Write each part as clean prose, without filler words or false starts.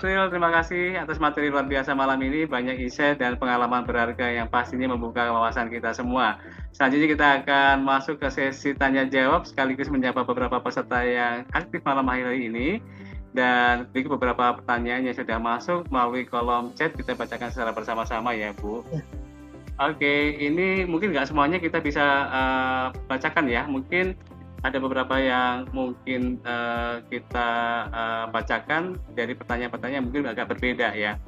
April, terima kasih atas materi luar biasa malam ini. Banyak insight dan pengalaman berharga yang pastinya membuka wawasan kita semua. Selanjutnya kita akan masuk ke sesi tanya jawab sekaligus menyapa beberapa peserta yang aktif malam hari ini. Dan berikut beberapa pertanyaan yang sudah masuk melalui kolom chat, kita bacakan secara bersama-sama ya Bu. Oke, ini mungkin nggak semuanya kita bisa bacakan ya. Mungkin ada beberapa yang mungkin kita bacakan dari pertanyaan-pertanyaan mungkin agak berbeda ya.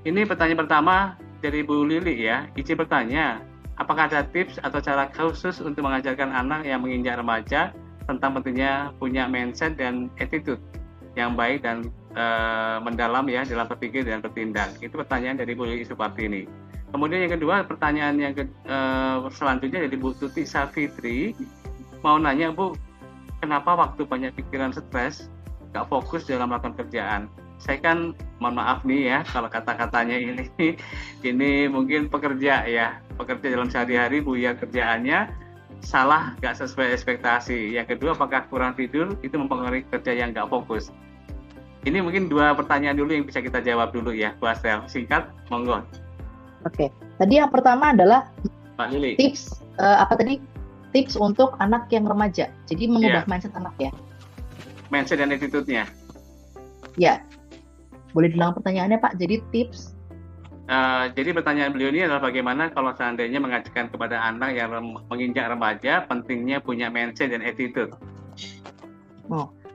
Ini pertanyaan pertama dari Bu Lili ya. Izin bertanya, apakah ada tips atau cara khusus untuk mengajarkan anak yang menginjak remaja tentang pentingnya punya mindset dan attitude yang baik dan mendalam ya dalam berpikir dan bertindak? Itu pertanyaan dari Bu Lili Supartini. Kemudian yang kedua, pertanyaan yang selanjutnya dari Bu Tuti Safitri. Mau nanya Bu, kenapa waktu banyak pikiran stres gak fokus dalam melakukan kerjaan? Saya kan, mohon maaf nih ya, kalau kata-katanya ini mungkin pekerja dalam sehari-hari Bu ya, kerjaannya salah, gak sesuai ekspektasi. Yang kedua, apakah kurang tidur itu mempengaruhi kerja yang gak fokus? Ini mungkin dua pertanyaan dulu yang bisa kita jawab dulu ya, Bu Astel. Singkat, monggo. Oke, tadi yang pertama adalah Pak Lili. Tips tips untuk anak yang remaja. Jadi mengubah mindset anak ya. Mindset dan attitude-nya. Ya. Boleh diulang pertanyaannya Pak. Jadi tips. Jadi pertanyaan beliau ini adalah bagaimana kalau seandainya mengajarkan kepada anak yang menginjak remaja pentingnya punya mindset dan attitude.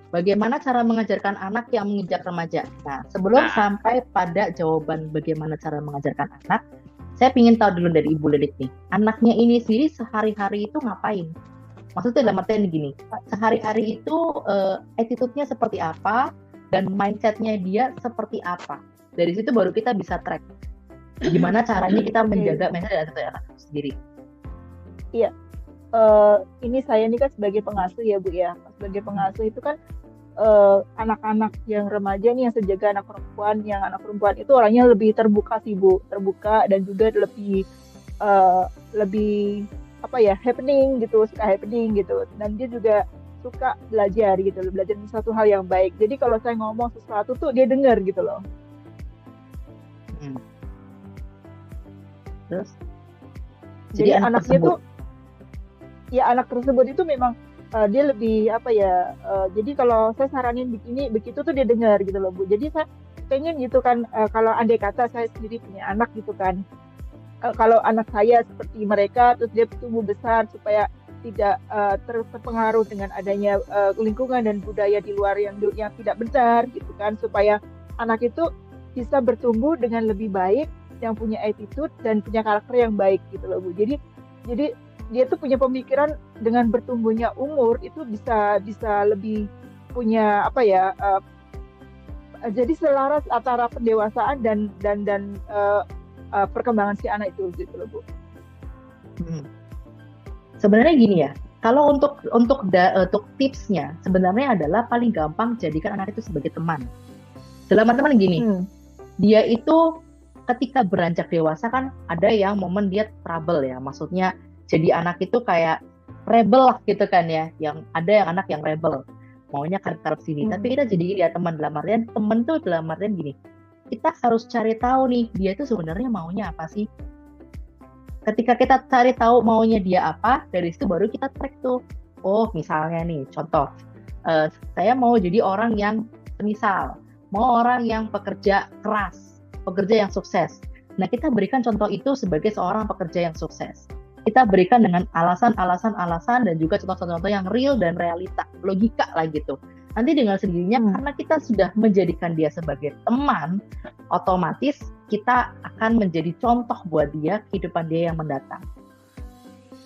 Bagaimana cara mengajarkan anak yang menginjak remaja? Nah, sebelum sampai pada jawaban bagaimana cara mengajarkan anak, saya ingin tahu dulu dari Ibu Lilik nih, anaknya ini sendiri sehari-hari itu ngapain? Maksudnya dalam artian gini, sehari-hari itu attitude-nya seperti apa dan mindset-nya dia seperti apa? Dari situ baru kita bisa track gimana caranya kita menjaga mindset dan attitude anak sendiri. Iya, ini saya ini kan sebagai pengasuh ya Bu ya. Sebagai pengasuh itu kan anak-anak yang remaja nih yang sejaga anak perempuan itu orangnya lebih terbuka sih Bu, terbuka dan juga lebih happening gitu, suka happening gitu, dan dia juga suka belajar gitu, belajar sesuatu hal yang baik. Jadi kalau saya ngomong sesuatu tuh dia dengar gitu loh. Terus jadi anaknya anak tersebut itu memang dia lebih jadi kalau saya saranin begitu tuh dia dengar gitu loh Bu. Jadi saya pengen gitu kan, kalau andai kata saya sendiri punya anak gitu kan, kalau anak saya seperti mereka terus dia tumbuh besar supaya tidak terpengaruh dengan adanya lingkungan dan budaya di luar yang tidak benar gitu kan, supaya anak itu bisa bertumbuh dengan lebih baik, yang punya attitude dan punya karakter yang baik gitu loh Bu. Jadi dia tuh punya pemikiran dengan bertumbuhnya umur itu bisa lebih punya jadi selaras antara pendewasaan dan perkembangan si anak itu gitu loh Bu. Sebenarnya gini ya, kalau untuk tipsnya sebenarnya adalah paling gampang jadikan anak itu sebagai teman. Dalam teman gini, dia itu ketika beranjak dewasa kan ada yang momen dia trouble ya, maksudnya jadi anak itu kayak rebel lah gitu kan ya, yang ada yang anak yang rebel, maunya karep sini. Tapi kita jadi dia teman, dalam artian teman tuh dalam artian gini, kita harus cari tahu nih dia itu sebenarnya maunya apa sih. Ketika kita cari tahu maunya dia apa, dari situ baru kita track tuh. Oh misalnya nih contoh, saya mau jadi orang yang misal mau orang yang pekerja keras, pekerja yang sukses. Nah kita berikan contoh itu sebagai seorang pekerja yang sukses. Kita berikan dengan alasan dan juga contoh-contoh yang real dan realita, logika lah gitu. Nanti dengan sendirinya karena kita sudah menjadikan dia sebagai teman, otomatis kita akan menjadi contoh buat dia kehidupan dia yang mendatang.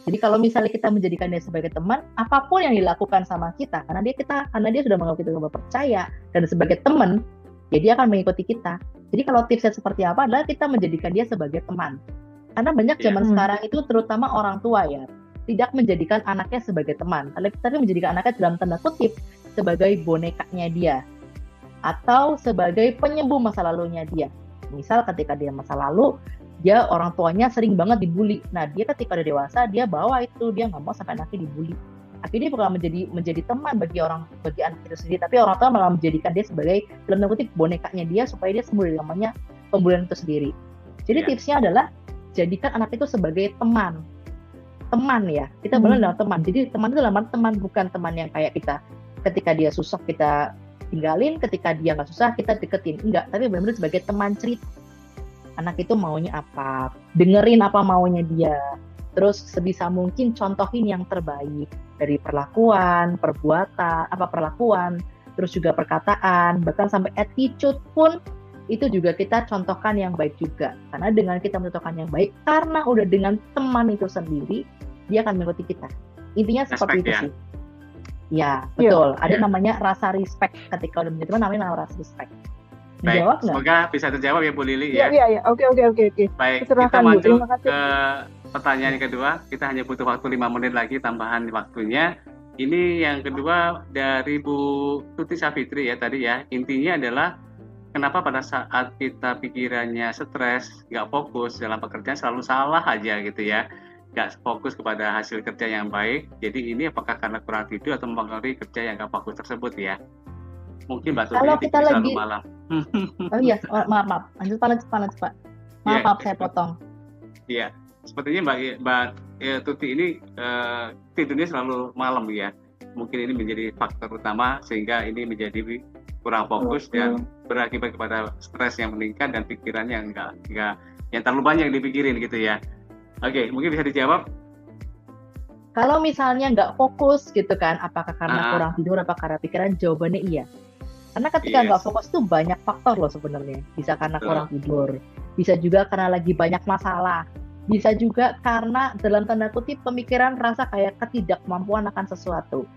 Jadi kalau misalnya kita menjadikan dia sebagai teman, apapun yang dilakukan sama kita, karena dia sudah menganggap kita percaya dan sebagai teman, ya dia akan mengikuti kita. Jadi kalau tipsnya seperti apa adalah kita menjadikan dia sebagai teman. Karena banyak zaman sekarang itu terutama orang tua ya, tidak menjadikan anaknya sebagai teman, tapi menjadikan anaknya dalam tanda kutip sebagai bonekanya dia atau sebagai penyembuh masa lalunya dia. Misal ketika dia masa lalu, dia orang tuanya sering banget dibully. Nah dia ketika udah dewasa dia bawa itu, dia nggak mau sampai anaknya dibully. akhirnya bukan menjadi teman bagi anak itu sendiri, tapi orang tua malah menjadikan dia sebagai dalam tanda kutip bonekanya dia supaya dia sembuh dari namanya pembulian itu sendiri. Jadi tipsnya adalah jadikan anak itu sebagai teman ya, kita bilang dalam teman. Jadi teman itu dalam teman, bukan teman yang kayak kita ketika dia susah kita tinggalin, ketika dia nggak susah kita deketin, enggak, tapi benar-benar sebagai teman cerita. Anak itu maunya apa, dengerin apa maunya dia, terus sebisa mungkin contohin yang terbaik dari perlakuan, terus juga perkataan, bahkan sampai attitude pun itu juga kita contohkan yang baik juga. Karena dengan kita mencontohkan yang baik, karena udah dengan teman itu sendiri, dia akan mengikuti kita. Intinya seperti itu sih. Ya, betul. Ada namanya rasa respect. Ketika udah menjadi teman, namanya rasa respect. Baik, Dijawab semoga bisa terjawab ya Bu Lili ya. Iya. Oke. Baik, Serahkan, kita maju ke pertanyaan yang kedua. Kita hanya butuh waktu 5 menit lagi tambahan waktunya. Ini yang kedua dari Bu Tuti Savitri ya tadi ya. Intinya adalah kenapa pada saat kita pikirannya stres, nggak fokus dalam pekerjaan selalu salah aja gitu ya. Nggak fokus kepada hasil kerja yang baik. Jadi ini apakah karena kurang tidur atau mempengaruhi kerja yang nggak fokus tersebut ya? Mungkin Mbak Tuti kalau kita lagi malam. Oh iya, maaf. Lanjut Pak. Maaf, saya potong. Iya, sepertinya Mbak Tuti ini tidurnya selalu malam ya. Mungkin ini menjadi faktor utama sehingga ini menjadi kurang fokus dan berakibat kepada stres yang meningkat dan pikirannya yang terlalu banyak dipikirin gitu ya. Oke, mungkin bisa dijawab. Kalau misalnya nggak fokus gitu kan, apakah karena kurang tidur, apa karena pikiran? Jawabannya iya. Karena ketika nggak fokus tuh banyak faktor loh sebenarnya. Bisa karena kurang tidur, bisa juga karena lagi banyak masalah, bisa juga karena dalam tanda kutip pemikiran rasa kayak ketidakmampuan akan sesuatu.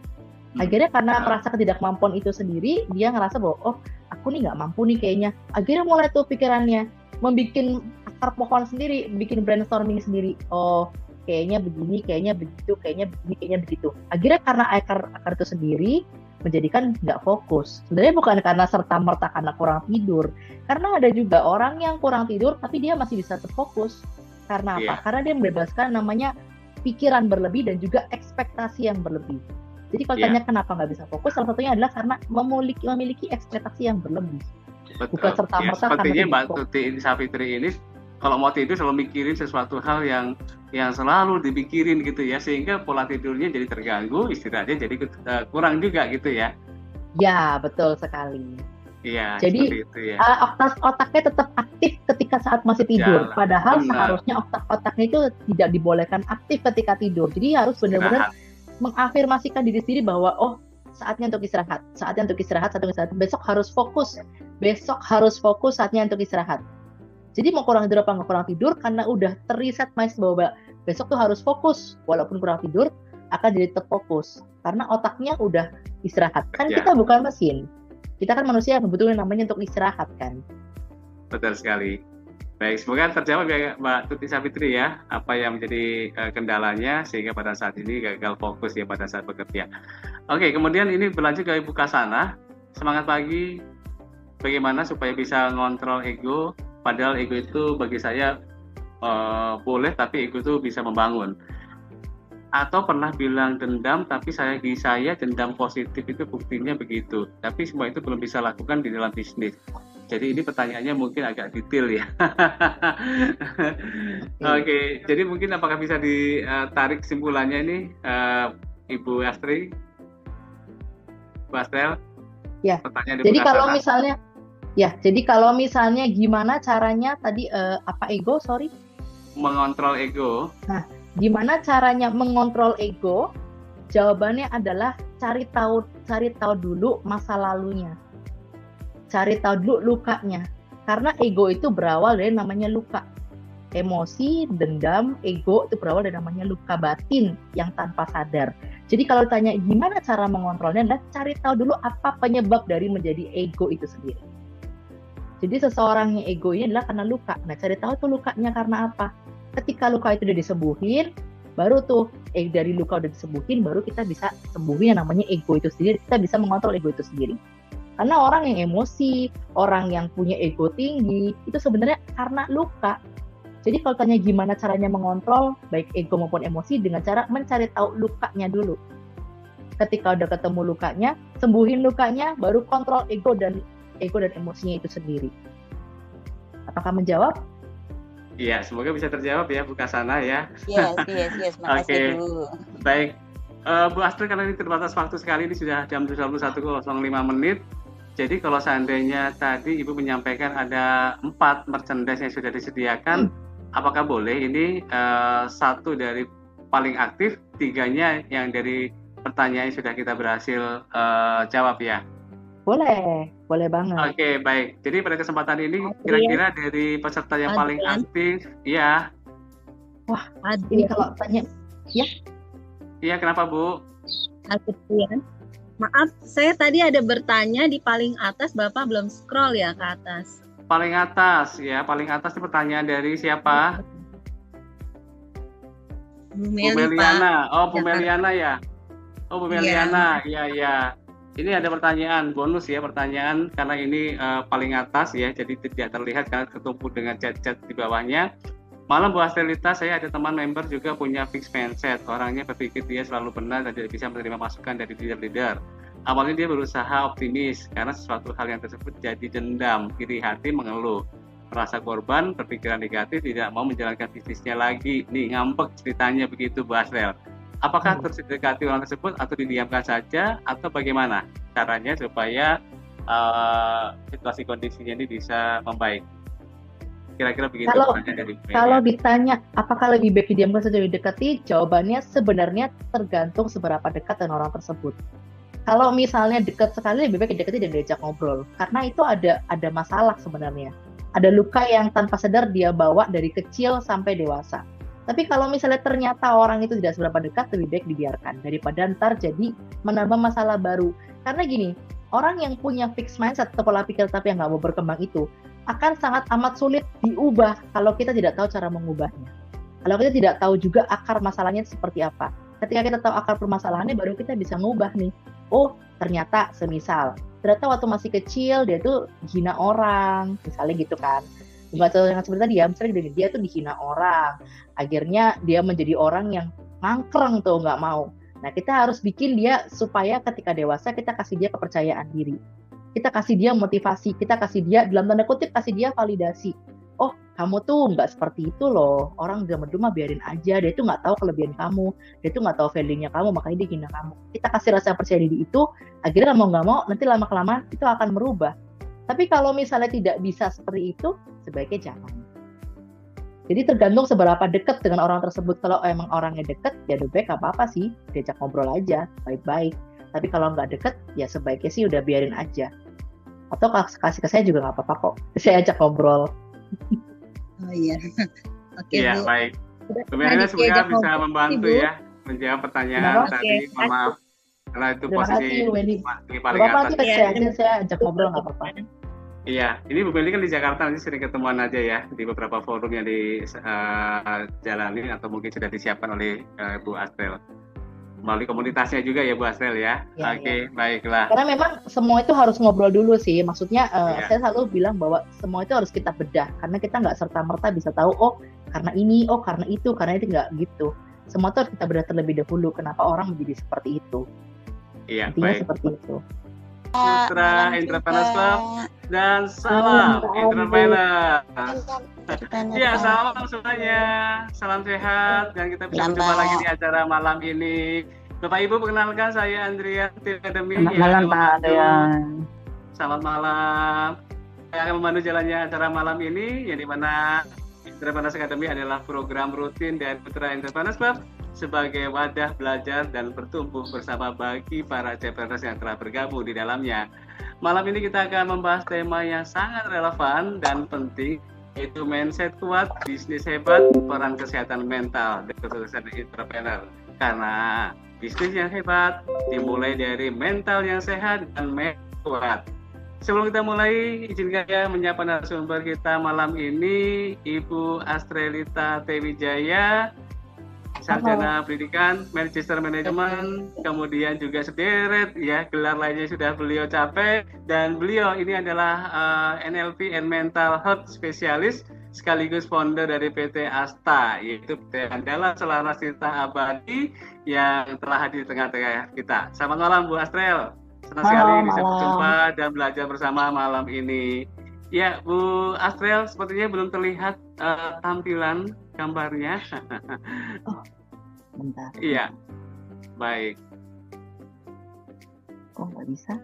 Akhirnya karena merasa ketidakmampuan itu sendiri, dia ngerasa bahwa aku nih nggak mampu nih kayaknya. Akhirnya mulai tuh pikirannya membikin akar pohon sendiri, bikin brainstorming sendiri. Kayaknya begini, kayaknya begitu, kayaknya begini, kayaknya begitu. Akhirnya karena akar itu sendiri menjadikan nggak fokus. Sebenarnya bukan karena serta-merta karena kurang tidur. Karena ada juga orang yang kurang tidur tapi dia masih bisa terfokus. Karena apa? Karena dia membebaskan namanya pikiran berlebih dan juga ekspektasi yang berlebih. Jadi kalau tanya kenapa nggak bisa fokus, salah satunya adalah karena memiliki ekspektasi yang berlebih. Betul. Bukan serta-merta sepertinya Mbak Tuti Savitri ini kalau mau tidur selalu mikirin sesuatu hal yang selalu dipikirin gitu ya, sehingga pola tidurnya jadi terganggu, istirahatnya jadi kurang juga gitu ya. Ya, betul sekali. Iya, jadi itu ya. Otaknya tetap aktif ketika saat masih tidur. Padahal seharusnya otaknya itu tidak dibolehkan aktif ketika tidur. Jadi harus benar-benar mengafirmasikan diri sendiri bahwa saatnya untuk istirahat, besok harus fokus, saatnya untuk istirahat. Jadi mau kurang tidur apa nggak kurang tidur, karena udah teriset mindset bahwa besok tuh harus fokus, walaupun kurang tidur akan jadi terfokus karena otaknya udah istirahat. Kan kita bukan mesin, kita kan manusia yang butuh namanya untuk istirahat kan. Betul sekali. Baik, semoga terjawab ya Mbak Tuti Savitri ya, apa yang menjadi kendalanya sehingga pada saat ini gagal fokus ya pada saat bekerja. Oke, kemudian ini berlanjut ke Ibu Kasana. Semangat pagi, bagaimana supaya bisa ngontrol ego? Padahal ego itu bagi saya boleh, tapi ego itu bisa membangun. Atau pernah bilang dendam, tapi saya dendam positif itu buktinya begitu. Tapi semua itu belum bisa lakukan di dalam bisnis. Jadi ini pertanyaannya mungkin agak detail ya. Oke, jadi mungkin apakah bisa ditarik kesimpulannya ini, Ibu Astri? Bu Astrel? Ya, jadi kalau misalnya gimana caranya tadi ego? Mengontrol ego. Nah, gimana caranya mengontrol ego? Jawabannya adalah cari tahu dulu masa lalunya. Cari tahu dulu lukanya. Karena ego itu berawal dari namanya luka. Emosi, dendam, ego itu berawal dari namanya luka batin yang tanpa sadar. Jadi kalau tanya gimana cara mengontrolnya, adalah cari tahu dulu apa penyebab dari menjadi ego itu sendiri. Jadi seseorang yang ego ini adalah karena luka. Nah, cari tahu tuh lukanya karena apa. Ketika luka itu udah disembuhin, baru tuh dari luka udah disembuhin, baru kita bisa sembuhin yang namanya ego itu sendiri. Kita bisa mengontrol ego itu sendiri. Karena orang yang emosi, orang yang punya ego tinggi, itu sebenarnya karena luka. Jadi kalau tanya gimana caranya mengontrol, baik ego maupun emosi, dengan cara mencari tahu lukanya dulu. Ketika udah ketemu lukanya, sembuhin lukanya, baru kontrol ego dan emosinya itu sendiri. Apakah menjawab? Iya, semoga bisa terjawab ya Bu Kasana ya. Yes. Makasih Bu. Baik. Bu Astrid, karena ini terbatas waktu sekali, ini sudah jam 21.05 menit. Jadi kalau seandainya tadi Ibu menyampaikan ada 4 merchandise yang sudah disediakan, apakah boleh ini satu dari paling aktif, 3-nya yang dari pertanyaan yang sudah kita berhasil jawab ya? Boleh banget. Oke, baik. Jadi pada kesempatan ini kira-kira dari peserta yang paling aktif, ya. Wah, ini kalau tanya, ya? Iya, kenapa Bu? Adrian. Maaf, saya tadi ada bertanya di paling atas, Bapak belum scroll ya ke atas. Paling atas ya, paling atas itu pertanyaan dari siapa? Bu Meliana. Oh, Bu Meliana ya. Oh, Bu Meliana. Iya. Ini ada pertanyaan bonus ya, pertanyaan karena ini paling atas ya, jadi tidak terlihat karena ketumpuk dengan chat-chat di bawahnya. Malam Bu Astrelita, saya ada teman member juga punya fixed mindset. Orangnya berpikir dia selalu benar dan tidak bisa menerima masukan dari leader-leader. Awalnya dia berusaha optimis karena sesuatu hal yang tersebut jadi dendam, iri hati mengeluh, merasa korban, berpikiran negatif, tidak mau menjalankan bisnisnya lagi. Nih, ngambek ceritanya begitu Bu Astrel. Apakah terus didekati orang tersebut atau didiamkan saja atau bagaimana caranya supaya situasi kondisinya ini bisa membaik? Kira-kira begitu. Kalau ditanya apakah lebih baik didiamkan saja didekati, jawabannya sebenarnya tergantung seberapa dekat dengan orang tersebut. Kalau misalnya dekat sekali, lebih baik didekati dan diajak ngobrol, karena itu ada masalah sebenarnya. Ada luka yang tanpa sadar dia bawa dari kecil sampai dewasa. Tapi kalau misalnya ternyata orang itu tidak seberapa dekat, lebih baik dibiarkan daripada ntar jadi menambah masalah baru. Karena gini, orang yang punya fixed mindset atau pola pikir tapi yang nggak mau berkembang itu akan sangat amat sulit diubah kalau kita tidak tahu cara mengubahnya. Kalau kita tidak tahu juga akar masalahnya seperti apa. Ketika kita tahu akar permasalahannya, baru kita bisa ngubah nih. Oh, ternyata ternyata waktu masih kecil dia tuh hina orang, misalnya gitu kan. Nggak tahu yang seperti tadi ya, misalnya dia tuh dihina orang. Akhirnya dia menjadi orang yang ngangkreng tuh, nggak mau. Nah, kita harus bikin dia supaya ketika dewasa kita kasih dia kepercayaan diri. Kita kasih dia motivasi, kita kasih dia, dalam tanda kutip, kasih dia validasi. Oh, kamu tuh nggak seperti itu loh. Orang zaman dulu mah biarin aja, dia tuh nggak tahu kelebihan kamu, dia tuh nggak tahu value-nya kamu, makanya dia hina kamu. Kita kasih rasa percaya diri itu, akhirnya mau nggak mau, nanti lama-kelamaan itu akan merubah. Tapi kalau misalnya tidak bisa seperti itu, sebaiknya jangan. Jadi tergantung seberapa dekat dengan orang tersebut. Kalau emang orangnya dekat, ya lebih baik apa-apa sih, diajak ngobrol aja, baik-baik. Tapi kalau nggak deket, ya sebaiknya sih udah biarin aja. Atau kasih ke saya juga nggak apa-apa kok. Saya ajak ngobrol. Oh iya. Oke, iya, Bu. baik. Sebenarnya semoga bisa membantu Bu. Ya menjawab pertanyaan tadi. Maaf. Karena itu posisi paling atas. Saya ajak ngobrol nggak apa-apa. Iya, ini Bu Meli kan di Jakarta, nanti sering ketemuan aja ya di beberapa forum yang dijalani atau mungkin sudah disiapkan oleh Bu Astrel. Melalui komunitasnya juga ya Bu Astrel ya. Oke, baiklah. Karena memang semua itu harus ngobrol dulu sih. Maksudnya saya selalu bilang bahwa semua itu harus kita bedah. Karena kita nggak serta-merta bisa tahu, oh karena ini, oh karena itu nggak gitu. Semua itu harus kita bedah terlebih dahulu. Kenapa orang menjadi seperti itu. Iya, intinya baik. Seperti itu. Putra Entrepreneurs Club dan salam entrepreneur. Ya, salam semuanya, salam sehat dan kita bisa berjumpa lagi di acara malam ini. Bapak Ibu, perkenalkan saya Andrian Academy. Selamat malam Pak Adrian. Selamat malam. Saya akan memandu jalannya acara malam ini, yang dimana Entrepreneurs Academy adalah program rutin dari Putra Entrepreneurs Club sebagai wadah belajar dan bertumbuh bersama bagi para entrepreneurs yang telah bergabung di dalamnya. Malam ini kita akan membahas tema yang sangat relevan dan penting, yaitu mindset kuat, bisnis hebat, peran kesehatan mental dan kesuksesan entrepreneur. Karena bisnis yang hebat dimulai dari mental yang sehat dan mental kuat. Sebelum kita mulai, izinkan saya menyapa narasumber kita malam ini, Ibu Astrelita Tewijaya, sarjana pendidikan, Magister Manajemen, kemudian juga sederet ya gelar lainnya sudah beliau capai, dan beliau ini adalah NLP and Mental Health Specialist sekaligus founder dari PT Asta, yaitu PT Andalan Selaras Cinta Abadi yang telah hadir di tengah-tengah kita. Selamat malam Bu Astrel. Senang sekali bisa berjumpa dan belajar bersama malam ini. Ya, Bu Astrel, sepertinya belum terlihat tampilan gambarnya. Oh, bentar. Iya, baik. Kok nggak bisa?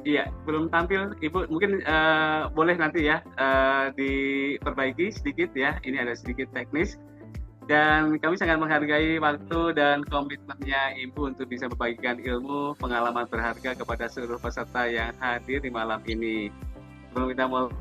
Iya, belum tampil, Ibu. Mungkin boleh nanti ya diperbaiki sedikit ya. Ini ada sedikit teknis. Dan kami sangat menghargai waktu dan komitmennya Ibu untuk bisa membagikan ilmu, pengalaman berharga kepada seluruh peserta yang hadir di malam ini. Sebelum kita mulai,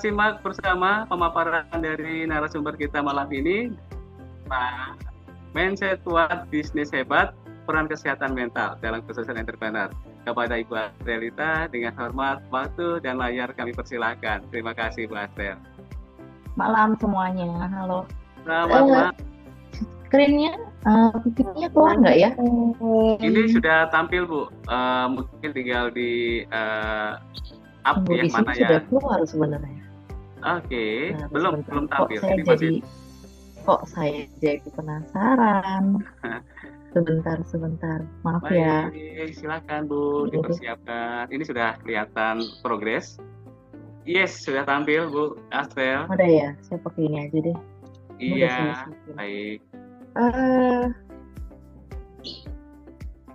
simak bersama pemaparan dari narasumber kita malam ini. Nah, mindset kuat, bisnis hebat, peran kesehatan mental dalam kesuksesan entrepreneur. Kepada Ibu Astrelita, dengan hormat, waktu dan layar kami persilahkan. Terima kasih Bu Astrel. Malam semuanya, halo. Selamat malam. Screen-nya, PPT-nya keluar nggak ya? Ini sudah tampil Bu, mungkin tinggal di up Tunggu, ya, di mana sini sudah ya. keluar sebenarnya. Oke, Nah, belum tampil. Ini masih Kok saya jadi penasaran. Sebentar. Maaf ya. baik, silakan Bu, dipersiapkan. Ini sudah kelihatan progres. Yes, sudah tampil Bu Astrel. Udah ya, saya pakai ini aja deh. Iya, Udah saya siapin. baik.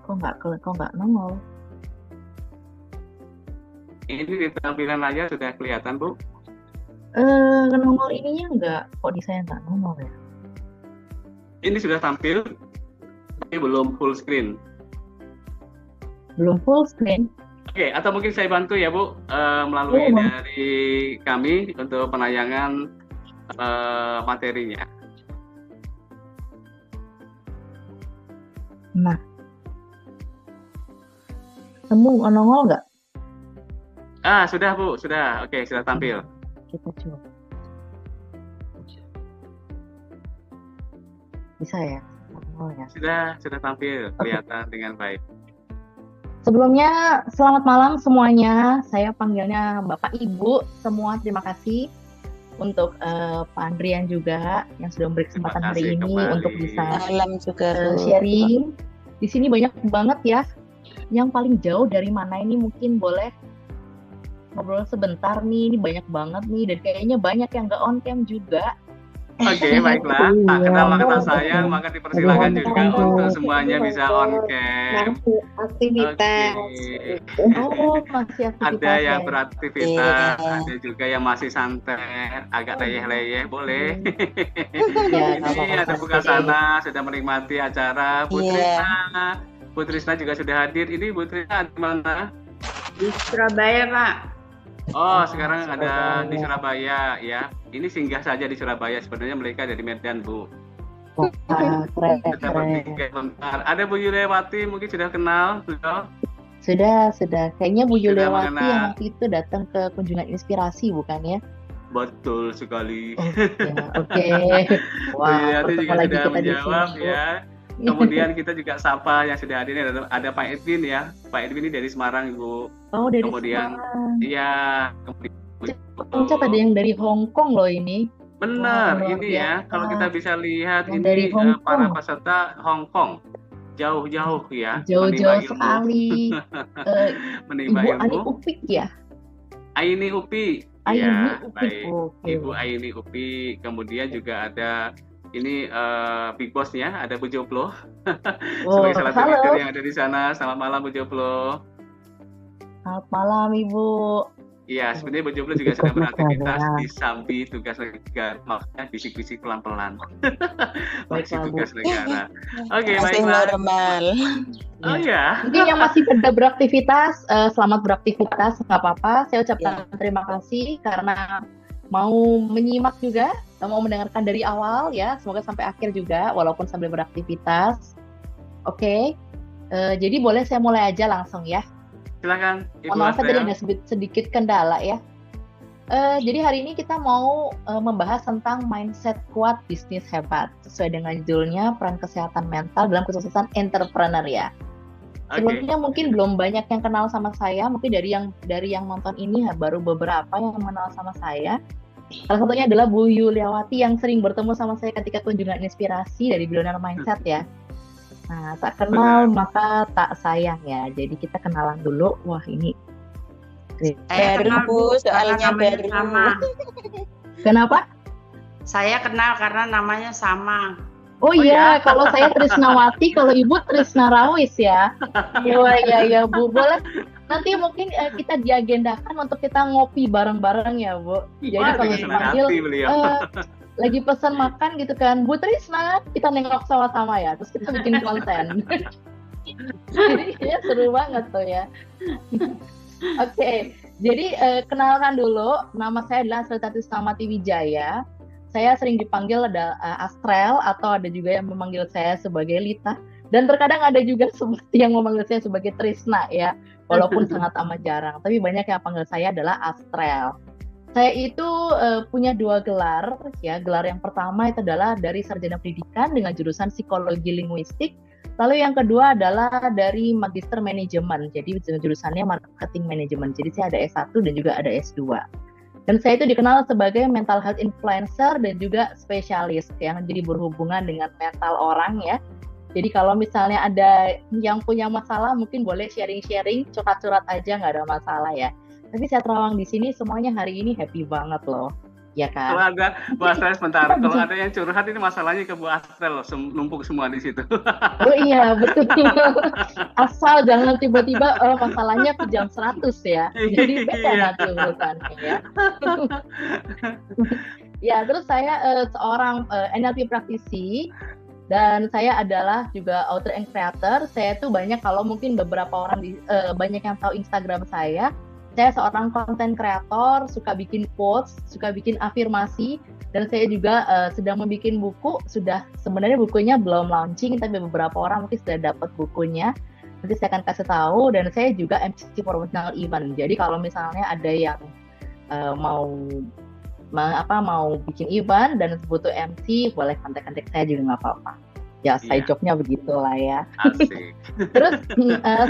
Kok nggak nongol? Ini di tampilan layar sudah kelihatan Bu. Nongol ininya nggak? Kok di saya nggak nongol ya? Ini sudah tampil, tapi belum full screen. Belum full screen. Oke, atau mungkin saya bantu ya Bu, melalui dari kami untuk penayangan materinya. Nah, nongol nggak? Sudah Bu, sudah. Oke, sudah tampil. Kita coba. Bisa ya? Nongol ya? Sudah tampil, kelihatan dengan baik. Sebelumnya, selamat malam semuanya. Saya panggilnya Bapak Ibu. Semua terima kasih untuk Pak Andrian juga yang sudah memberi kesempatan hari ini kembali untuk bisa Malam juga sharing. Di sini banyak banget ya. Yang paling jauh dari mana ini mungkin boleh ngobrol sebentar nih. Ini banyak banget nih dan kayaknya banyak yang nggak on cam juga. Oke, baiklah. Tak kenal maka sayang, maka dipersilakan juga untuk semuanya bisa on cam. Aktivitas. Oh, masih aktivitas. Ada yang ya? beraktivitas, ada juga yang masih santai, agak leyeh-leyeh, boleh. Ya, Ini ada buka sana, sudah menikmati acara. Bu Trisna, Bu Trisna juga sudah hadir. Ini Bu Trisna di mana? Di Surabaya, Pak. Oh, sekarang ada di Surabaya ya. Ini singgah saja di Surabaya. Sebenarnya mereka dari Medan, Bu. Keren. Sudah bertiga bentar. Ada Bu Yulewati, mungkin sudah kenal, beliau. Sudah. Kayaknya Bu Sudah Yulewati mengenal. yang waktu itu datang ke kunjungan inspirasi, bukan ya? Betul sekali. Oke. Bu Yulewati juga bertemu lagi sudah kita di menjawab sini, Bu. ya. Kemudian kita juga sapa yang sudah hadir ini ada Pak Edwin ya. Pak Edwin ini dari Semarang, Bu. Oh, dari Kemudian Semarang. Iya, kemudian Pencet ada yang dari Hong Kong loh ini. benar, Wah, luar ini ya. biasa. Kalau kita bisa lihat Yang ini dari Hong para Kong. peserta Hong Kong. Jauh-jauh ya. Jauh-jauh menimba ilmu. sekali. Menimba Ibu ilmu. Ani Upik ya? Aini Upi. Aini Ya, Upik. baik. Oke. Ibu Aini Upi. Kemudian juga ada ini Big Boss-nya, ada Bu Joplo. Oh, Sebagai salah satu halo. leader yang ada di sana. Selamat malam Bu Joplo. Selamat malam Ibu. Iya, sebenarnya Bu Jumlah juga sedang beraktivitas di samping tugas negara, makanya bisik-bisik pelan-pelan. Masih tugas negara. Oke, baiklah. Normal. Oh ya. Mungkin yang masih pada beraktivitas, selamat beraktivitas, nggak apa-apa. Saya ucapkan terima kasih karena mau menyimak juga, mau mendengarkan dari awal ya. Semoga sampai akhir juga, walaupun sambil beraktivitas. Oke. Jadi boleh saya mulai aja langsung ya. Silakan, Ibu Maaf tadi Astrel. ada sedikit kendala ya. Jadi hari ini kita mau membahas tentang mindset kuat bisnis hebat sesuai dengan judulnya peran kesehatan mental dalam kesuksesan entrepreneur ya. Sebelumnya mungkin belum banyak yang kenal sama saya, mungkin dari yang nonton ini baru beberapa yang mengenal sama saya. Salah satunya adalah Bu Yuliawati yang sering bertemu sama saya ketika kunjungan inspirasi dari Billionaire Mindset ya. Nah, tak kenal maka tak sayang ya. Jadi kita kenalan dulu. Wah, ini Saya kenal Bu, soalnya baru. Sama. kenapa? Saya kenal karena namanya sama. Oh iya, kalau saya Trisnawati, kalau Ibu Trisna Rawis ya. Iya Bu, boleh. Nanti mungkin kita diagendakan untuk kita ngopi bareng-bareng ya Bu. Jadi kalau dipanggil lagi pesan makan gitu kan, Bu Trisna, kita nengok sama-sama ya, terus kita bikin konten. Jadi ya seru banget tuh ya. Oke, jadi kenalkan dulu, nama saya adalah Astrel Trisnawati Wijaya. Saya sering dipanggil ada Astrel atau ada juga yang memanggil saya sebagai Lita. Dan terkadang ada juga seperti yang memanggil saya sebagai Trisna ya, walaupun sangat amat jarang. Tapi banyak yang panggil saya adalah Astrel. Saya itu punya 2 gelar ya. Gelar yang pertama itu adalah dari sarjana pendidikan dengan jurusan psikologi linguistik. Lalu yang kedua adalah dari magister manajemen. Jadi jurusannya marketing manajemen. Jadi saya ada S1 dan juga ada S2. Dan saya itu dikenal sebagai mental health influencer dan juga spesialis yang jadi berhubungan dengan mental orang ya. Jadi kalau misalnya ada yang punya masalah mungkin boleh sharing-sharing, curhat-curhat aja, nggak ada masalah ya. Tapi saya terawang di sini semuanya hari ini happy banget loh, ya kan? Kalau ada Bu Astrel sebentar, kalau ada yang curhat ini masalahnya ke Bu Astrel loh, numpuk semua di situ. Oh iya betul. Asal jangan tiba-tiba masalahnya ke jam 100 ya. Jadi beda nanti urusannya ya. Ya terus saya seorang NLP praktisi. Dan saya adalah juga author and creator. Saya tuh banyak, kalau mungkin beberapa orang banyak yang tahu Instagram saya seorang content creator, suka bikin quotes, suka bikin afirmasi, dan saya juga sedang membuat buku. Sebenarnya bukunya belum launching, tapi beberapa orang mungkin sudah dapat bukunya. Nanti saya akan kasih tahu. Dan saya juga MC promotional event. Jadi kalau misalnya ada yang mau bikin event dan butuh MC, boleh kontak-kontak saya juga nggak apa-apa. Ya, side job-nya begitulah ya. Asik. Terus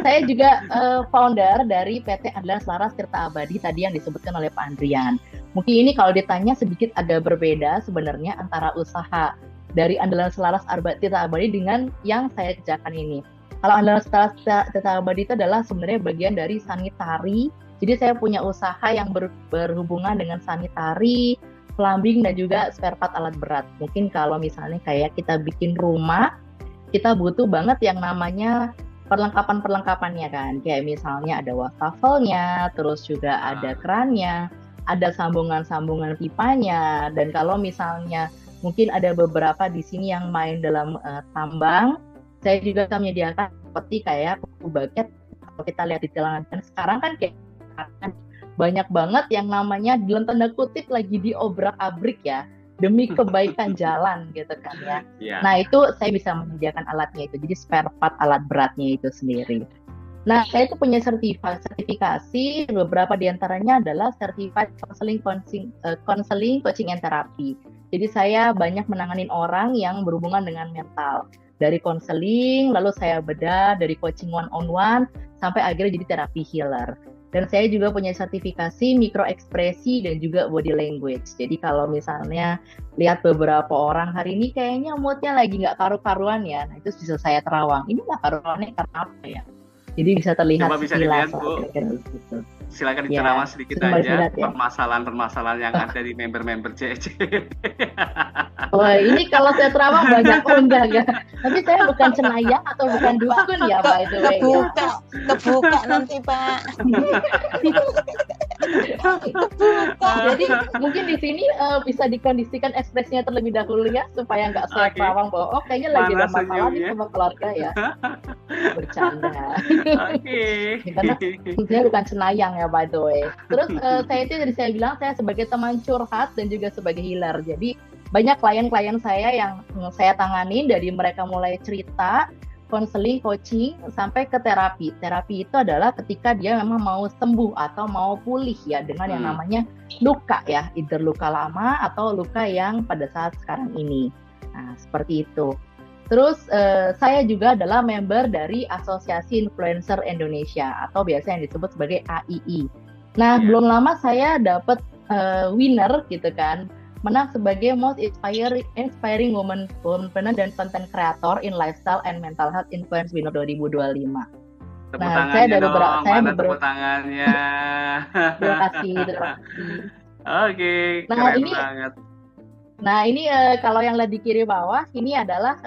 saya juga founder dari PT Andalan Selaras Tirta Abadi tadi yang disebutkan oleh Pak Andrian. Mungkin ini kalau ditanya sedikit agak berbeda sebenarnya antara usaha dari Andalan Selaras Tirta Abadi dengan yang saya kerjakan ini. Kalau Andalan Selaras Tirta Abadi itu adalah sebenarnya bagian dari sanitari. Jadi saya punya usaha yang berhubungan dengan sanitari, plumbing, dan juga spare part alat berat. Mungkin kalau misalnya kayak kita bikin rumah, kita butuh banget yang namanya perlengkapan-perlengkapannya kan. Kayak misalnya ada wastafelnya, terus juga ada kerannya, ada sambungan-sambungan pipanya. Dan kalau misalnya mungkin ada beberapa di sini yang main dalam tambang, saya juga akan menyediakan seperti kayak kuku bucket. Kalau kita lihat di jalanan sekarang kan kayak banyak banget yang namanya dalam tanda kutip lagi diobrak-abrik ya demi kebaikan jalan gitu kan ya. Yeah. Nah itu saya bisa menyediakan alatnya itu, jadi spare part alat beratnya itu sendiri. Nah saya itu punya sertifikasi, beberapa diantaranya adalah Certified Counseling, Coaching and Therapy. Jadi saya banyak menanganin orang yang berhubungan dengan mental. Dari konseling, lalu saya bedah dari coaching one-on-one sampai akhirnya jadi terapi healer. Dan saya juga punya sertifikasi mikro ekspresi dan juga body language. Jadi kalau misalnya lihat beberapa orang hari ini kayaknya moodnya lagi nggak karu-karuan ya, nah itu bisa saya terawang. Ini nggak karuannya karena apa ya? Jadi bisa terlihat sekilas. Gitu. Silakan diterawang sedikit aja permasalahan-permasalahan yang ada di member-member CEC. Wah ini kalau saya terawang banyak enggak. Tapi saya bukan cenayang atau bukan dukun ya Pak itu. Kebuka nanti Pak. Jadi mungkin di sini bisa dikondisikan ekspresinya terlebih dahulu ya supaya nggak saya pawang bahwa kayaknya lagi ada masalah nih sama keluarga ya. Bercanda. Karena tentunya bukan senayang ya by the way. Terus saya itu dari saya bilang saya sebagai teman curhat dan juga sebagai healer. Jadi banyak klien-klien saya yang saya tangani dari mereka mulai cerita, konseling, coaching, sampai ke terapi. Terapi itu adalah ketika dia memang mau sembuh atau mau pulih ya dengan yang namanya luka ya, either luka lama atau luka yang pada saat sekarang ini. Nah, seperti itu. Terus saya juga adalah member dari Asosiasi Influencer Indonesia atau biasa yang disebut sebagai AII. Nah, belum lama saya dapat winner gitu kan, menang sebagai Most Inspiring Woman Entrepreneur dan Content Creator in Lifestyle and Mental Health Influence Winner 2025. Tepuk tangannya dong, mana tepuk tangannya? Terima kasih. Oke, keren banget. Nah ini kalau yang lihat di kiri bawah, ini adalah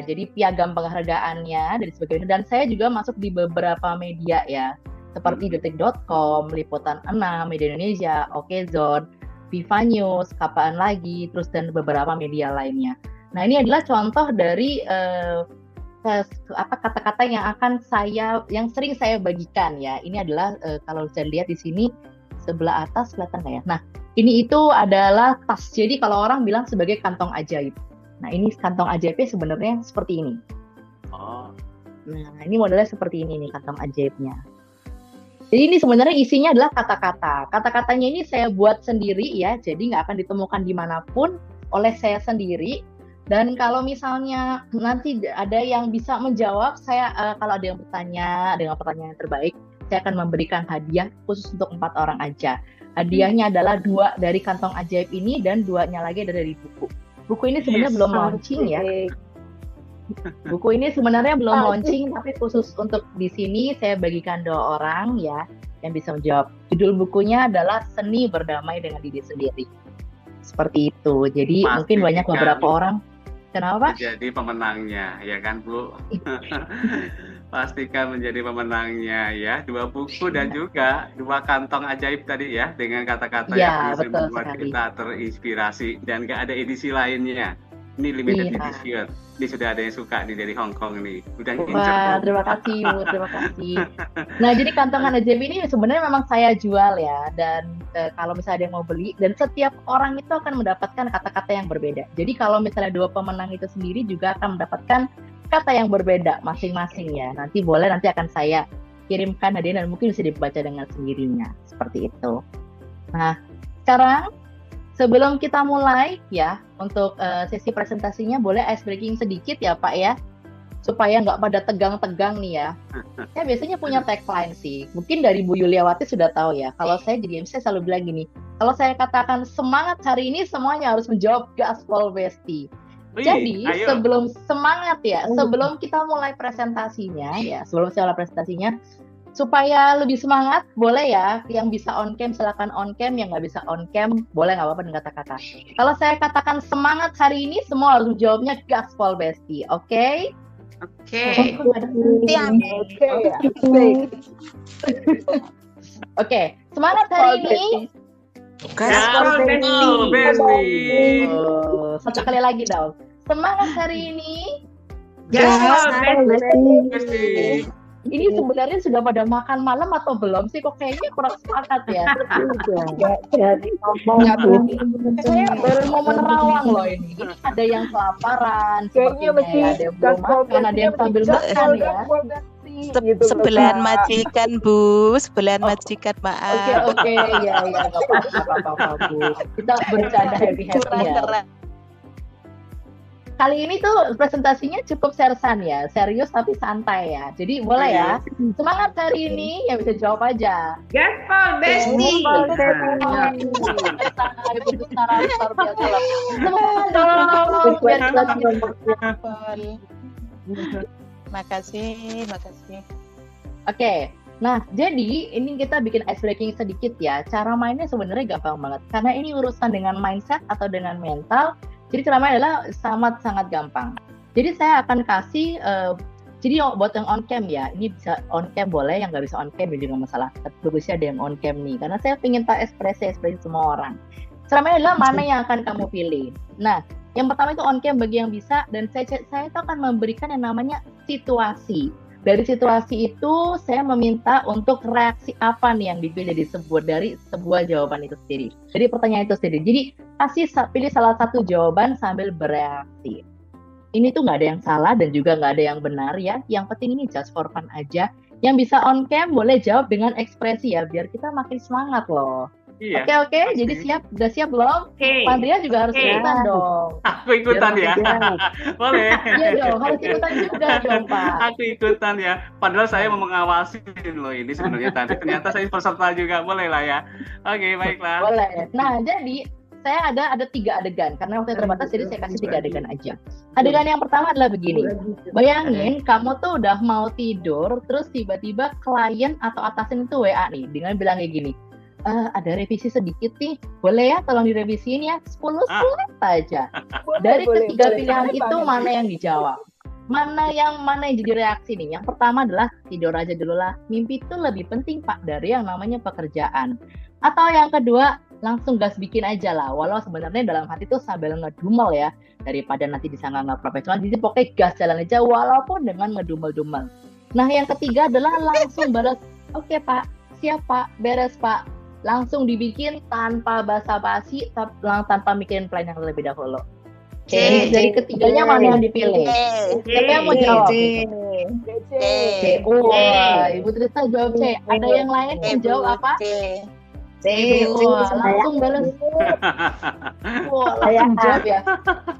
jadi piagam penghargaannya dari sebagai, dan saya juga masuk di beberapa media ya, seperti detik.com, Liputan 6, Media Indonesia, Okezone, Viva News, Kapan Lagi, terus dan beberapa media lainnya. Nah ini adalah contoh dari kata-kata yang sering saya bagikan ya. Ini adalah kalau saya lihat di sini sebelah atas kelihatan nggak ya? Nah ini itu adalah tas. Jadi kalau orang bilang sebagai kantong ajaib. Nah ini kantong ajaibnya sebenarnya seperti ini. Nah ini modelnya seperti ini nih kantong ajaibnya. Jadi ini sebenarnya isinya adalah kata-kata. Kata-katanya ini saya buat sendiri ya, jadi nggak akan ditemukan dimanapun oleh saya sendiri. Dan kalau misalnya nanti ada yang bisa menjawab, saya kalau ada yang bertanya dengan pertanyaan yang terbaik, saya akan memberikan hadiah khusus untuk 4 orang aja. Hadiahnya adalah 2 dari kantong ajaib ini dan 2-nya lagi dari buku. Buku ini sebenarnya belum launching ya. Buku ini sebenarnya belum launching, tapi khusus untuk di sini saya bagikan 2 orang ya yang bisa menjawab. Judul bukunya adalah Seni Berdamai dengan Diri Sendiri. Seperti itu. Jadi mungkin banyak beberapa orang. Kenapa? Jadi pemenangnya, ya kan Bu? Pastikan menjadi pemenangnya ya. 2 buku dan juga 2 kantong ajaib tadi ya, dengan kata-kata yang bisa membuat kita terinspirasi dan gak ada edisi lainnya. Ini limited edition. Ini sudah ada yang suka nih dari Hong Kong nih. Udah ngincer. Terima kasih Bu, terima kasih. Nah jadi kantongan ajaib ini sebenarnya memang saya jual ya. Dan kalau misalnya ada yang mau beli, dan setiap orang itu akan mendapatkan kata-kata yang berbeda. Jadi kalau misalnya 2 pemenang itu sendiri juga akan mendapatkan kata yang berbeda masing-masing ya. Nanti akan saya kirimkan hadiah dan mungkin bisa dibaca dengan sendirinya. Seperti itu. Nah sekarang sebelum kita mulai ya untuk sesi presentasinya, boleh ice breaking sedikit ya Pak ya, supaya nggak pada tegang-tegang nih ya. Saya biasanya punya tagline sih, mungkin dari Bu Yuliawati sudah tahu ya. Kalau saya jadi MC selalu bilang gini, kalau saya katakan semangat hari ini semuanya harus menjawab gaspol besti. Jadi sebelum semangat ya, sebelum kita mulai presentasinya ya, supaya lebih semangat, boleh ya, yang bisa on cam silakan on cam, yang nggak bisa on cam boleh nggak apa-apa dengan kata-kata. Kalau saya katakan semangat hari ini, semua harus jawabnya gaspol besti, oke? Oke, semangat hari ini. Gaspol besti. Satu kali lagi dong. Semangat hari ini. Gaspol besti. Ini sebenarnya sudah pada makan malam atau belum sih? Kok kayaknya kurang sepakat ya? Saya baru mau menerawang loh ini. Ini ada yang kelaparan, kayaknya masih ada yang belum makan, ada yang sambil makan ya. Sebelahan majikan Bu, sebelahan majikan maaf. Oke, ya, nggak apa-apa Bu. Kita bercanda happy ya. Kali ini tuh presentasinya cukup sersan ya, serius tapi santai ya. Jadi boleh ya, semangat hari ini yang bisa jawab aja. Gaspol besti. Makasih. Oke, nah jadi ini kita bikin ice breaking sedikit ya. Cara mainnya sebenarnya gampang banget, karena ini urusan dengan mindset atau dengan mental. Jadi cara main adalah sangat gampang. Jadi saya akan kasih Jadi buat yang on cam ya, ini bisa on cam boleh, yang nggak bisa on cam ya juga masalah. Bagusnya ada yang on cam nih, karena saya ingin tahu ekspresi semua orang. Selamanya adalah mana yang akan kamu pilih. Nah, yang pertama itu on cam bagi yang bisa, dan saya itu akan memberikan yang namanya situasi. Dari situasi itu saya meminta untuk reaksi apa nih yang dipilih dari sebuah jawaban itu sendiri. Jadi pertanyaan itu sendiri. Jadi pilih salah satu jawaban sambil bereaksi. Ini tuh nggak ada yang salah dan juga nggak ada yang benar ya. Yang penting ini just for fun aja. Yang bisa on cam boleh jawab dengan ekspresi ya, biar kita makin semangat loh. Iya. Oke. Jadi udah siap belum? Pandria juga harus ikutan dong. Aku ikutan ya. Boleh. Iya dong, harus ikutan juga dong Pak. Aku ikutan ya. Padahal saya mau mengawasi loh ini sebenarnya tadi. Ternyata saya peserta juga. Boleh lah ya. Oke, baiklah. Boleh. Nah, jadi saya ada 3 adegan. Karena waktunya terbatas, jadi saya kasih 3 adegan aja. Adegan yang pertama adalah begini. Bayangin kamu tuh udah mau tidur, terus tiba-tiba klien atau atasan itu WA nih, dengan bilang kayak gini. Ada revisi sedikit nih, boleh ya tolong direvisiin ya 10 slide aja. Dari ketiga pilihan itu mana yang dijawab? Mana yang jadi reaksi nih? Yang pertama adalah tidur aja dulu lah. Mimpi itu lebih penting Pak dari yang namanya pekerjaan. Atau yang kedua, langsung gas bikin aja lah. Walau sebenarnya dalam hati tuh sambil ngedumel ya, daripada nanti disangka nggak profesional. Jadi pokoknya gas jalan aja walaupun dengan ngedumel-dumel. Nah yang ketiga adalah langsung balas. Oke Pak, siap Pak, beres Pak. Langsung dibikin tanpa basa-basi, tanpa mikirin plan yang lebih dahulu. Oke, dari ketiganya mana yang dipilih? Siapa yang mau jawab? C. Ibu Trista jawab C. Ada yang lain yang jawab apa? C. Langsung balas. Langsung jawab ya.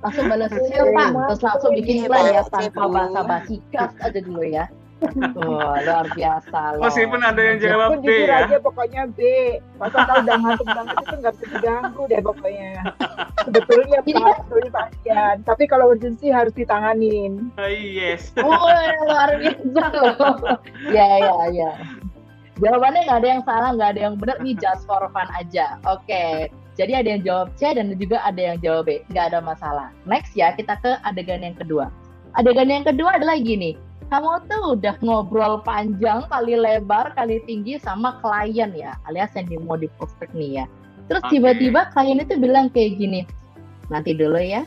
Langsung balas siap Pak. Terus langsung bikin plan ya tanpa basa-basi, gas aja dulu ya. Luar biasa loh. Meskipun ada yang jawab B jujur ya. aja pokoknya B. Masa kalau udah ngantuk banget itu nggak bisa diganggu deh pokoknya. Sebetulnya Pak, tapi kalau urgensi harus ditanganin. Yes. Luar biasa loh. Ya. Jawabannya nggak ada yang salah, nggak ada yang benar, nih just for fun aja. Oke. Jadi ada yang jawab C dan juga ada yang jawab B, nggak ada masalah. Next ya, kita ke adegan yang kedua. Adegan yang kedua adalah gini. Kamu tuh udah ngobrol panjang kali lebar kali tinggi sama klien ya, alias yang mau di prospek nih ya. Terus tiba-tiba klien itu bilang kayak gini, nanti dulu ya,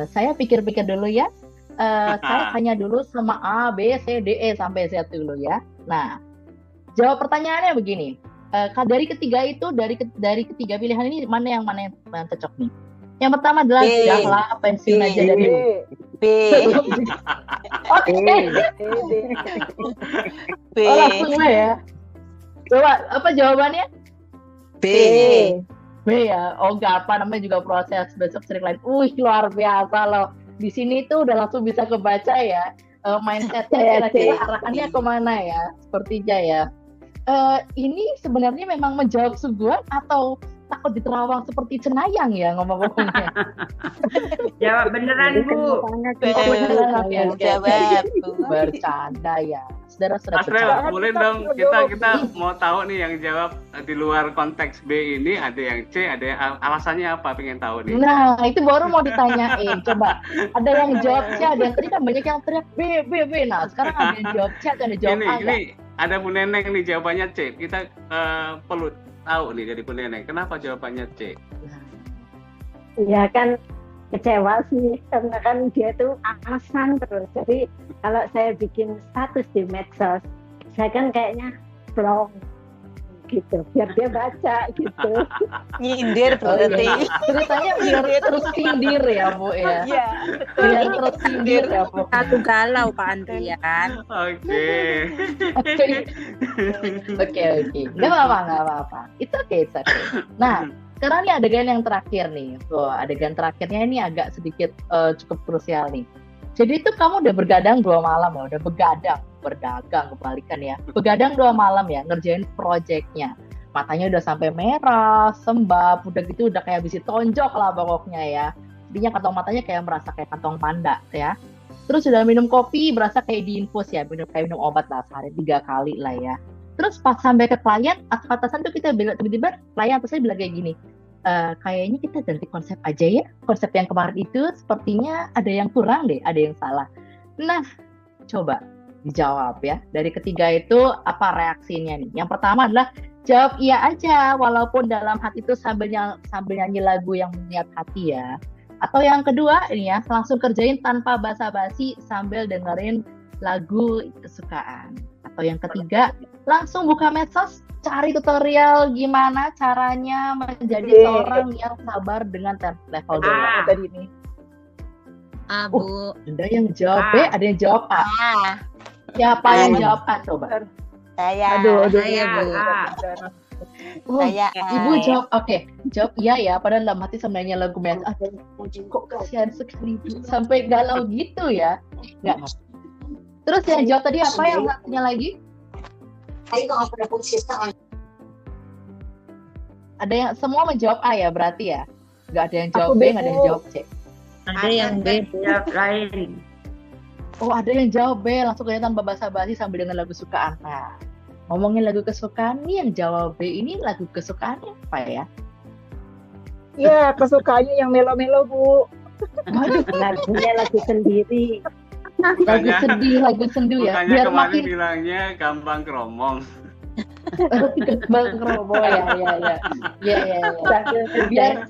saya pikir-pikir dulu ya, saya tanya dulu sama A, B, C, D, E sampai Z dulu ya. Nah, jawab pertanyaannya begini, dari ketiga itu, dari ketiga pilihan ini mana yang cocok nih? Yang pertama adalah udahlah pensiun aja dari B. Oke. B. Langsung ya. Coba apa jawabannya? B. B ya. Oh enggak apa, namanya juga proses, besok sering lain. Luar biasa loh. Di sini tuh udah langsung bisa kebaca ya. Mindsetnya kira-kira arahannya kemana ya? Sepertinya ya. Ini sebenarnya memang menjawab sungguhan atau takut diterawang seperti cenayang ya ngomong-ngomongnya? Jawab beneran Bu. Beneran ya. Jawab. Bercanda ya. Saudara-saudara Asrel, bercanda. boleh dong kita mau tahu nih yang jawab di luar konteks B ini, ada yang C, ada yang alasannya apa, pengen tahu nih. Nah, itu baru mau ditanyain. Coba, ada yang jawab C, ada yang tadi kan banyak yang teriak B. Nah, sekarang ada yang jawab C, ada yang jawab A. Ini ada Bu Neneng nih jawabannya C. Kita perlu tahu nih dari Bu Neneng, kenapa jawabannya C? Ya kan kecewa sih, karena kan dia tuh alasan terus. Jadi kalau saya bikin status di medsos, saya kan kayaknya blog gitu, biar dia baca gitu. Nyindir berarti. Ceritanya biar terus sindir ya Bu ya. Iya. Biar terus sindir ya Bu. Satu galau Pak Andrian. Oke. Oke. Nggak apa-apa. It's okay. Nah, sekarang nih adegan yang terakhir nih. Adegan terakhirnya ini agak sedikit cukup krusial nih. Jadi itu kamu udah bergadang 2 malam ya, berdagang kebalikan ya. Begadang 2 malam ya, ngerjain proyeknya. Matanya udah sampai merah, sembab, udah gitu udah kayak habis tonjok lah pokoknya ya. Jadinya kantong matanya kayak merasa kayak kantong panda ya. Terus udah minum kopi, berasa kayak diinfus ya, minum obat lah sehari 3 kali lah ya. Terus pas sampai ke klien, atasan tuh kita bilang, tiba-tiba klien atasnya bilang kayak gini, kayaknya kita ganti konsep aja ya. Konsep yang kemarin itu sepertinya ada yang kurang deh, ada yang salah. Nah, coba dijawab ya. Dari ketiga itu apa reaksinya nih? Yang pertama adalah jawab iya aja, walaupun dalam hati itu sambil nyanyi lagu yang meniat hati ya. Atau yang kedua ini ya, langsung kerjain tanpa basa-basi sambil dengerin lagu kesukaan. Atau yang ketiga, langsung buka medsos, cari tutorial gimana caranya menjadi seorang yang sabar dengan level 2 tadi nih. Bu. Ada yang jawab B, ada yang jawab A. Siapa yang jawab A coba? Saya. Aduh, Saya, Bu. Saya. Ibu jawab, oke, jawab iya ya. Padahal dalam hati sebenarnya lagu medsos. Kok kasihan sekali sampai galau gitu ya? Enggak. Terus yang jawab tadi apa yang satunya lagi? Ada yang semua menjawab A ya berarti ya? Nggak ada yang jawab B, nggak ada yang jawab C. Ada yang B. Jawab lain. Oh, ada yang jawab B, langsung kelihatan basa-basi sambil dengan lagu kesukaan. Nah, ngomongin lagu kesukaan nih, yang jawab B ini lagu kesukaannya apa ya? Ya, kesukaannya yang melo-melo, Bu. Lagunya lagu sendiri. Lagu sedih ya. Bukannya Biar kemarin makin bilangnya gampang keromong. Bang Robo ya. Biar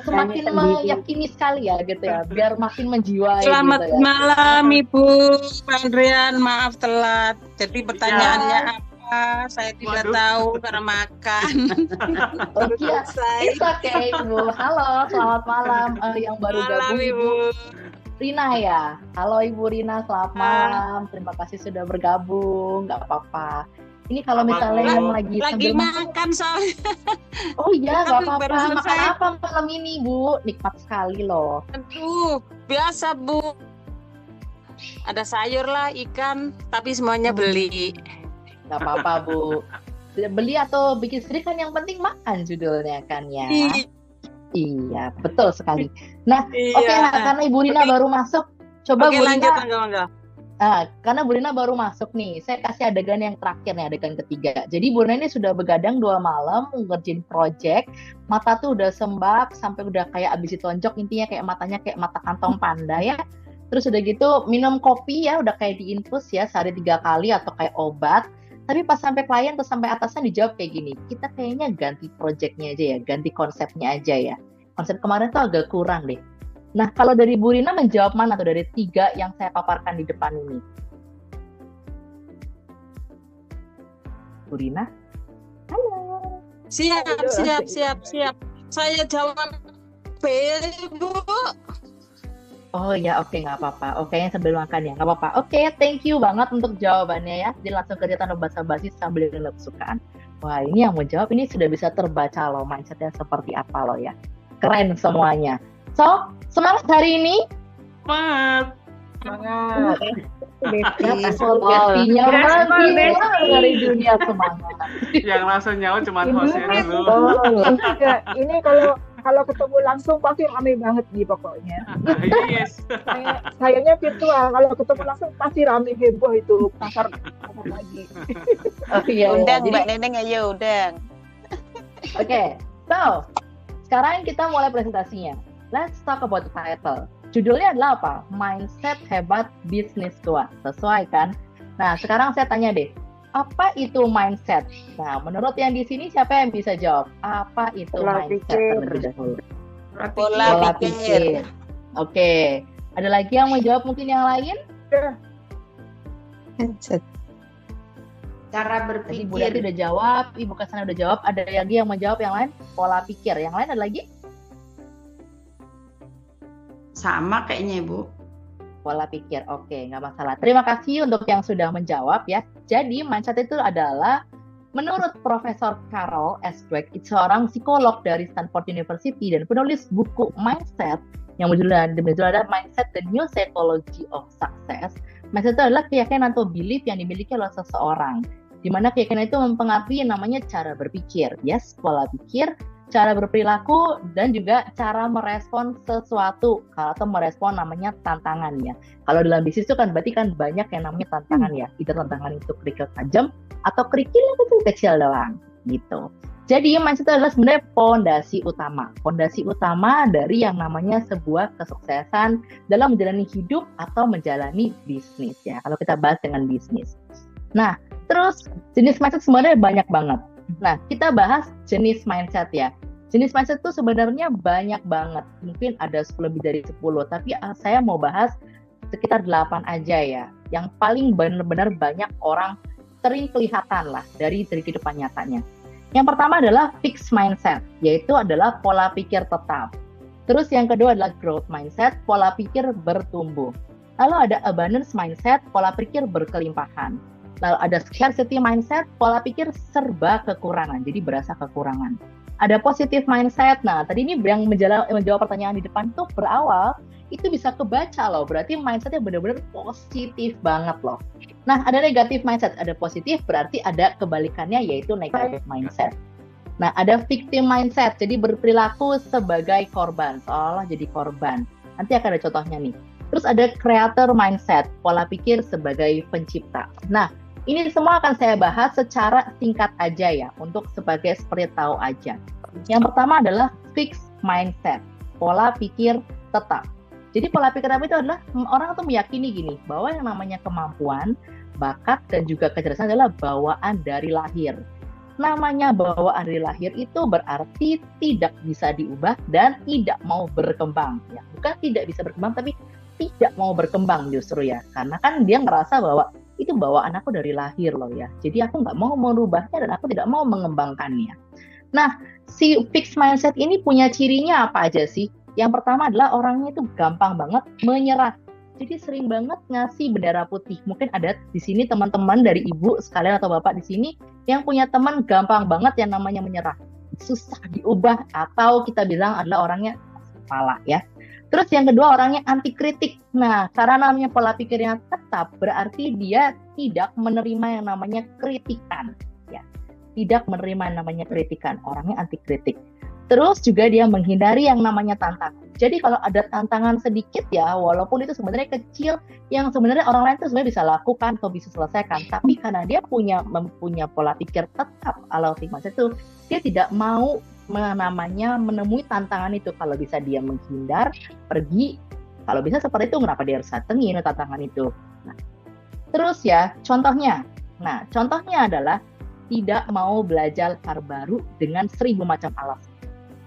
semakin meyakini sekali ya gitu ya. Biar makin menjiwai. Selamat gitu ya. malam Ibu Andrian, maaf telat. Jadi pertanyaannya apa? Saya tidak tahu karena makan. It's okay, Bu. Halo, selamat malam. Yang baru gabung Ibu Rina ya. Halo Ibu Rina, selamat malam. Terima kasih sudah bergabung. Nggak apa-apa. Ini kalau misalnya yang lagi makan soalnya. Oh iya, nggak apa-apa. Baru selesai. Makan apa malam ini, Bu? Nikmat sekali loh. Aduh, biasa Bu. Ada sayur lah, ikan, tapi semuanya beli. Nggak apa-apa, Bu. Beli atau bikin sendiri kan yang penting makan judulnya kan ya. Iya, betul sekali. Nah, oke, karena Ibu Rina baru masuk, coba Bu Rina. Lanjut, enggak. Karena Bu Rina baru masuk nih, saya kasih adegan yang terakhir nih, adegan ketiga. Jadi Bu Rina ini sudah begadang 2 malam ngerjain project, mata tuh udah sembab sampai udah kayak abis ditonjok, intinya kayak matanya kayak mata kantong panda ya. Terus udah gitu minum kopi ya, udah kayak diinfus ya sehari 3 kali atau kayak obat. Tapi pas sampai klien atau sampai atasan dijawab kayak gini, kita kayaknya ganti projectnya aja ya, ganti konsepnya aja ya. Konsep kemarin tuh agak kurang deh. Nah, kalau dari Bu Rina menjawab mana tuh dari 3 yang saya paparkan di depan ini? Bu Rina? Halo. Siap. Saya jawab B, Bu. Oh ya, oke, nggak apa-apa. Oke, yang sambil makan ya, nggak apa-apa. Oke, thank you banget untuk jawabannya ya. Jadi langsung kerja tanpa basa-basi sambil dengan kesukaan. Wah, ini yang menjawab ini sudah bisa terbaca loh mindsetnya seperti apa loh ya. Keren semuanya. So, semangat hari ini. Semangat. Bestinya dari dunia semangat. Yang langsung nyaut cuma hostnya dulu. Ini kalau ketemu langsung pasti rame banget nih pokoknya. Yes. Sayangnya virtual, kalau ketemu langsung pasti rame heboh itu pasar lagi. Oh iya. Undang Mbak Neneng ayo undang. Oke, so sekarang kita mulai presentasinya. Let's talk about the title. Judulnya adalah apa? Mindset Hebat Bisnis Tua. Sesuai kan? Nah, sekarang saya tanya deh, apa itu mindset? Nah, menurut yang di sini siapa yang bisa jawab? Apa itu mindset? Pola pikir. Oke. Ada lagi yang mau jawab mungkin yang lain? Mindset. Cara Tadi Bu berpikir. Yati udah jawab, Ibu Kasana udah jawab. Ada lagi yang mau jawab yang lain? Pola pikir. Yang lain ada lagi? Sama kayaknya Ibu. Pola pikir, oke, nggak masalah. Terima kasih untuk yang sudah menjawab ya. Jadi mindset itu adalah menurut Profesor Carol S. Dweck, seorang psikolog dari Stanford University dan penulis buku Mindset yang berjudul adalah Mindset: The New Psychology of Success. Mindset itu adalah keyakinan atau belief yang dimiliki oleh seseorang, di mana keyakinan itu mempengaruhi yang namanya cara berpikir, yes, pola pikir, cara berperilaku, dan juga cara merespon sesuatu atau merespon namanya tantangan ya. Kalau dalam bisnis itu kan berarti kan banyak yang namanya tantangan ya. Either tantangan itu kerikil tajam atau kerikil yang kecil-kecil doang gitu. Jadi mindset itu adalah sebenarnya fondasi utama dari yang namanya sebuah kesuksesan dalam menjalani hidup atau menjalani bisnis ya. Kalau kita bahas dengan bisnis. Nah, terus jenis mindset sebenarnya banyak banget. Nah, kita bahas jenis mindset ya. Jenis mindset itu sebenarnya banyak banget. Mungkin ada lebih dari 10, tapi saya mau bahas sekitar 8 aja ya. Yang paling benar-benar banyak orang sering kelihatan lah dari kehidupan nyatanya. Yang pertama adalah fixed mindset, yaitu adalah pola pikir tetap. Terus yang kedua adalah growth mindset, pola pikir bertumbuh. Lalu ada abundance mindset, pola pikir berkelimpahan. Lalu ada scarcity mindset, pola pikir serba kekurangan, jadi berasa kekurangan. Ada positive mindset, nah tadi ini yang menjawab pertanyaan di depan tuh berawal, itu bisa kebaca loh, berarti mindsetnya benar-benar positif banget loh. Nah, ada negative mindset, ada positif, berarti ada kebalikannya yaitu negative mindset. Nah, ada victim mindset, jadi berperilaku sebagai korban, seolah jadi korban. Nanti akan ada contohnya nih. Terus ada creator mindset, pola pikir sebagai pencipta. Nah, ini semua akan saya bahas secara singkat aja ya, untuk seperti tahu aja. Yang pertama adalah fixed mindset, pola pikir tetap. Jadi pola pikir tetap itu adalah orang tuh meyakini gini, bahwa yang namanya kemampuan, bakat, dan juga kecerdasan adalah bawaan dari lahir. Namanya bawaan dari lahir itu berarti tidak bisa diubah dan tidak mau berkembang. Ya, bukan tidak bisa berkembang, tapi tidak mau berkembang justru ya. Karena kan dia ngerasa bahwa itu bawaan aku dari lahir loh ya. Jadi aku nggak mau merubahnya dan aku tidak mau mengembangkannya. Nah, si fixed mindset ini punya cirinya apa aja sih? Yang pertama adalah orangnya itu gampang banget menyerah. Jadi sering banget ngasih bendera putih. Mungkin ada di sini teman-teman dari ibu sekalian atau bapak di sini yang punya teman gampang banget yang namanya menyerah. Susah diubah atau kita bilang adalah orangnya kepala ya. Terus yang kedua orangnya anti kritik. Nah, karena namanya pola pikirnya tetap berarti dia tidak menerima yang namanya kritikan ya. Tidak menerima yang namanya kritikan. Orangnya anti kritik. Terus juga dia menghindari yang namanya tantangan. Jadi kalau ada tantangan sedikit ya, walaupun itu sebenarnya kecil, yang sebenarnya orang lain itu sebenarnya bisa lakukan atau bisa selesaikan. Tapi karena dia mempunyai pola pikir tetap ala fixed mindset itu, dia tidak mau menemui tantangan itu. Kalau bisa dia menghindar, pergi. Kalau bisa seperti itu, kenapa dia harus datengin tantangan itu? Nah, terus ya, contohnya. Nah, contohnya adalah tidak mau belajar hal baru dengan 1000 macam alasan.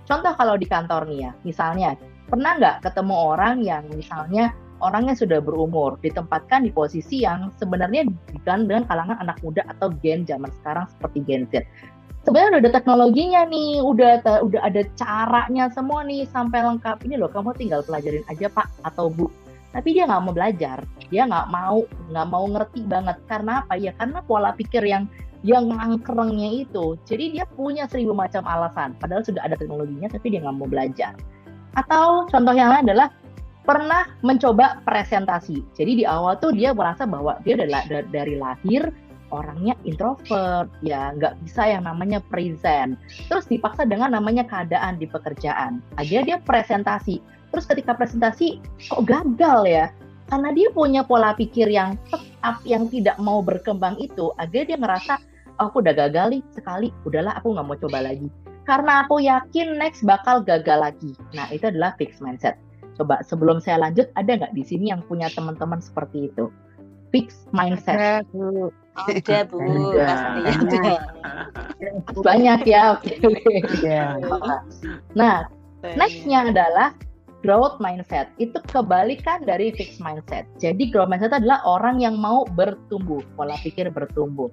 Contoh kalau di kantor nih ya, misalnya pernah nggak ketemu orang yang misalnya orangnya sudah berumur, ditempatkan di posisi yang sebenarnya dengan kalangan anak muda atau gen zaman sekarang seperti Gen Z. Sebenarnya udah ada teknologinya nih, udah ada caranya semua nih sampai lengkap. Ini loh, kamu tinggal pelajarin aja Pak atau Bu. Tapi dia nggak mau belajar, dia nggak mau ngerti banget. Karena apa ya? Karena pola pikir yang angkerengnya itu. Jadi dia punya 1000 macam alasan. Padahal sudah ada teknologinya, tapi dia nggak mau belajar. Atau contoh yang lain adalah pernah mencoba presentasi. Jadi di awal tuh dia merasa bahwa dia dari lahir orangnya introvert, ya nggak bisa yang namanya present. Terus dipaksa dengan namanya keadaan di pekerjaan. Akhirnya dia presentasi. Terus ketika presentasi kok gagal ya? Karena dia punya pola pikir yang tetap, yang tidak mau berkembang itu. Akhirnya dia ngerasa, aku udah gagal nih sekali, udahlah aku nggak mau coba lagi. Karena aku yakin next bakal gagal lagi. Nah, itu adalah fixed mindset. Coba sebelum saya lanjut, ada nggak di sini yang punya teman-teman seperti itu? Fixed mindset. Ada Bu. Banyak ya. Oke. Nah, next-nya adalah growth mindset. Itu kebalikan dari fixed mindset. Jadi growth mindset adalah orang yang mau bertumbuh, pola pikir bertumbuh.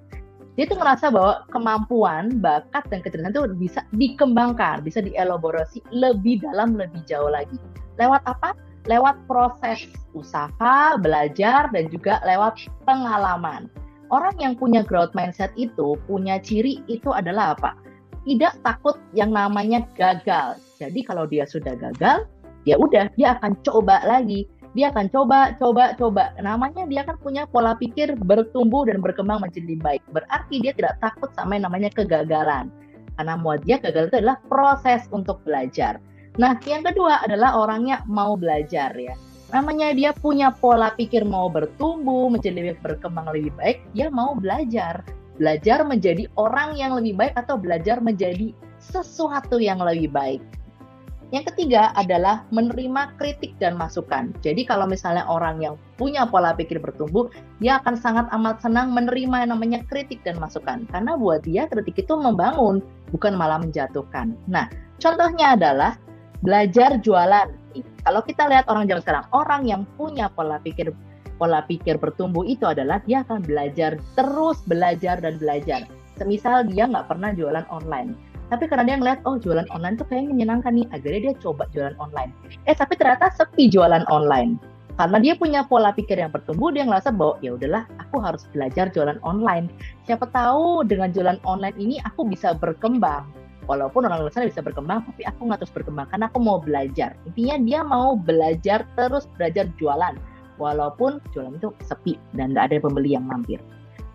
Dia tuh ngerasa bahwa kemampuan, bakat, dan kecerdasan itu bisa dikembangkan, bisa dielaborasi lebih dalam, lebih jauh lagi. Lewat apa? Lewat proses usaha, belajar, dan juga lewat pengalaman. Orang yang punya growth mindset itu, punya ciri itu adalah apa? Tidak takut yang namanya gagal. Jadi kalau dia sudah gagal, ya udah, dia akan coba lagi. Dia akan coba. Namanya dia akan punya pola pikir bertumbuh dan berkembang menjadi lebih baik. Berarti dia tidak takut sama yang namanya kegagalan. Karena buat dia gagal itu adalah proses untuk belajar. Nah, yang kedua adalah orangnya mau belajar ya. Namanya dia punya pola pikir mau bertumbuh, menjadi lebih berkembang lebih baik, dia mau belajar. belajar menjadi orang yang lebih baik atau belajar menjadi sesuatu yang lebih baik. Yang ketiga adalah menerima kritik dan masukan. Jadi kalau misalnya orang yang punya pola pikir bertumbuh, dia akan sangat amat senang menerima yang namanya kritik dan masukan. Karena buat dia kritik itu membangun, bukan malah menjatuhkan. Nah, contohnya adalah belajar jualan. Kalau kita lihat orang zaman sekarang, orang yang punya pola pikir bertumbuh itu adalah dia akan belajar, terus belajar dan belajar. Semisal dia nggak pernah jualan online. Tapi karena dia ngeliat, oh jualan online tuh kayaknya menyenangkan nih, akhirnya dia coba jualan online. Tapi ternyata sepi jualan online. Karena dia punya pola pikir yang bertumbuh, dia ngerasa bahwa ya udahlah, aku harus belajar jualan online. Siapa tahu dengan jualan online ini aku bisa berkembang. Walaupun orang luar sana bisa berkembang, tapi aku nggak terus berkembang karena aku mau belajar. Intinya dia mau belajar, terus belajar jualan. Walaupun jualan itu sepi dan nggak ada pembeli yang mampir.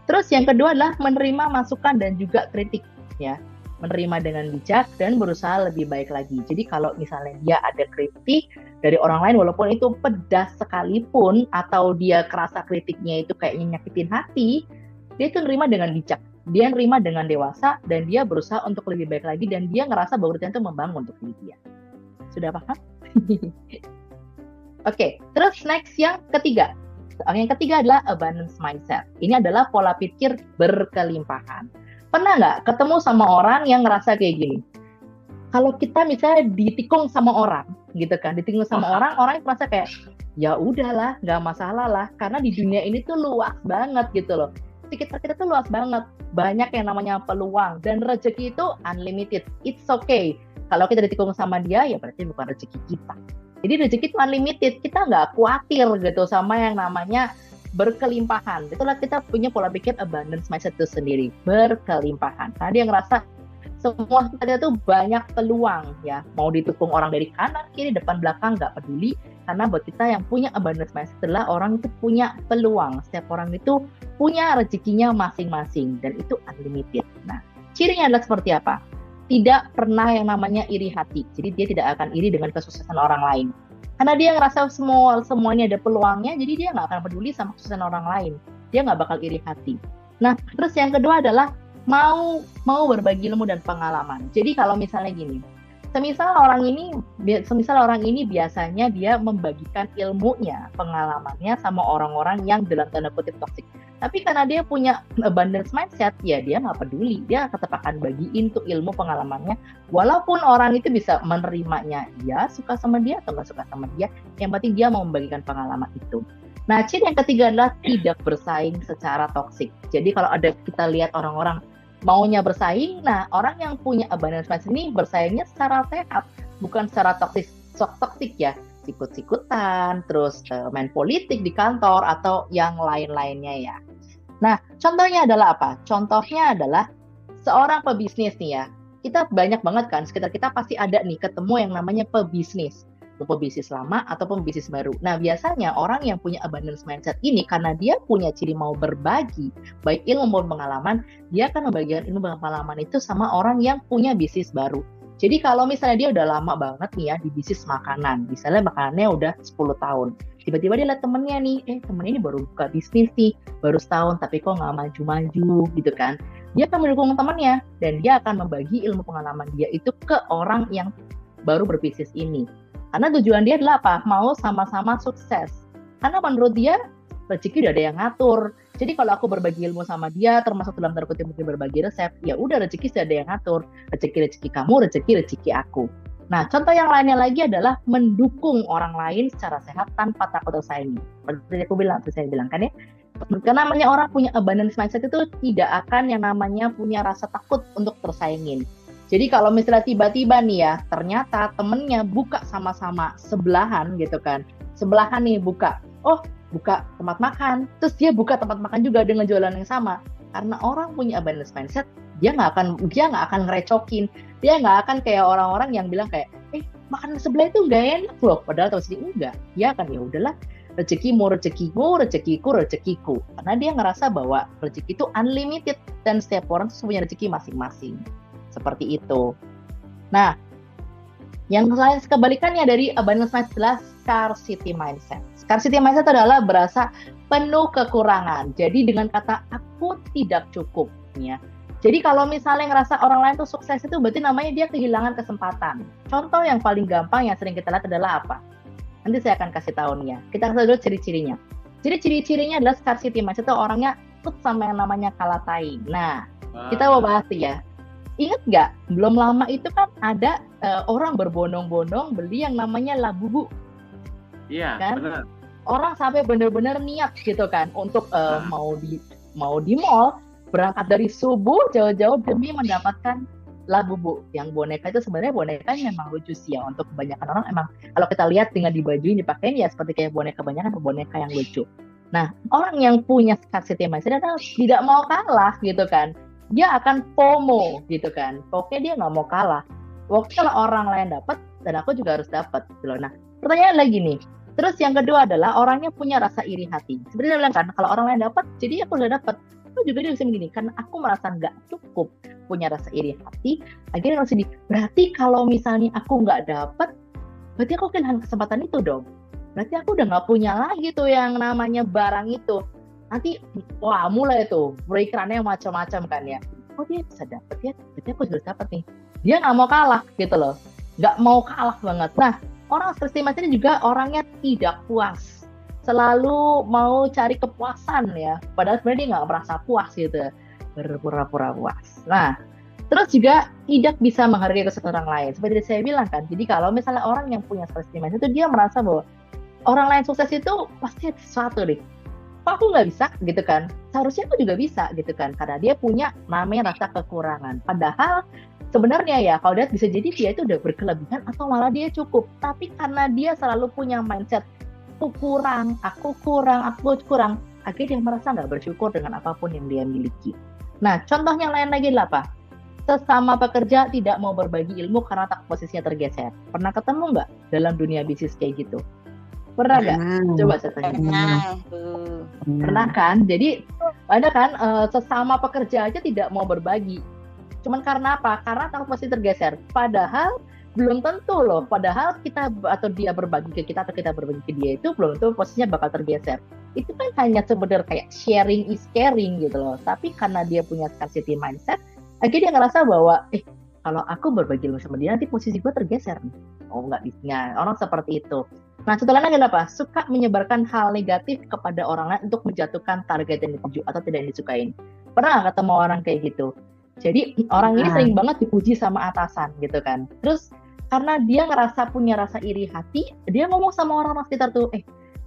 Terus yang kedua adalah menerima masukan dan juga kritik, ya. Menerima dengan bijak dan berusaha lebih baik lagi. Jadi kalau misalnya dia ada kritik dari orang lain, walaupun itu pedas sekalipun atau dia kerasa kritiknya itu kayaknya nyakitin hati, dia itu nerima dengan bijak, dia nerima dengan dewasa, dan dia berusaha untuk lebih baik lagi, dan dia ngerasa bahwa itu membangun untuk diri dia. Sudah paham? Oke, terus next yang ketiga. Yang ketiga adalah abundance mindset. Ini adalah pola pikir berkelimpahan. Pernah nggak ketemu sama orang yang ngerasa kayak gini? Kalau kita misalnya ditikung sama orang, gitu kan, ditikung sama orang yang merasa kayak, ya udahlah, nggak masalah lah, karena di dunia ini tuh luas banget gitu loh. Sekitar kita tuh luas banget, banyak yang namanya peluang, dan rezeki itu unlimited. It's okay. Kalau kita ditikung sama dia, ya berarti bukan rezeki kita. Jadi rezeki itu unlimited, kita nggak khawatir gitu sama yang namanya berkelimpahan. Itulah kita punya pola pikir abundance mindset itu sendiri, berkelimpahan. Karena dia ngerasa semua kita tuh banyak peluang, ya. Mau ditukung orang dari kanan, kiri, depan, belakang, nggak peduli. Karena buat kita yang punya abundance mindset adalah orang itu punya peluang. Setiap orang itu punya rezekinya masing-masing dan itu unlimited. Nah, cirinya adalah seperti apa? Tidak pernah yang namanya iri hati. Jadi dia tidak akan iri dengan kesuksesan orang lain. Karena dia ngerasa semuanya ada peluangnya, jadi dia nggak akan peduli sama kesuksesan orang lain. Dia nggak bakal iri hati. Nah, terus yang kedua adalah mau berbagi ilmu dan pengalaman. Jadi kalau misalnya gini, semisal orang ini biasanya dia membagikan ilmunya, pengalamannya sama orang-orang yang dalam tanda kutip toksik. Tapi karena dia punya abundance mindset, ya dia nggak peduli. Dia tetap akan bagiin tuh ilmu pengalamannya. Walaupun orang itu bisa menerimanya, dia suka sama dia atau nggak suka sama dia. Yang penting dia mau membagikan pengalaman itu. Nah, ciri yang ketiga adalah tidak bersaing secara toksik. Jadi kalau ada kita lihat orang-orang maunya bersaing, nah orang yang punya abundance mindset ini bersaingnya secara sehat, bukan secara toksik ya. Sikut-sikutan, terus main politik di kantor atau yang lain-lainnya ya. Nah, contohnya adalah apa? Contohnya adalah seorang pebisnis nih ya. Kita banyak banget kan, sekitar kita pasti ada nih ketemu yang namanya pebisnis. Pebisnis lama ataupun bisnis baru. Nah, biasanya orang yang punya abundance mindset ini karena dia punya ciri mau berbagi, baik ilmu maupun pengalaman, dia akan membagikan ilmu dan pengalaman itu sama orang yang punya bisnis baru. Jadi kalau misalnya dia udah lama banget nih ya di bisnis makanan, misalnya makanannya udah 10 tahun, tiba-tiba dia lihat temennya nih, temennya ini baru buka bisnis nih, baru setahun tapi kok nggak maju-maju gitu kan. Dia akan mendukung temannya dan dia akan membagi ilmu pengalaman dia itu ke orang yang baru berbisnis ini. Karena tujuan dia adalah apa? Mau sama-sama sukses. Karena menurut dia rezeki udah ada yang ngatur. Jadi kalau aku berbagi ilmu sama dia, termasuk dalam tanda kutip mungkin berbagi resep, ya udah rezeki sudah ada yang ngatur. Rezeki kamu, rezeki aku. Nah, contoh yang lainnya lagi adalah mendukung orang lain secara sehat tanpa takut tersaingi. Seperti saya bilang kan ya. Karena namanya orang punya abundance mindset itu tidak akan yang namanya punya rasa takut untuk tersaingin. Jadi kalau misalnya tiba-tiba nih ya, ternyata temennya buka sama-sama sebelahan gitu kan. Sebelahan nih buka tempat makan, terus dia buka tempat makan juga dengan jualan yang sama. Karena orang punya abundance mindset, dia nggak akan ngerecokin, dia nggak akan kayak orang-orang yang bilang kayak, makanan sebelah itu nggak enak loh, padahal tahu sendiri enggak. Dia akan ya udahlah, rezekimu rezekiku, rezekiku. Karena dia ngerasa bahwa rezeki itu unlimited dan setiap orang tuh punya rezeki masing-masing. Seperti itu. Nah, yang kebalikannya dari abundance mindset adalah scarcity mindset. Scarcity mindset adalah berasa penuh kekurangan. Jadi dengan kata aku tidak cukup. nih ya. Jadi kalau misalnya ngerasa orang lain tuh sukses itu berarti namanya dia kehilangan kesempatan. Contoh yang paling gampang yang sering kita lihat adalah apa? Nanti saya akan kasih tahu nih ya. Kita kasih dulu ciri-cirinya. Jadi ciri-cirinya adalah scarcity mindset itu orangnya takut sama yang namanya kalah saing. Nah, kita mau bahas ya. Ingat nggak? Belum lama itu kan ada orang berbondong-bondong beli yang namanya Labubu. Iya, kan? benar. Orang sampai benar-benar niat gitu kan untuk mau di mall, berangkat dari subuh jauh-jauh demi mendapatkan Labubu. Yang boneka itu sebenarnya bonekanya memang lucu sih ya. Untuk kebanyakan orang emang kalau kita lihat dengan dibajuin dipakein ya seperti kayak boneka, kebanyakan boneka yang lucu. Nah, orang yang punya scarcity mindset adalah tidak mau kalah gitu kan. Dia akan FOMO gitu kan. Pokoknya dia nggak mau kalah. Waktu kalau orang lain dapat dan aku juga harus dapat gitu loh. Nah, pertanyaan lagi nih. Terus yang kedua adalah orangnya punya rasa iri hati. Sebenarnya dia bilang kan kalau orang lain dapat, jadi aku udah dapat. Itu juga dia bisa begini, karena aku merasa nggak cukup punya rasa iri hati, akhirnya harus sedih. Berarti kalau misalnya aku nggak dapat, berarti aku kehilangan kesempatan itu dong. Berarti aku udah nggak punya lagi tuh yang namanya barang itu. Nanti, wah mulai tuh perikirannya macam-macam kan ya. Oh dia bisa dapat ya, berarti aku harus dapat nih. Dia nggak mau kalah gitu loh, nggak mau kalah banget. Nah, orang scarcity mindset ini juga orangnya tidak puas. Selalu mau cari kepuasan ya, padahal sebenarnya dia nggak merasa puas gitu, berpura-pura puas. Nah, terus juga tidak bisa menghargai kesempatan orang lain. Seperti saya bilang kan, jadi kalau misalnya orang yang punya scarcity mindset itu dia merasa bahwa orang lain sukses itu pasti ada sesuatu deh. Kok aku nggak bisa gitu kan? Seharusnya aku juga bisa gitu kan, karena dia punya namanya rasa kekurangan. Padahal sebenarnya ya, kalau dia bisa jadi dia itu udah berkelebihan atau malah dia cukup. Tapi karena dia selalu punya mindset aku kurang, akhirnya dia merasa nggak bersyukur dengan apapun yang dia miliki. Nah, contohnya lain lagi adalah apa? Sesama pekerja tidak mau berbagi ilmu karena tak posisinya tergeser. Pernah ketemu nggak dalam dunia bisnis kayak gitu? Pernah nggak? Coba saya tanya. Pernah kan? Jadi ada kan sesama pekerja aja tidak mau berbagi. Cuman karena apa? Karena tak posisi tergeser. Padahal belum tentu loh, padahal kita atau dia berbagi ke kita atau kita berbagi ke dia itu belum tentu posisinya bakal tergeser. Itu kan hanya sebenarnya kayak sharing is caring gitu loh. Tapi karena dia punya scarcity mindset, akhirnya dia ngerasa bahwa kalau aku berbagi ilmu sama dia nanti posisi gue tergeser nih. Oh nggak bisa, orang seperti itu. Nah setelahnya adalah apa? Suka menyebarkan hal negatif kepada orang lain untuk menjatuhkan target yang dituju atau tidak disukain. Pernah nggak ketemu orang kayak gitu? Jadi orang ini sering banget dipuji sama atasan gitu kan. Terus karena dia ngerasa punya rasa iri hati, dia ngomong sama orang-orang sekitar tuh,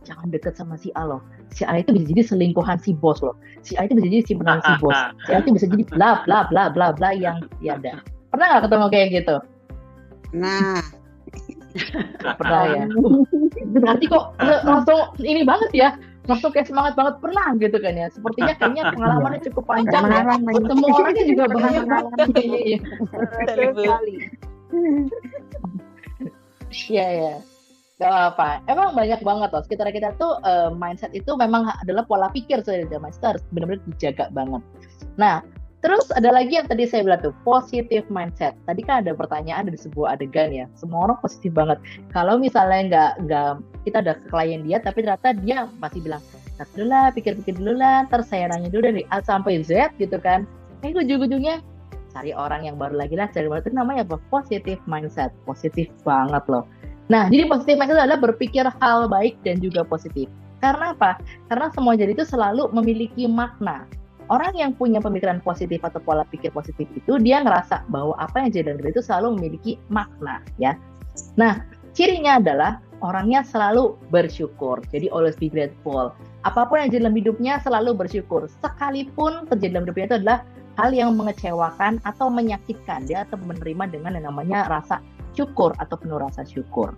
jangan deket sama si A loh. Si A itu bisa jadi selingkuhan si bos loh. Si A itu bisa jadi simpenan si bos. Si A itu bisa jadi bla bla bla bla bla yang tiada. Pernah nggak ketemu kayak gitu? Nah, pernah ya. Berarti kok langsung ini banget ya. Langsung kayak semangat banget, pernah gitu kan ya. Sepertinya kayaknya pengalamannya cukup panjang ya. Ketemu orangnya juga banyak banget. Iya. Gak apa-apa. Emang banyak banget loh. Sekitar kita tuh mindset itu memang adalah pola pikir sebenarnya. Mindset harus benar-benar dijaga banget. Nah, terus ada lagi yang tadi saya bilang tuh, positive mindset. Tadi kan ada pertanyaan di sebuah adegan ya. Semua orang positif banget. Kalau misalnya nggak kita udah ke klien dia, tapi ternyata dia masih bilang, pikir-pikir dulu lah, ntar saya nanya dulu dari A sampai Z gitu kan. Ujung-ujungnya cari orang yang baru lagi lah, cari baru itu namanya apa? Positive mindset, positif banget loh. Nah, jadi positive mindset adalah berpikir hal baik dan juga positif. Karena apa? Karena semua jadi itu selalu memiliki makna. Orang yang punya pemikiran positif atau pola pikir positif itu dia ngerasa bahwa apa yang jadi dalam itu selalu memiliki makna, ya. Nah, cirinya adalah orangnya selalu bersyukur. Jadi always be grateful. Apapun yang jadi dalam hidupnya selalu bersyukur. Sekalipun terjadi dalam hidupnya itu adalah hal yang mengecewakan atau menyakitkan, dia tetap menerima dengan yang namanya rasa syukur atau penuh rasa syukur.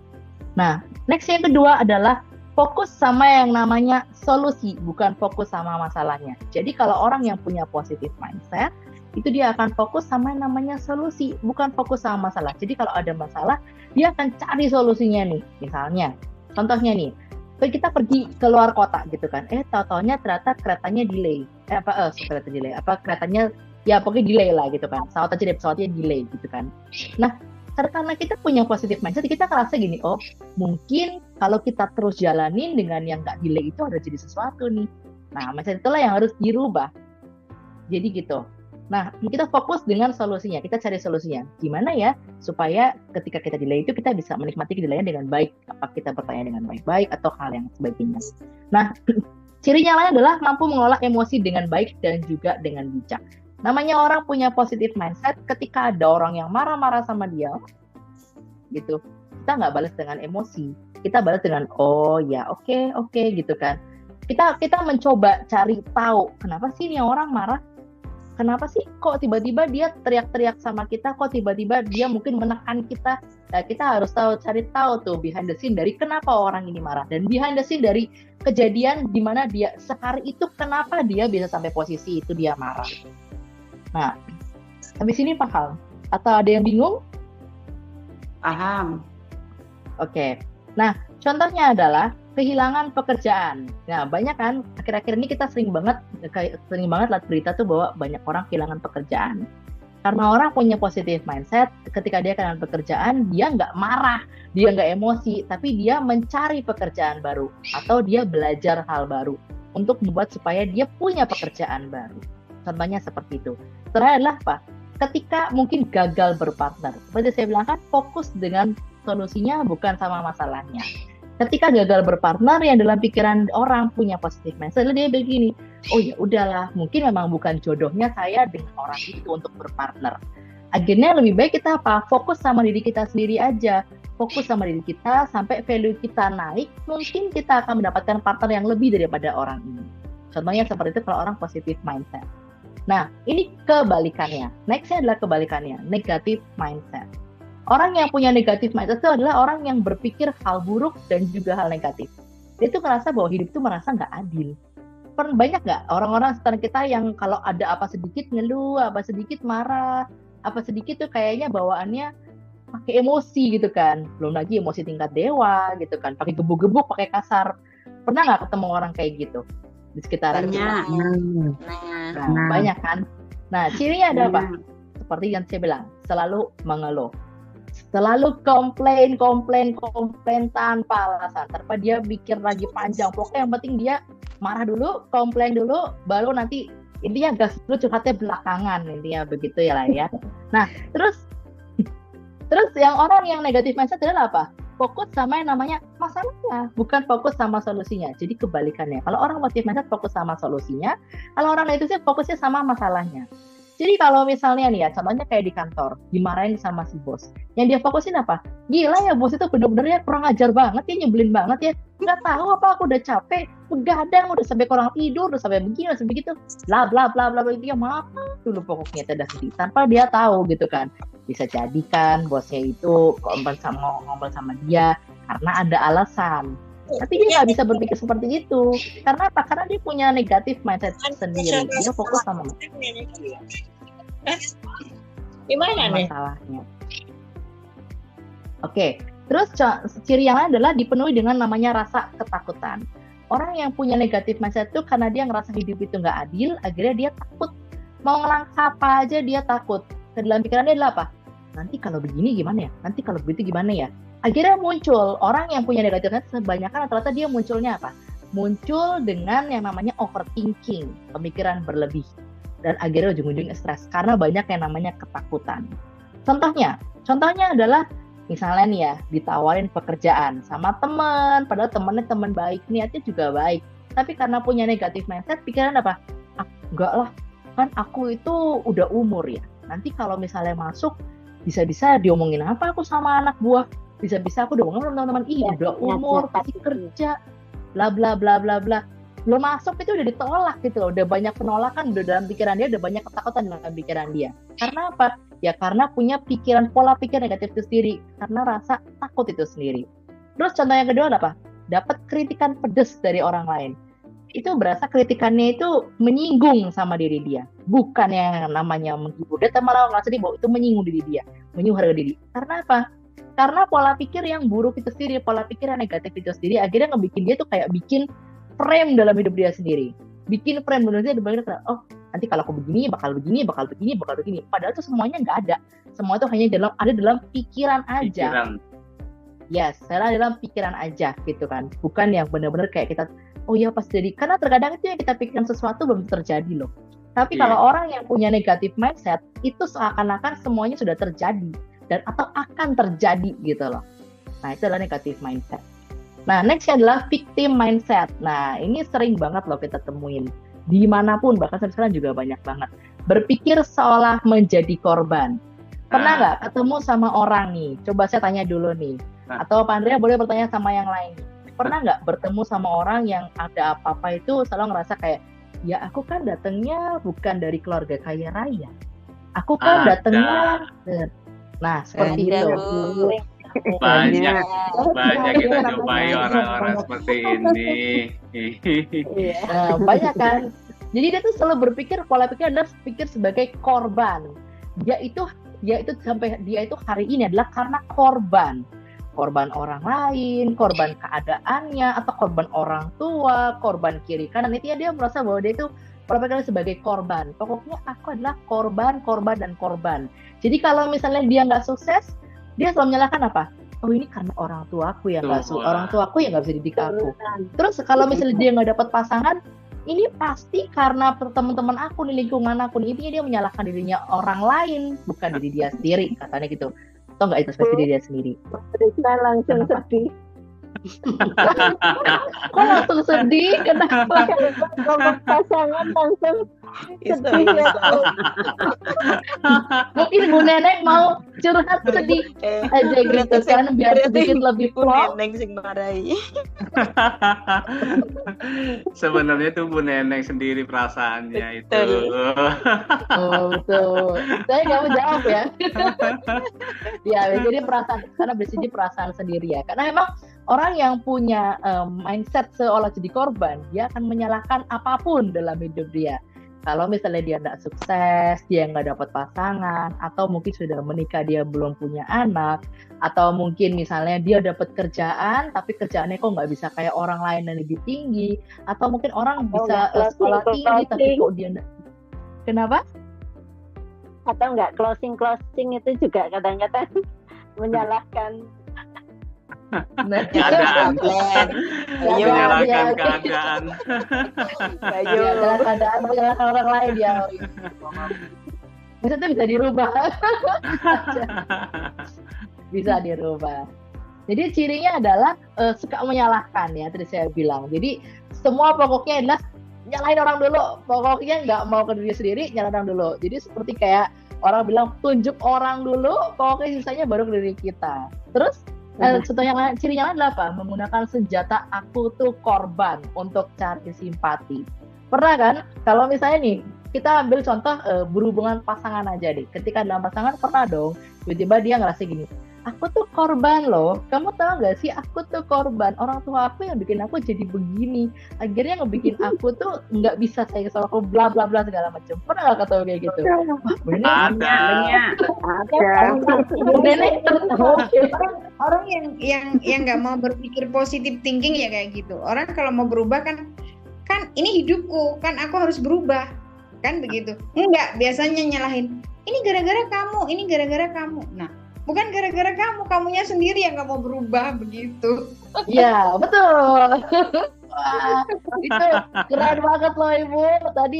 Nah, next yang kedua adalah fokus sama yang namanya solusi, bukan fokus sama masalahnya. Jadi kalau orang yang punya positive mindset, itu dia akan fokus sama yang namanya solusi, bukan fokus sama masalah. Jadi kalau ada masalah, dia akan cari solusinya nih. Misalnya, contohnya nih, kita pergi ke luar kota gitu kan, tau-taunya ternyata keretanya delay. Keretanya ya pokoknya delay lah gitu kan. Pesawatnya delay gitu kan. Nah, karena kita punya positive mindset, kita ngerasa gini, oh mungkin kalau kita terus jalanin dengan yang nggak delay itu ada jadi sesuatu nih. Nah, mindset itulah yang harus dirubah. Jadi gitu. Nah, kita fokus dengan solusinya, kita cari solusinya. Gimana ya supaya ketika kita delay itu kita bisa menikmati delaynya dengan baik. Apa kita bertanya dengan baik-baik atau hal yang sebagainya. Nah, ciri yang lain adalah mampu mengelola emosi dengan baik dan juga dengan bijak. Namanya orang punya positive mindset, ketika ada orang yang marah-marah sama dia, gitu, kita nggak balas dengan emosi. Kita balas dengan, oh ya oke, gitu kan. Kita mencoba cari tahu, kenapa sih ini orang marah? Kenapa sih kok tiba-tiba dia teriak-teriak sama kita, kok tiba-tiba dia mungkin menekan kita. Nah, kita harus cari tahu tuh behind the scene dari kenapa orang ini marah, dan behind the scene dari kejadian di mana dia sehari itu kenapa dia bisa sampai posisi itu dia marah. Nah, habis ini paham? Atau ada yang bingung? Paham. Oke. Nah, contohnya adalah kehilangan pekerjaan. Nah, banyak kan akhir-akhir ini kita sering banget lihat berita tuh bahwa banyak orang kehilangan pekerjaan. Karena orang punya positive mindset, ketika dia kehilangan pekerjaan, dia nggak marah, dia nggak emosi, tapi dia mencari pekerjaan baru atau dia belajar hal baru untuk membuat supaya dia punya pekerjaan baru. Contohnya seperti itu. Terakhir adalah apa? Ketika mungkin gagal berpartner, seperti saya bilang kan, fokus dengan solusinya bukan sama masalahnya. Ketika gagal berpartner, yang dalam pikiran orang punya positive mindset, dia begini, oh ya udahlah, mungkin memang bukan jodohnya saya dengan orang itu untuk berpartner. Akhirnya lebih baik kita apa? Fokus sama diri kita sendiri aja. Fokus sama diri kita sampai value kita naik, mungkin kita akan mendapatkan partner yang lebih daripada orang ini. Contohnya seperti itu kalau orang positive mindset. Nah, ini kebalikannya. Nextnya adalah kebalikannya, negative mindset. Orang yang punya negatif mindset itu adalah orang yang berpikir hal buruk dan juga hal negatif. Dia tuh merasa bahwa hidup itu merasa nggak adil. Banyak nggak orang-orang sekitar kita yang kalau ada apa sedikit ngeluh, apa sedikit marah, apa sedikit tuh kayaknya bawaannya pakai emosi gitu kan. Belum lagi emosi tingkat dewa gitu kan, pakai gebuk-gebuk, pakai kasar. Pernah nggak ketemu orang kayak gitu di sekitaran kita? Banyak kan. Nah, cirinya ada apa? Seperti yang saya bilang, selalu mengeluh. Selalu komplain tanpa alasan, tanpa dia mikir lagi panjang. Pokoknya yang penting dia marah dulu, komplain dulu, baru nanti intinya gas dulu, curhatnya belakangan, intinya begitu ya lah ya. Nah, terus yang orang yang negatif mindset adalah apa? Fokus sama yang namanya masalahnya, bukan fokus sama solusinya. Jadi kebalikannya. Kalau orang positif mindset fokus sama solusinya, kalau orang negatif fokusnya sama masalahnya. Jadi kalau misalnya nih ya, contohnya kayak di kantor, dimarahin sama si bos. Yang dia fokusin apa? Gila ya, bos itu bener-bener ya kurang ajar banget ya, nyebelin banget ya. Nggak tahu apa, aku udah capek, begadang, udah sampai kurang tidur, udah sampai begini, udah sampai begitu. Bla bla bla bla, itu ya maaf dulu pokoknya tidak sedih. Tanpa dia tahu gitu kan. Bisa jadikan bosnya itu ngomong sama dia karena ada alasan. Tapi dia nggak bisa berpikir seperti itu. Karena apa? Karena dia punya negatif mindset sendiri. Dia fokus sama gimana nih masalahnya. Oke. Terus ciri yang lain adalah dipenuhi dengan namanya rasa ketakutan. Orang yang punya negatif mindset itu karena dia ngerasa hidup itu nggak adil, akhirnya dia takut. Mau ngelangkah apa aja dia takut. Dalam pikirannya adalah apa? Nanti kalau begini gimana ya? Nanti kalau begitu gimana ya? Akhirnya muncul orang yang punya negatif mindset, kebanyakan rata-rata dia munculnya apa? Muncul dengan yang namanya overthinking, pemikiran berlebih, dan akhirnya ujung-ujungnya stres karena banyak yang namanya ketakutan. Contohnya adalah misalnya nih ya, ditawarin pekerjaan sama teman, padahal temannya teman baik, niatnya juga baik, tapi karena punya negatif mindset, pikiran apa? Enggak lah, kan aku itu udah umur ya. Nanti kalau misalnya masuk, bisa-bisa diomongin apa aku sama anak buah. Bisa-bisa aku udah ngomong sama teman-teman, udah umur, pasti kerja, bla bla bla bla bla. Belum masuk itu udah ditolak gitu loh, udah banyak penolakan, udah dalam pikiran dia, udah banyak ketakutan dalam pikiran dia. Karena apa? Ya karena punya pola pikir negatif itu sendiri, karena rasa takut itu sendiri. Terus contoh yang kedua apa? Dapat kritikan pedes dari orang lain. Itu berasa kritikannya itu menyinggung sama diri dia, bukan yang namanya menghibur. Dia malah nggak sedih bahwa itu menyinggung diri dia, menyinggung harga diri. Karena apa? Karena pola pikir yang buruk itu sendiri, pola pikir yang negatif itu sendiri, akhirnya ngebikin dia tuh kayak bikin frame dalam hidup dia sendiri. Bikin frame dalam hidup dia, oh nanti kalau aku begini, bakal begini. Padahal tuh semuanya nggak ada. Semua itu hanya ada dalam pikiran aja. Yes, dalam pikiran aja gitu kan. Bukan yang benar-benar kayak kita, oh ya pas jadi. Karena terkadang itu yang kita pikirkan sesuatu belum terjadi loh. Tapi kalau orang yang punya negatif mindset, itu seakan-akan semuanya sudah terjadi dan atau akan terjadi gitu loh. Nah, itu adalah negatif mindset. Nah, next adalah victim mindset. Nah, ini sering banget loh kita temuin. Dimanapun, bahkan sekarang juga banyak banget. Berpikir seolah menjadi korban. Pernah nggak ketemu sama orang nih? Coba saya tanya dulu nih. Atau Pak Andrea boleh bertanya sama yang lain. Pernah nggak bertemu sama orang yang ada apa-apa itu selalu ngerasa kayak, ya aku kan datangnya bukan dari keluarga kaya raya. Aku kan datangnya... Nah, seperti itu. Banyak kita jumpai orang-orang seperti ini. Banyak kan. Jadi dia tuh selalu berpikir, pola pikir adalah pikir sebagai korban. Dia itu sampai dia itu hari ini adalah karena korban orang lain, korban keadaannya, atau korban orang tua, korban kiri kanan. Itu ya dia merasa bahwa dia itu pola pikirnya sebagai korban. Pokoknya aku adalah korban. Jadi kalau misalnya dia nggak sukses, dia selalu menyalahkan apa? Oh ini karena orang tuaku yang nggak bisa didik aku. Terus kalau misalnya dia nggak dapat pasangan, ini pasti karena teman-teman aku nih, lingkungan aku nih. Intinya dia menyalahkan dirinya orang lain, bukan diri dia sendiri, katanya gitu. Atau nggak introspeksi diri dia sendiri. Saya langsung sedih. Kok langsung sedih? Kenapa? Pasangan langsung sedih ya. Mungkin Bu Neneng mau curhat sedih aja gitu kan, biar sedikit lebih plong. Neneng sing marahi. Sebenarnya itu Bu Neneng sendiri perasaannya itu. Oh betul. Saya nggak mau jawab ya. Ya jadi perasaan, karena bersih perasaan sendiri ya. Karena memang orang yang punya mindset seolah jadi korban, dia akan menyalahkan apapun dalam hidup dia. Kalau misalnya dia nggak sukses, dia nggak dapat pasangan, atau mungkin sudah menikah dia belum punya anak, atau mungkin misalnya dia dapat kerjaan, tapi kerjaannya kok nggak bisa kayak orang lain yang lebih tinggi, atau mungkin orang bisa sekolah tinggi, tapi kok dia nggak. Kenapa? Atau nggak closing itu juga kadang-kadang menyalahkan keadaan. Menyalahkan keadaan. Menyalahkan orang lain ya. Itu bisa dirubah. Bisa dirubah. Jadi cirinya adalah suka menyalahkan ya, tadi saya bilang. Jadi semua pokoknya adalah nyalahin orang dulu. Pokoknya nggak mau ke diri sendiri, nyalahin orang dulu. Jadi seperti kayak orang bilang tunjuk orang dulu, pokoknya sisanya baru ke diri kita. Terus setelah cirinya adalah apa? Menggunakan senjata aku tuh korban untuk cari simpati. Pernah kan? Kalau misalnya nih, kita ambil contoh berhubungan pasangan aja deh. Ketika dalam pasangan pernah dong, tiba-tiba dia ngerasa gini, aku tuh korban loh. Kamu tahu nggak sih, aku tuh korban. Orang tua aku yang bikin aku jadi begini. Akhirnya ngebikin aku tuh nggak bisa sayang sama aku, bla bla bla segala macam. Pernah nggak ketemu kayak gitu? Wah, Ada. Orang yang nggak mau berpikir positif thinking ya kayak gitu. Orang kalau mau berubah kan ini hidupku, kan aku harus berubah. Kan begitu. Enggak, biasanya nyalahin. Ini gara-gara kamu. Nah, bukan gara-gara kamunya sendiri yang nggak mau berubah begitu. Iya, betul. Wah, itu keren banget loh Ibu. Tadi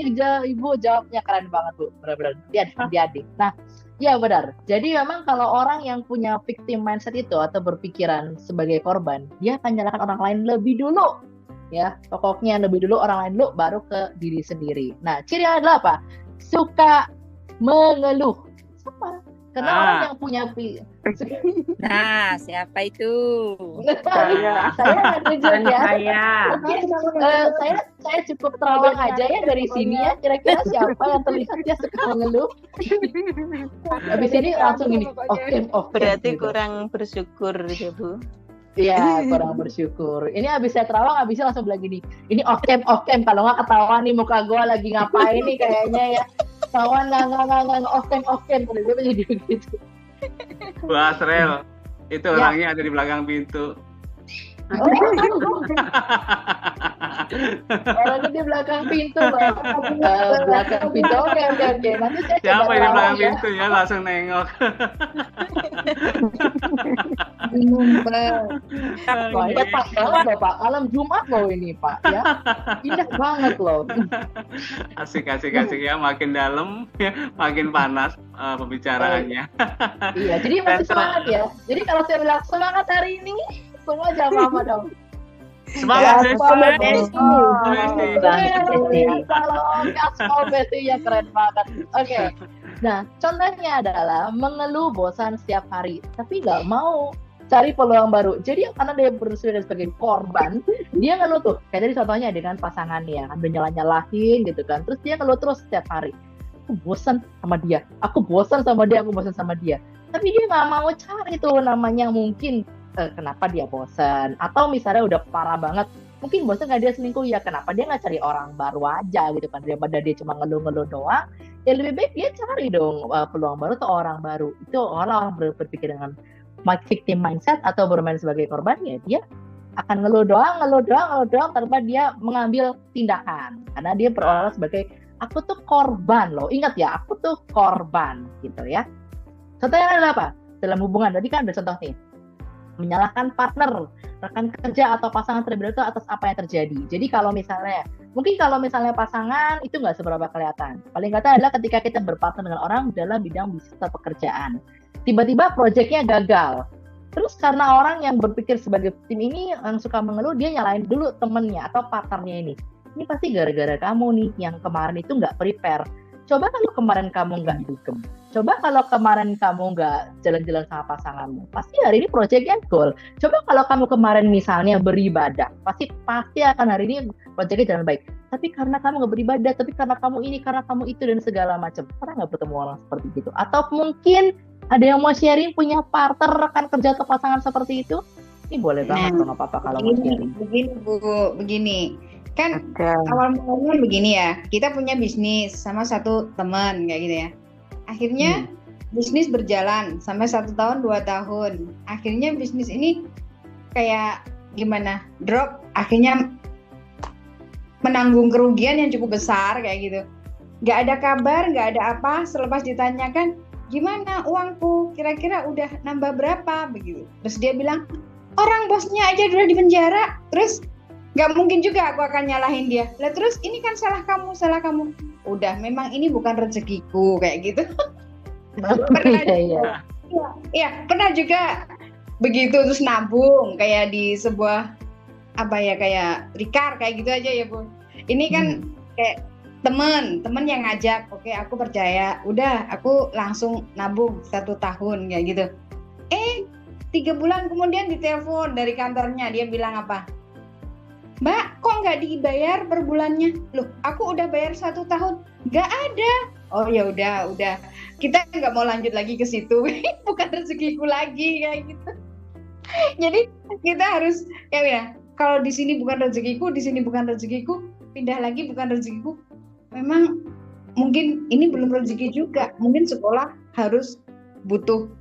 Ibu jawabnya keren banget Bu, benar-benar. Adik-adik. Nah, ya benar. Jadi memang kalau orang yang punya victim mindset itu atau berpikiran sebagai korban, dia akan menyalahkan orang lain lebih dulu. Ya, pokoknya lebih dulu orang lain dulu, baru ke diri sendiri. Nah, cirinya adalah apa? Suka mengeluh. Sama. Karena orang yang punya Nah, siapa itu? Saya jujur ya. Saya cukup terawang aja ya dari sini ya. Kira-kira siapa yang terlihat dia suka mengeluh? Habis ini langsung ini. Oke. Berarti gitu. Kurang bersyukur ya Bu. Iya, kurang bersyukur. Ini habis saya terawang, habisnya langsung bilang gini. Ini oke. Kalau nggak ketahuan nih muka gue lagi ngapain nih kayaknya ya. Kawan nggak oke. Dia jadi begitu. Bu Asrel, itu orangnya ada di belakang pintu. Orangnya di belakang pintu, belakang pintu. Oke. Nanti saya siapa di belakang pintu ya, langsung nengok. ngumpet. Wah, ini pas banget loh Pak, malam Jumat loh ini Pak ya. Indah banget loh. Asik ya, makin dalam ya, makin panas pembicaraannya. Iya, jadi masih semangat ya. Jadi kalau saya bilang semangat hari ini, semua jawab apa dong? Semangat Salam Desi. ya, keren banget. Oke. Nah, contohnya adalah mengeluh bosan setiap hari, tapi nggak mau cari peluang baru. Jadi karena dia berusaha sebagai korban, dia ngeluh tuh. Kayak tadi contohnya dengan pasangannya, kan nyalahin gitu kan. Terus dia ngeluh terus setiap hari. Aku bosan sama dia, aku bosan sama dia. Tapi dia nggak mau cari tuh namanya mungkin kenapa dia bosan. Atau misalnya udah parah banget, mungkin bosan nggak dia selingkuh, ya kenapa dia nggak cari orang baru aja gitu kan. Daripada dia cuma ngeluh-ngeluh doang, ya lebih baik dia cari dong peluang baru atau orang baru. Itu orang berpikir dengan victim mindset atau bermain sebagai korban, ya dia akan ngeluh doang tanpa dia mengambil tindakan. Karena dia berolah sebagai aku tuh korban loh. Ingat ya, aku tuh korban gitu ya. Contohnya adalah apa? Dalam hubungan, tadi kan ada contoh nih. Menyalahkan partner, rekan kerja atau pasangan terlebih dahulu atas apa yang terjadi. Jadi kalau misalnya pasangan itu nggak seberapa kelihatan. Paling kata adalah ketika kita berpartner dengan orang dalam bidang bisnis atau pekerjaan. Tiba-tiba proyeknya gagal. Terus karena orang yang berpikir sebagai tim ini yang suka mengeluh, dia nyalain dulu temennya atau partnernya ini. Ini pasti gara-gara kamu nih yang kemarin itu nggak prepare. Coba kalau kemarin kamu nggak dugem. Coba kalau kemarin kamu nggak jalan-jalan sama pasanganmu. Pasti hari ini proyeknya goal. Coba kalau kamu kemarin misalnya beribadah. Pasti akan hari ini proyeknya jalan baik. Tapi karena kamu nggak beribadah, tapi karena kamu ini, karena kamu itu, dan segala macam. Pernah nggak bertemu orang seperti itu? Atau mungkin ada yang mau sharing punya partner, rekan kerja atau pasangan seperti itu? Ini boleh banget sama papa kalau mau sharing. Begini. Kan awal mulanya begini ya, kita punya bisnis sama satu teman kayak gitu ya. Akhirnya bisnis berjalan sampai 1 tahun 2 tahun. Akhirnya bisnis ini kayak gimana? Drop. Akhirnya menanggung kerugian yang cukup besar kayak gitu. Gak ada kabar, gak ada apa. Selepas ditanyakan, gimana uangku? Kira-kira udah nambah berapa? Begitu. Terus dia bilang, orang bosnya aja udah di penjara. Terus gak mungkin juga aku akan nyalahin dia. Lah terus ini kan salah kamu. Udah, memang ini bukan rezekiku kayak gitu. Pernah juga begitu, terus nabung kayak di sebuah kayak Rikar kayak gitu aja ya Bu. Ini kan kayak temen yang ngajak, oke aku percaya, udah aku langsung nabung 1 tahun kayak gitu. 3 bulan kemudian ditelepon dari kantornya, dia bilang apa? Mbak, kok nggak dibayar per bulannya? Loh, aku udah bayar 1 tahun, nggak ada. Oh ya udah, kita nggak mau lanjut lagi ke situ, bukan rezekiku lagi kayak gitu. Jadi kita harus kayak kalau di sini bukan rezekiku, di sini bukan rezekiku, pindah lagi bukan rezekiku. Memang mungkin ini belum rezeki juga. Mungkin sekolah harus butuh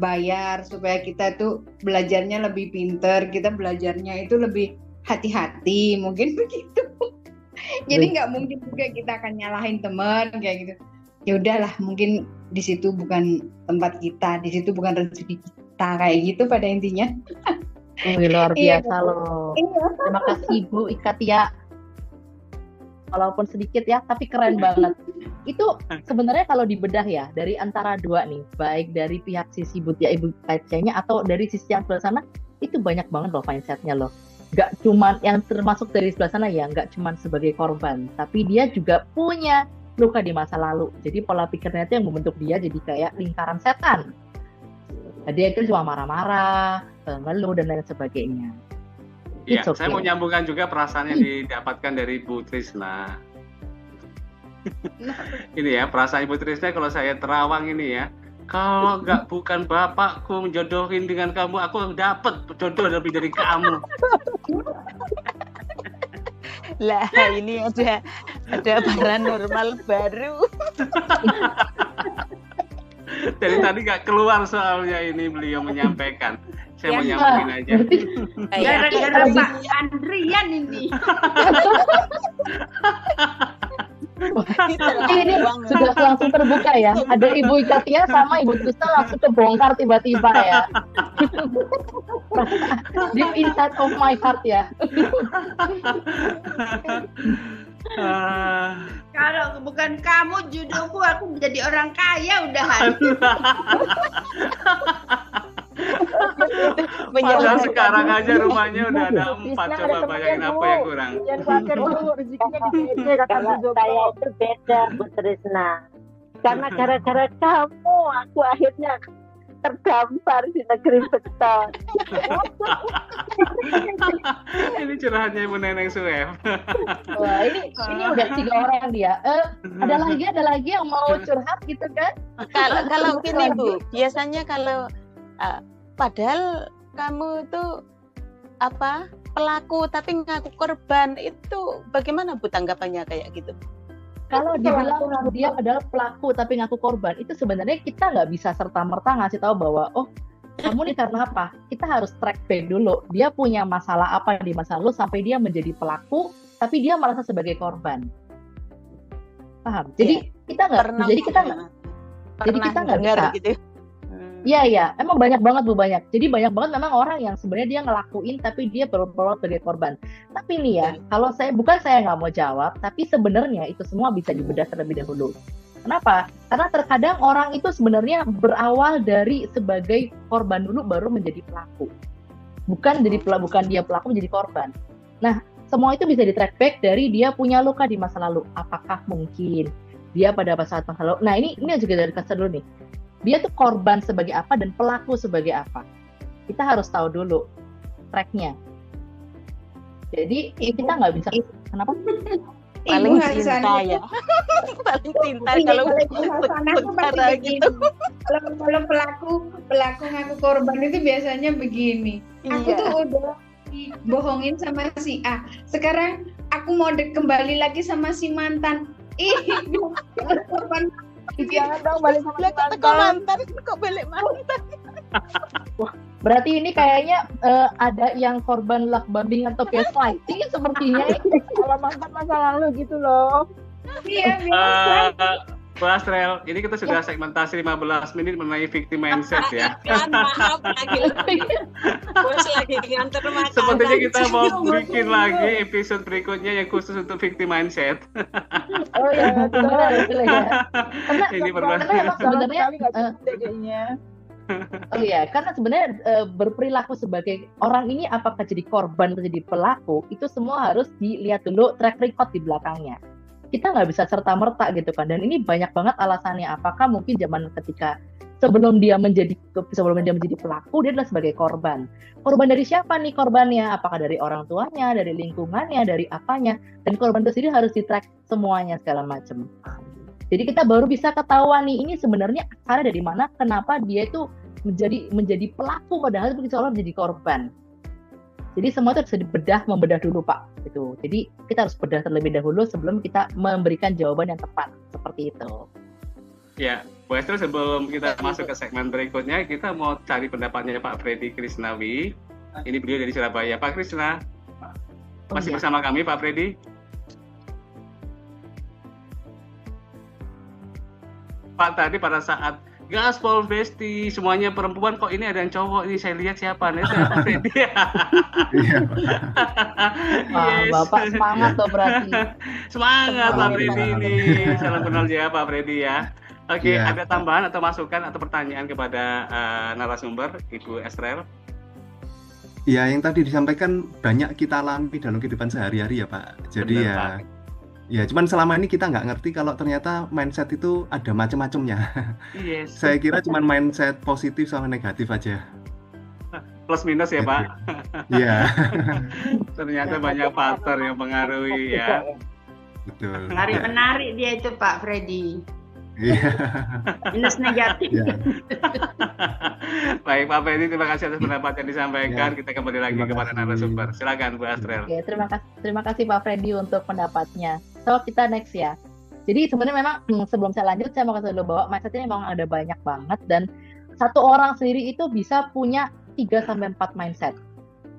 bayar supaya kita tuh belajarnya lebih pinter, kita belajarnya itu lebih hati-hati, mungkin begitu. Jadi nggak mungkin juga kita akan nyalahin teman kayak gitu. Ya udahlah, mungkin di situ bukan tempat kita, di situ bukan rezeki kita kayak gitu pada intinya. Luar biasa loh. Terima kasih Ibu Ikatia. Walaupun sedikit ya, tapi keren banget. Itu sebenarnya kalau dibedah ya, dari antara dua nih, baik dari pihak sisi Ibu Ikatianya atau dari sisi yang sebelah sana, itu banyak banget loh mindset-nya loh. Gak cuman yang termasuk dari sebelah sana ya, gak cuman sebagai korban, tapi dia juga punya luka di masa lalu. Jadi pola pikirnya itu yang membentuk dia jadi kayak lingkaran setan. Dia itu cuma marah-marah, ngeluh dan lain sebagainya. Iya, saya mau nyambungkan juga perasaan yang didapatkan dari Bu Trisna. Ini ya, perasaan Ibu Trisna kalau saya terawang ini ya. Kalau bukan bapakku menjodohin dengan kamu, aku dapat jodoh lebih dari kamu. Lah, ini ada paranormal baru. Dari tadi nggak keluar soalnya ini beliau menyampaikan. Saya mau nyambungin aja. Gara-gara Pak Andrian ini. Ini sudah langsung terbuka ya. Ada Ibu Ikatia sama Ibu Trisna langsung kebongkar tiba-tiba ya. Deep inside of my heart ya. Kalau bukan kamu jodohku, aku menjadi orang kaya udahan. Padahal sekarang aja rumahnya udah ada 4. Coba bayangin apa yang kurang. Jangan khawatir dulu, rezekinya di PJ kata Kalau Bu saya Joko. itu beda, Bu Trisna. Karena gara-gara kamu, aku akhirnya terdampar di negeri beton. Ini curahannya Ibu Neneng Sueb. Wah, ini udah 3 orang dia. Ada lagi yang mau curhat gitu kan? Kalau gini Bu, biasanya kalau padahal kamu itu pelaku tapi ngaku korban, itu bagaimana Bu tanggapannya kayak gitu? Kalau dibilang dia adalah pelaku tapi ngaku korban, itu sebenarnya kita nggak bisa serta-merta ngasih tahu bahwa oh kamu nih karena apa. Kita harus track back dulu. Dia punya masalah apa di masa lalu sampai dia menjadi pelaku, tapi dia merasa sebagai korban. Paham? Jadi kita nggak bisa. Gitu. Iya, emang banyak banget Bu, banyak. Jadi banyak banget memang orang yang sebenarnya dia ngelakuin tapi dia berperan sebagai korban. Tapi nih ya, kalau saya nggak mau jawab, tapi sebenarnya itu semua bisa dibedah terlebih dahulu. Kenapa? Karena terkadang orang itu sebenarnya berawal dari sebagai korban dulu baru menjadi pelaku. Bukan dia pelaku menjadi korban. Nah, semua itu bisa di-track back dari dia punya luka di masa lalu. Apakah mungkin dia pada saat masa lalu. Nah, ini juga dari kasar dulu nih. Dia tuh korban sebagai apa dan pelaku sebagai apa. Kita harus tahu dulu tracknya. Jadi kita nggak bisa. Kenapa? Paling cinta ya. Paling cinta kalau perkara gitu. Kalau pelaku ngaku korban itu biasanya begini. Aku tuh udah dibohongin sama si A. Sekarang aku mau kembali lagi sama si mantan. Korban. Jangan dong balik sama mantan. Kok balik mantan? Wah, berarti ini kayaknya ada yang korban love bombing atau gaslighting sepertinya. Kalau mantan masa lalu gitu loh. Iya, biasa. Mas Rel, ini kita sudah segmentasi 15 menit mengenai victim mindset ya. Maaf lagi. Bos lagi nganter makanan. Sepertinya kita mau bikin lagi episode berikutnya yang khusus untuk victim mindset. Oh iya, betul ya. Ini sebenarnya oh iya, karena sebenarnya berperilaku sebagai orang ini apakah jadi korban atau jadi pelaku, itu semua harus dilihat dulu track record di belakangnya. Kita nggak bisa serta-merta gitu kan, dan ini banyak banget alasannya. Apakah mungkin zaman ketika sebelum dia menjadi pelaku, dia adalah sebagai korban. Korban dari siapa nih korbannya? Apakah dari orang tuanya, dari lingkungannya, dari apanya? Dan korban itu sendiri harus di-track semuanya segala macam. Jadi kita baru bisa ketahuan nih, ini sebenarnya akarnya dari mana, kenapa dia itu menjadi pelaku padahal itu seolah menjadi korban. Jadi semua itu harus membedah dulu Pak. Gitu. Jadi kita harus bedah terlebih dahulu sebelum kita memberikan jawaban yang tepat seperti itu. Ya, Bu Esther, sebelum kita masuk ke segmen berikutnya, kita mau cari pendapatnya Pak Freddy Krisnawi. Ini beliau dari Surabaya. Pak Krisna, masih bersama kami Pak Freddy? Pak, tadi pada saat gaspol besti semuanya perempuan, kok ini ada yang cowok, ini saya lihat siapa nih, saya Pak Freddy. Yes. Bapak semangat loh berarti. Semangat Pak Freddy ini. Salam kenal ya Pak Freddy ya. Oke, ada tambahan atau masukan atau pertanyaan kepada narasumber Ibu Estrel? Ya, yang tadi disampaikan banyak kita alami dalam kehidupan sehari-hari ya Pak. Jadi benar, Pak. Ya, cuman selama ini kita nggak ngerti kalau ternyata mindset itu ada macam-macamnya. Yes. Saya kira cuman mindset positif sama negatif aja. Plus minus ya Pak. Iya. Ternyata banyak faktor yang mempengaruhi ya. Betul. Menarik dia itu Pak Freddy. Iya. Minus negatif. Baik Pak Freddy, terima kasih atas pendapat yang disampaikan. Kita kembali lagi kepada narasumber. Silakan Bu Astrel. Oke, terima kasih Pak Freddy untuk pendapatnya. So kita next ya. Jadi sebenarnya memang sebelum saya lanjut, saya mau kasih dulu bahwa mindsetnya memang ada banyak banget, dan satu orang sendiri itu bisa punya 3-4 mindset.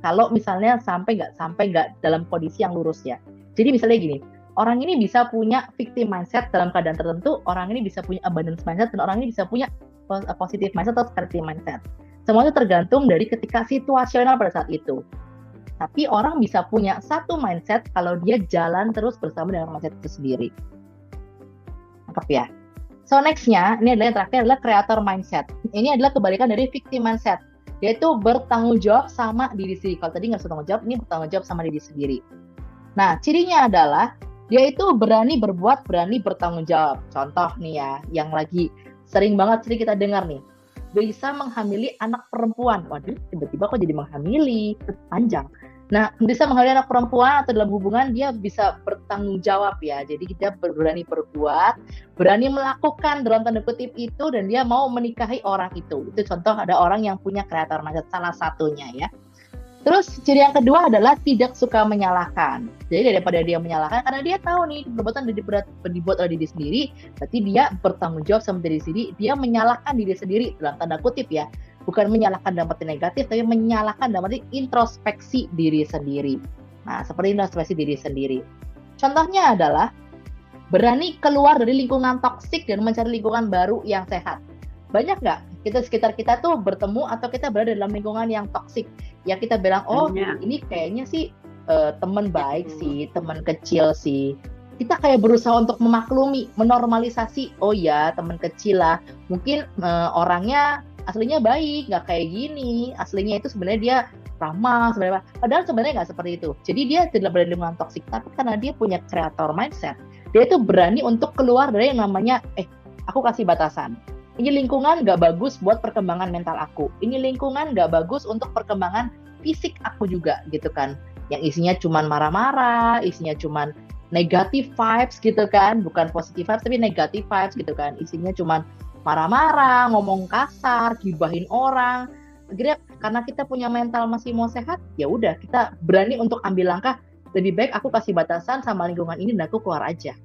Kalau misalnya sampai nggak dalam kondisi yang lurus ya. Jadi misalnya gini, orang ini bisa punya victim mindset dalam keadaan tertentu, orang ini bisa punya abundance mindset, dan orang ini bisa punya positive mindset atau scarcity mindset. Semua itu tergantung dari ketika situasional pada saat itu. Tapi orang bisa punya satu mindset kalau dia jalan terus bersama dengan mindset itu sendiri. Lengkap ya. So next-nya, ini adalah yang terakhir adalah creator mindset. Ini adalah kebalikan dari victim mindset, yaitu bertanggung jawab sama diri sendiri. Kalau tadi nggak bertanggung jawab, ini bertanggung jawab sama diri sendiri. Nah, cirinya adalah dia itu berani berbuat, berani bertanggung jawab. Contoh nih ya, yang lagi sering banget kita dengar nih, bisa menghamili anak perempuan. Waduh, tiba-tiba kok jadi menghamili, panjang. Nah, bisa menghamili anak perempuan atau dalam hubungan dia bisa bertanggung jawab ya. Jadi dia berani berbuat, berani melakukan dalam tanda kutip itu, dan dia mau menikahi orang itu. Itu contoh ada orang yang punya creator mindset, salah satunya ya. Terus ciri yang kedua adalah tidak suka menyalahkan. Jadi daripada dia menyalahkan, karena dia tahu nih perbuatan dibuat oleh diri sendiri, berarti dia bertanggung jawab sama diri sendiri. Dia menyalahkan diri sendiri dalam tanda kutip ya. Bukan menyalahkan dalam arti negatif, tapi menyalahkan dalam arti introspeksi diri sendiri. Nah, seperti introspeksi diri sendiri. Contohnya adalah berani keluar dari lingkungan toksik dan mencari lingkungan baru yang sehat. Banyak nggak kita sekitar kita tuh bertemu atau kita berada dalam lingkungan yang toksik, ya kita bilang, oh ini kayaknya sih teman baik sih, teman kecil sih. Kita kayak berusaha untuk memaklumi, menormalisasi, oh ya teman kecil lah, mungkin orangnya aslinya baik, nggak kayak gini, aslinya itu sebenarnya dia ramah sebenarnya, padahal sebenarnya nggak seperti itu. Jadi dia tidak berada di lingkungan toksik, tapi karena dia punya creator mindset, dia itu berani untuk keluar dari yang namanya, aku kasih batasan. Ini lingkungan nggak bagus buat perkembangan mental aku. Ini lingkungan nggak bagus untuk perkembangan fisik aku juga, gitu kan. Yang isinya cuman marah-marah, isinya cuman negative vibes gitu kan, bukan positive vibes tapi negative vibes gitu kan. Isinya cuman marah-marah, ngomong kasar, gibahin orang. Akhirnya karena kita punya mental masih mau sehat, ya udah kita berani untuk ambil langkah, lebih baik aku kasih batasan sama lingkungan ini dan aku keluar aja.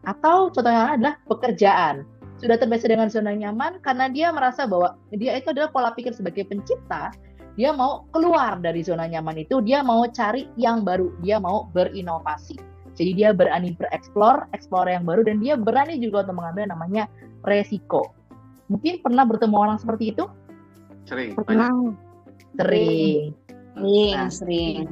Atau contohnya adalah pekerjaan. Sudah terbiasa dengan zona nyaman karena dia merasa bahwa dia itu adalah pola pikir sebagai pencipta, dia mau keluar dari zona nyaman itu, dia mau cari yang baru, dia mau berinovasi. Jadi dia berani bereksplor yang baru, dan dia berani juga untuk mengambil namanya resiko. Mungkin pernah bertemu orang seperti itu? Sering. Pernah. Sering. Sering.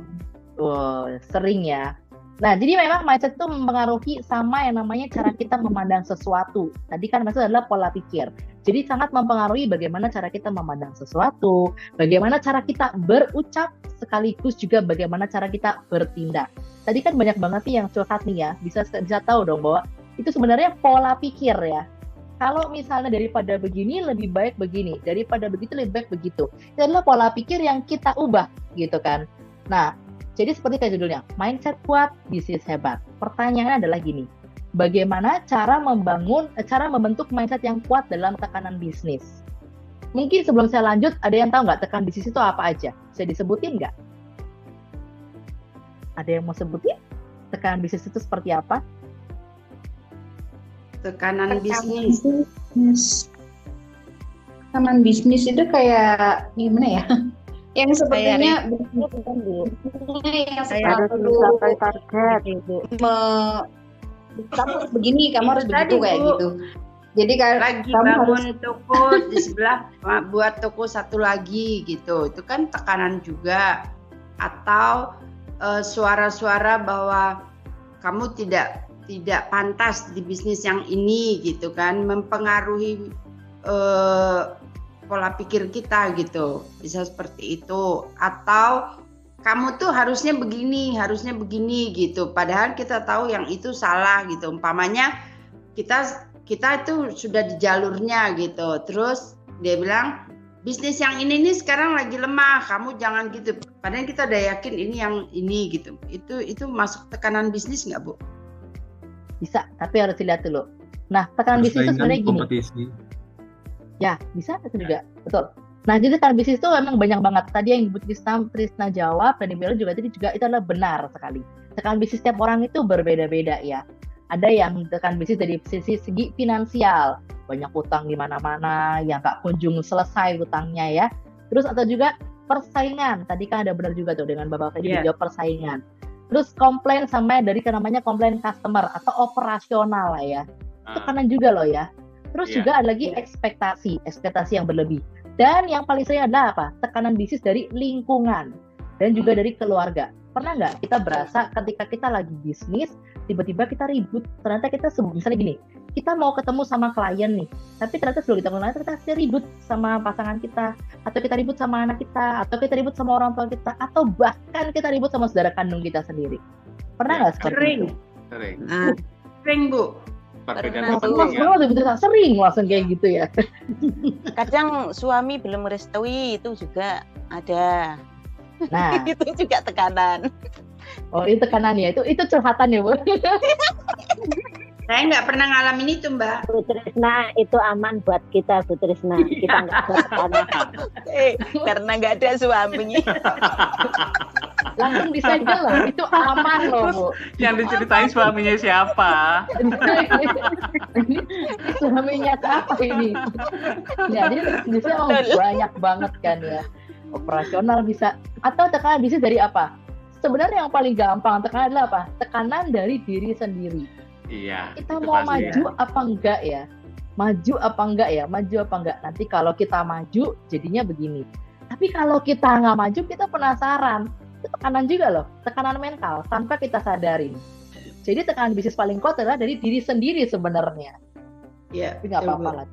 Sering ya. Nah, jadi memang mindset itu mempengaruhi sama yang namanya cara kita memandang sesuatu. Tadi kan mindset adalah pola pikir. Jadi sangat mempengaruhi bagaimana cara kita memandang sesuatu, bagaimana cara kita berucap, sekaligus juga bagaimana cara kita bertindak. Tadi kan banyak banget nih yang curhat nih ya, bisa tahu dong bahwa itu sebenarnya pola pikir ya. Kalau misalnya daripada begini lebih baik begini, daripada begitu lebih baik begitu. Itu adalah pola pikir yang kita ubah gitu kan. Nah, jadi seperti kayak judulnya, mindset kuat, bisnis hebat. Pertanyaannya adalah gini, bagaimana cara membentuk mindset yang kuat dalam tekanan bisnis? Mungkin sebelum saya lanjut, ada yang tahu nggak tekanan bisnis itu apa aja? Bisa disebutin nggak? Ada yang mau sebutin? Tekanan bisnis itu seperti apa? Tekanan bisnis. Tekanan bisnis itu kayak gimana ya? Yang sepertinya yang selalu target kamu harus begini, kamu harus begitu kayak gitu. Jadi lagi kamu bangun toko di sebelah buat toko satu lagi gitu, itu kan tekanan juga. Atau suara-suara bahwa kamu tidak pantas di bisnis yang ini gitu kan, mempengaruhi pola pikir kita gitu, bisa seperti itu. Atau kamu tuh harusnya begini gitu, padahal kita tahu yang itu salah gitu. Umpamanya kita itu sudah di jalurnya gitu, terus dia bilang bisnis yang ini nih sekarang lagi lemah, kamu jangan gitu, padahal kita udah yakin ini yang ini gitu. Itu masuk tekanan bisnis nggak, Bu? Bisa, tapi harus dilihat dulu. Nah, tekanan bisnis itu sebenarnya gini. Kompetisi. Ya, bisa itu juga, betul. Nah, jadi tekanan bisnis itu memang banyak banget. Tadi yang Ibu Trisna jawab, dan Ibu juga tadi juga itu adalah benar sekali. Tekanan bisnis setiap orang itu berbeda-beda ya. Ada yang tekanan bisnis dari segi finansial, banyak utang di mana-mana, yang nggak kunjung selesai utangnya ya. Terus atau juga persaingan, tadi kan ada benar juga tuh dengan Bapak tadi juga persaingan. Terus komplain sama dari namanya komplain customer atau operasional lah ya. Itu kanan juga loh ya. Terus juga ada lagi ekspektasi yang berlebih. Dan yang paling sering adalah apa? Tekanan bisnis dari lingkungan dan juga dari keluarga. Pernah nggak kita berasa ketika kita lagi bisnis, tiba-tiba kita ribut, ternyata kita misalnya gini, kita mau ketemu sama klien nih, tapi ternyata sebelum kita mulai kita ribut sama pasangan kita, atau kita ribut sama anak kita, atau kita ribut sama orang tua kita, atau bahkan kita ribut sama saudara kandung kita sendiri. Pernah nggak seperti itu? Sering. Sering, Bu. Sering langsung kayak gitu ya. Kadang suami belum merestui itu juga ada. Nah, itu juga tekanan. Oh, itu tekanan ya. Itu curhatan ya, Bu. Saya nggak pernah ngalamin itu, Mbak. Bu Trisna, itu aman buat kita, Bu Trisna. Kita nggak ada tekanan. Karena nggak ada suami. Langsung disegel loh, itu aman loh, Bu. Yang diceritain suaminya siapa? Ini suaminya siapa ini? Ya, jadi bisnisnya banyak banget kan ya. Operasional bisa, atau tekanan bisnis dari apa? Sebenarnya yang paling gampang tekanan adalah apa? Tekanan dari diri sendiri. Iya. Kita mau maju apa enggak ya? Maju apa enggak ya? Maju apa enggak? Nanti kalau kita maju jadinya begini. Tapi kalau kita nggak maju, kita penasaran. Itu tekanan juga loh, tekanan mental tanpa kita sadarin. Jadi tekanan bisnis paling kuat adalah dari diri sendiri sebenarnya. Iya. Tapi nggak apa-apa lah.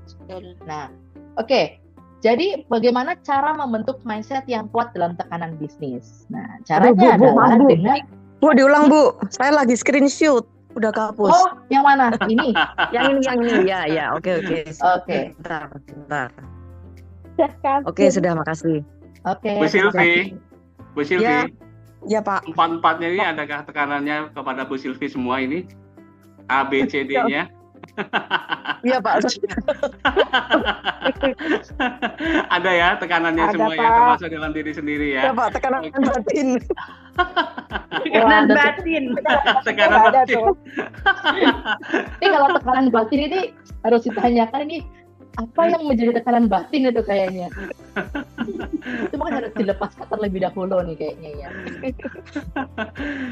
Nah, oke. Jadi bagaimana cara membentuk mindset yang kuat dalam tekanan bisnis? Nah, caranya adalah dengan diulang, Bu. Saya lagi screenshot, udah kehapus. Oh, yang mana? Ini. yang ini. Ya. Oke. Oke. Bentar. Oke, sudah, makasih. Oke. Bu Silvi. Ya, Pak. Empat-empatnya ini adakah tekanannya kepada Bu Silvi semua ini? A, B, C, D-nya? Iya, Pak. Ada ya tekanannya semuanya, termasuk dalam diri sendiri ya. Iya, Pak, tekanan batin. Tekanan batin. Tekanan batin. Ini kalau tekanan batin ini harus ditanyakan ini apa yang menjadi tekanan batin itu kayaknya. Itu mungkin harus dilepaskan terlebih dahulu nih kayaknya ya.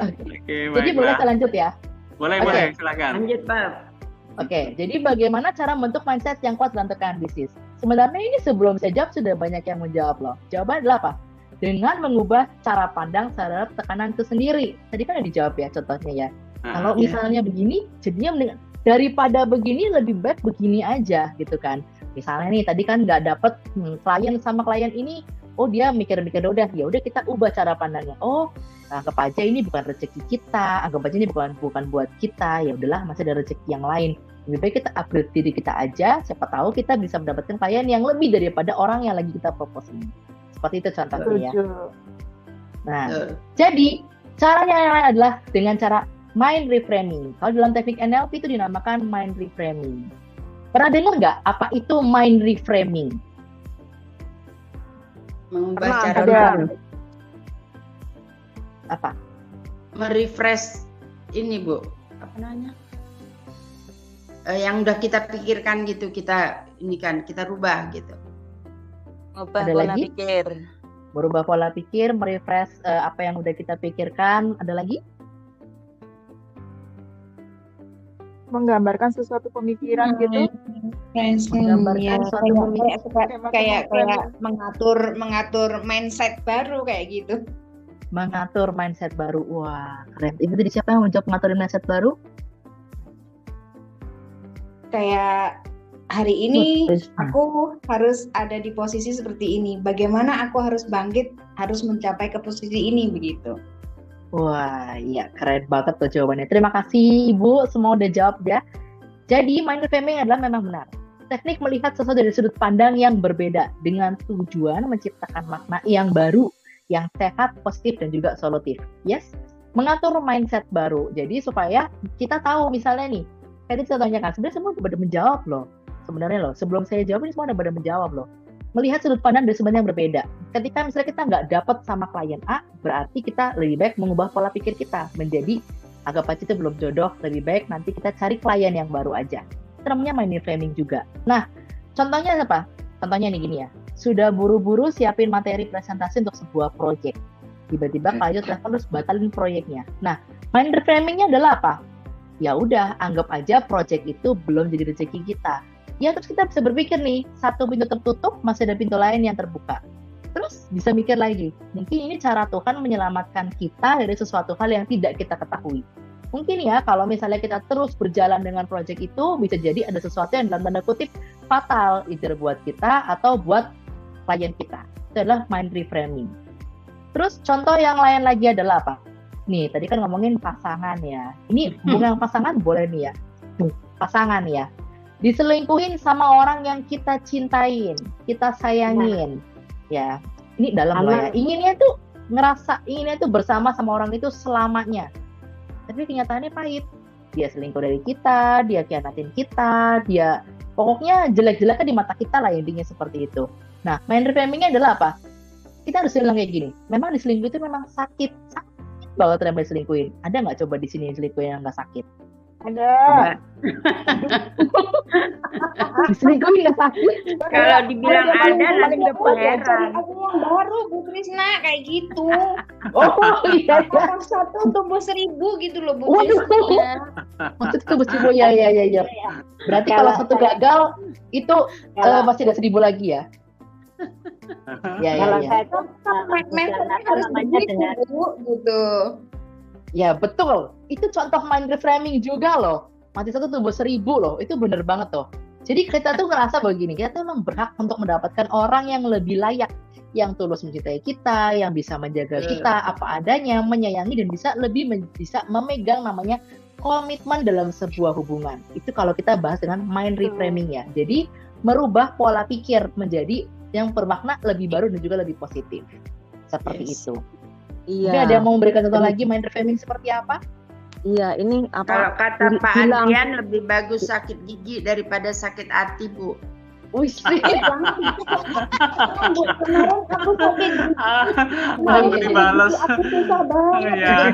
Oke, jadi boleh kita lanjut ya? Boleh, silakan. Lanjut, Pak. Oke, jadi bagaimana cara membentuk mindset yang kuat dalam tekanan bisnis? Sebenarnya ini sebelum saya jawab sudah banyak yang menjawab loh. Jawaban adalah apa? Dengan mengubah cara pandang terhadap tekanan itu sendiri. Tadi kan udah dijawab ya contohnya ya. Kalau misalnya begini, jadinya daripada begini lebih baik begini aja gitu kan. Misalnya nih tadi kan nggak dapet klien sama klien ini, oh dia mikir-mikir udah kita ubah cara pandangnya. Oh, anggap aja ini bukan rezeki kita, anggap aja ini bukan buat kita, ya udahlah masih ada rezeki yang lain. Lebih baik kita upgrade diri kita aja, siapa tahu kita bisa mendapatkan klien yang lebih daripada orang yang lagi kita propose ini. Seperti itu contohnya ya. Nah, jadi caranya yang lain adalah dengan cara mind reframing. Kalau dalam teknik NLP itu dinamakan mind reframing. Pernah dengar nggak apa itu mind reframing? Mengubah cara apa? Merefresh ini, Bu. Apa namanya? Yang udah kita pikirkan gitu, kita rubah gitu. Merubah Ada pola lagi? pikir. Merubah pola pikir, merefresh apa yang udah kita pikirkan. Ada lagi? Menggambarkan sesuatu pemikiran gitu. Menggambarkan suatu pemikiran. Kayak mengatur mindset baru kayak gitu. Mengatur mindset baru. Wah, keren. Ibu tadi siapa yang menjawab mengatur mindset baru? Kayak hari ini aku harus ada di posisi seperti ini. Bagaimana aku harus bangkit, harus mencapai ke posisi ini begitu. Wah, iya keren banget tuh jawabannya. Terima kasih Ibu, semua udah jawab ya. Jadi mind reframing adalah memang benar. Teknik melihat sesuatu dari sudut pandang yang berbeda dengan tujuan menciptakan makna yang baru, yang sehat, positif dan juga solutif. Yes, mengatur mindset baru. Jadi supaya kita tahu misalnya nih, tadi saya tanyakan, sebenarnya semua udah menjawab loh. Sebenarnya loh, sebelum saya jawab ini semua udah menjawab loh. Melihat sudut pandang dari sebenarnya yang berbeda. Ketika misalnya kita nggak dapat sama klien A, berarti kita lebih baik mengubah pola pikir kita menjadi anggap aja itu belum jodoh, lebih baik nanti kita cari klien yang baru aja. Itu namanya mind reframing juga. Nah, contohnya apa? Contohnya nih gini ya. Sudah buru-buru siapin materi presentasi untuk sebuah proyek. Tiba-tiba klien telepon terus batalin proyeknya. Nah, mind reframingnya adalah apa? Ya udah, anggap aja proyek itu belum jadi rezeki kita. Ya terus kita bisa berpikir nih, satu pintu tertutup, masih ada pintu lain yang terbuka. Terus bisa mikir lagi, mungkin ini cara Tuhan menyelamatkan kita dari sesuatu hal yang tidak kita ketahui. Mungkin ya kalau misalnya kita terus berjalan dengan proyek itu, bisa jadi ada sesuatu yang dalam tanda kutip fatal, either buat kita atau buat klien kita. Itu adalah mind reframing. Terus contoh yang lain lagi adalah apa? Nih, tadi kan ngomongin pasangan ya. Ini hubungan pasangan boleh nih ya. Pasangan ya. Diselingkuhin sama orang yang kita cintain, kita sayangin. Ya, ini dalam lah ya. Inginnya tuh bersama sama orang itu selamanya. Tapi kenyataannya pahit. Dia selingkuh dari kita, dia khianatin kita, dia pokoknya jelek-jeleknya di mata kita lah, intinya seperti itu. Nah, mind reframing-nya adalah apa? Kita harus bilang kayak gini. Memang diselingkuh itu memang sakit banget ternyata diselingkuhin. Ada nggak coba di sini diselingkuhin yang nggak sakit? Ada. Diselingkuhin nggak sakit? Kalau dibilang ada nanti heran. Aku yang baru Bu Trisna kayak gitu. Oh iya. Orang satu tumbuh 1000 gitu loh Bu Waduh. Trisna. Maksud tumbuh 1000 ya. Berarti kalau satu gagal itu masih ada 1000 lagi ya? Kalau saya tuh harus begitu gitu. Ya betul, itu contoh mind reframing juga loh. Mati satu tumbuh 1000 loh, itu bener banget tuh. Jadi kita tuh ngerasa begini, kita tuh memang berhak untuk mendapatkan orang yang lebih layak, yang tulus mencintai kita, yang bisa menjaga kita apa adanya, menyayangi dan bisa memegang namanya komitmen dalam sebuah hubungan. Itu kalau kita bahas dengan mind reframing ya. Jadi merubah pola pikir menjadi yang bermakna lebih baru dan juga lebih positif. Seperti itu. Iya. Jadi ada yang mau memberikan contoh lagi mind reframing seperti apa? Iya, ini apa? Kalau kata Pak Adrian lebih bagus sakit gigi daripada sakit hati, Bu. Wih, Aku sakit Mau dibalas. Aku susah banget.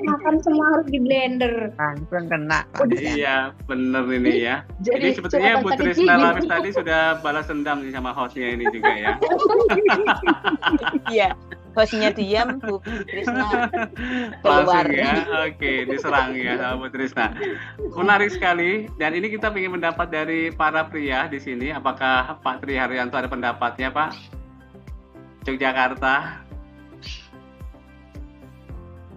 Makan semua harus di blender. Langsung kena. Iya, bener ini ya. Jadi sebetulnya Bu Trisna Lamis tadi sudah balas dendam nih sama hostnya ini juga ya. Iya, hostnya diam, Bu Trisna Langsung keluar. ya, oke, diserang ya sama Bu Trisna. Menarik sekali, dan ini kita ingin mendapat dari para pria di sini. Apakah Pak Tri Haryanto ada pendapatnya, Pak? Yogyakarta.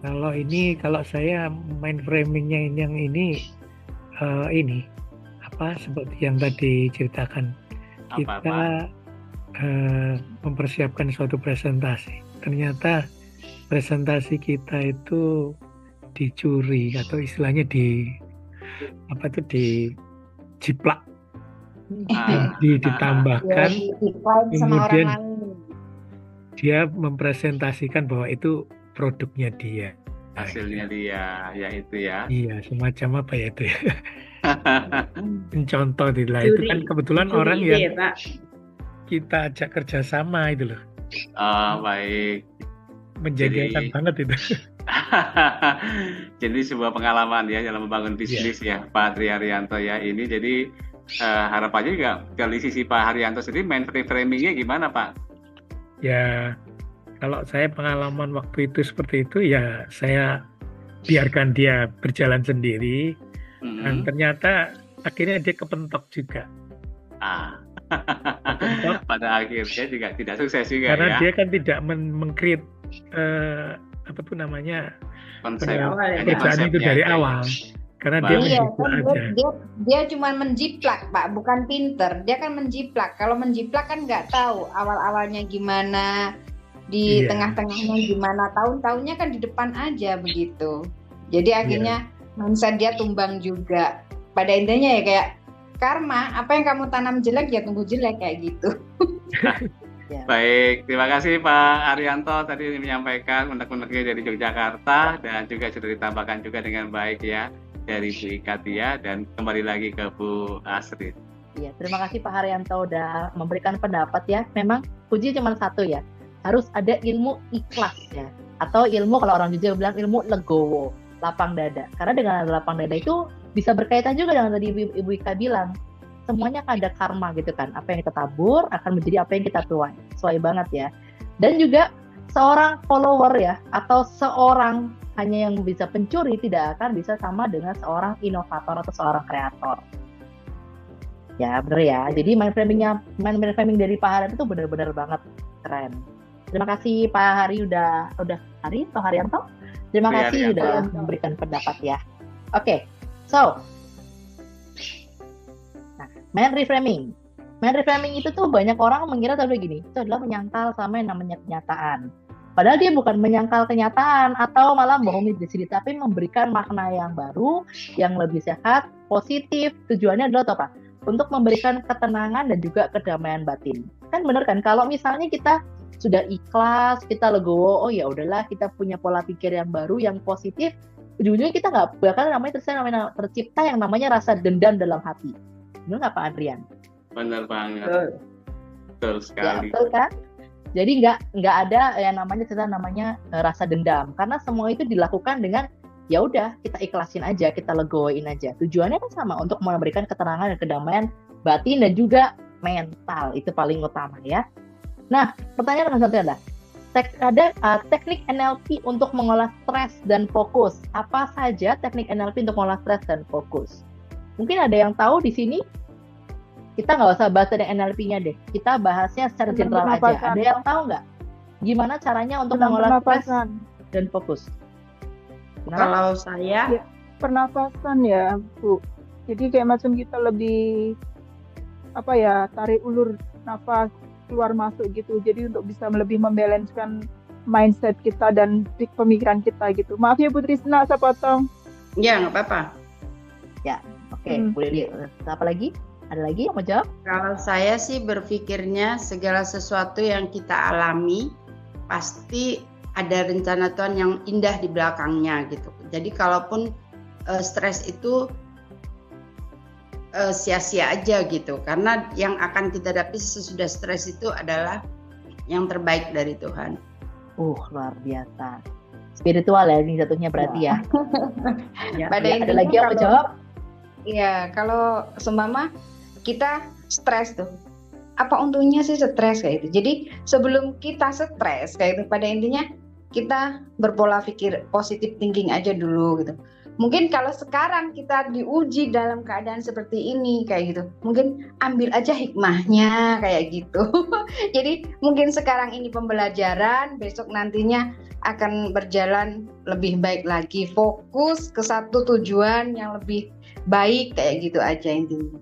Kalau saya mind framingnya yang ini seperti yang tadi ceritakan, kita mempersiapkan suatu presentasi. Ternyata presentasi kita itu dicuri atau istilahnya dijiplak, ditambahkan, kemudian dia mempresentasikan bahwa itu produknya dia. Hasilnya dia, ya itu ya. Iya, semacam apa ya itu ya. Contoh itu kan kebetulan orang yang kita ajak kerjasama itu loh. Oh, baik. Menjadikan banget itu. Jadi sebuah pengalaman ya dalam membangun bisnis ya Pak Tri Haryanto ya ini. Jadi harapannya juga dari sisi Pak Haryanto sendiri mind reframing-nya gimana Pak? Ya kalau saya pengalaman waktu itu seperti itu ya saya biarkan dia berjalan sendiri dan ternyata akhirnya dia kepentok juga. Pada akhirnya juga tidak sukses juga karena ya. Dia kan tidak meng-create pekerjaan itu dari awal. Karena dia dia cuma menjiplak Pak, bukan pinter. Dia kan menjiplak. Kalau menjiplak kan nggak tahu awal-awalnya gimana, di tengah-tengahnya gimana, tahun-tahunnya kan di depan aja begitu. Jadi akhirnya mindset dia tumbang juga. Pada intinya ya kayak karma, apa yang kamu tanam jelek ya tumbuh jelek kayak gitu. Baik, terima kasih Pak Haryanto tadi menyampaikan unek-uneknya dari Yogyakarta dan juga sudah ditambahkan juga dengan baik ya dari Bu Katia dan kembali lagi ke Bu Astrid. Iya, terima kasih Pak Haryanto udah memberikan pendapat ya. Memang kunci cuma satu ya, harus ada ilmu ikhlas ya, atau ilmu kalau orang Jawa bilang ilmu legowo, lapang dada. Karena dengan lapang dada itu bisa berkaitan juga dengan tadi Ibu Ika bilang. Semuanya ada karma gitu kan. Apa yang kita tabur akan menjadi apa yang kita tuai. Sesuai banget ya. Dan juga seorang follower ya, atau seorang hanya yang bisa pencuri tidak akan bisa sama dengan seorang inovator atau seorang kreator. Ya, bener ya. Jadi mind framing dari Pak Haryanto itu benar-benar banget keren. Terima kasih Pak Hari udah Hari atau Haryanto? Terima kasih udah memberikan pendapat ya. Oke. So, nah, mind reframing. Mind reframing itu tuh banyak orang mengira tadi gini, itu adalah menyangkal sama yang namanya kenyataan. Padahal dia bukan menyangkal kenyataan atau malah bohongin diri sendiri, tapi memberikan makna yang baru, yang lebih sehat, positif. Tujuannya adalah apa? Untuk memberikan ketenangan dan juga kedamaian batin. Kan bener kan? Kalau misalnya kita sudah ikhlas, kita legowo, oh ya udahlah, kita punya pola pikir yang baru, yang positif, ujung-ujungnya kita nggak bakal tercipta yang namanya rasa dendam dalam hati. Bener nggak Pak Adrian? Bener banget. Betul sekali. Ya, betul kan? Jadi nggak ada yang namanya rasa dendam, karena semua itu dilakukan dengan ya udah kita ikhlasin aja, kita legoin aja. Tujuannya kan sama, untuk memberikan ketenangan dan kedamaian batin dan juga mental, itu paling utama ya. Nah, pertanyaan selanjutnya adalah teknik NLP untuk mengolah stres dan fokus. Apa saja teknik NLP untuk mengolah stres dan fokus? Mungkin ada yang tahu di sini? Kita nggak usah bahas tentang NLP-nya deh. Kita bahasnya secara general aja. Ada yang tahu nggak? Gimana caranya untuk mengolah stres dan fokus? Kalau saya ya, pernafasan ya, Bu. Jadi kayak macam kita lebih tarik ulur nafas, keluar masuk gitu. Jadi untuk bisa lebih membalancekan mindset kita dan pemikiran kita gitu. Maaf ya Bu Trisna, saya potong. Ya, nggak apa-apa. Ya, oke. Boleh. Apa lagi? Ada lagi yang mau jawab? Kalau saya sih berpikirnya segala sesuatu yang kita alami pasti ada rencana Tuhan yang indah di belakangnya gitu. Jadi kalaupun stres itu sia-sia aja gitu, karena yang akan kita dapat sesudah stres itu adalah yang terbaik dari Tuhan. Luar biasa. Spiritual ya ini jatuhnya berarti ya. Ya. Ada lagi yang mau jawab? Iya, kalau seumpama kita stres tuh, apa untungnya sih stres kayak gitu? Jadi sebelum kita stres kayak gitu, pada intinya kita berpola pikir positive thinking aja dulu gitu. Mungkin kalau sekarang kita diuji dalam keadaan seperti ini kayak gitu, mungkin ambil aja hikmahnya kayak gitu. Jadi mungkin sekarang ini pembelajaran, besok nantinya akan berjalan lebih baik lagi. Fokus ke satu tujuan yang lebih baik kayak gitu aja intinya.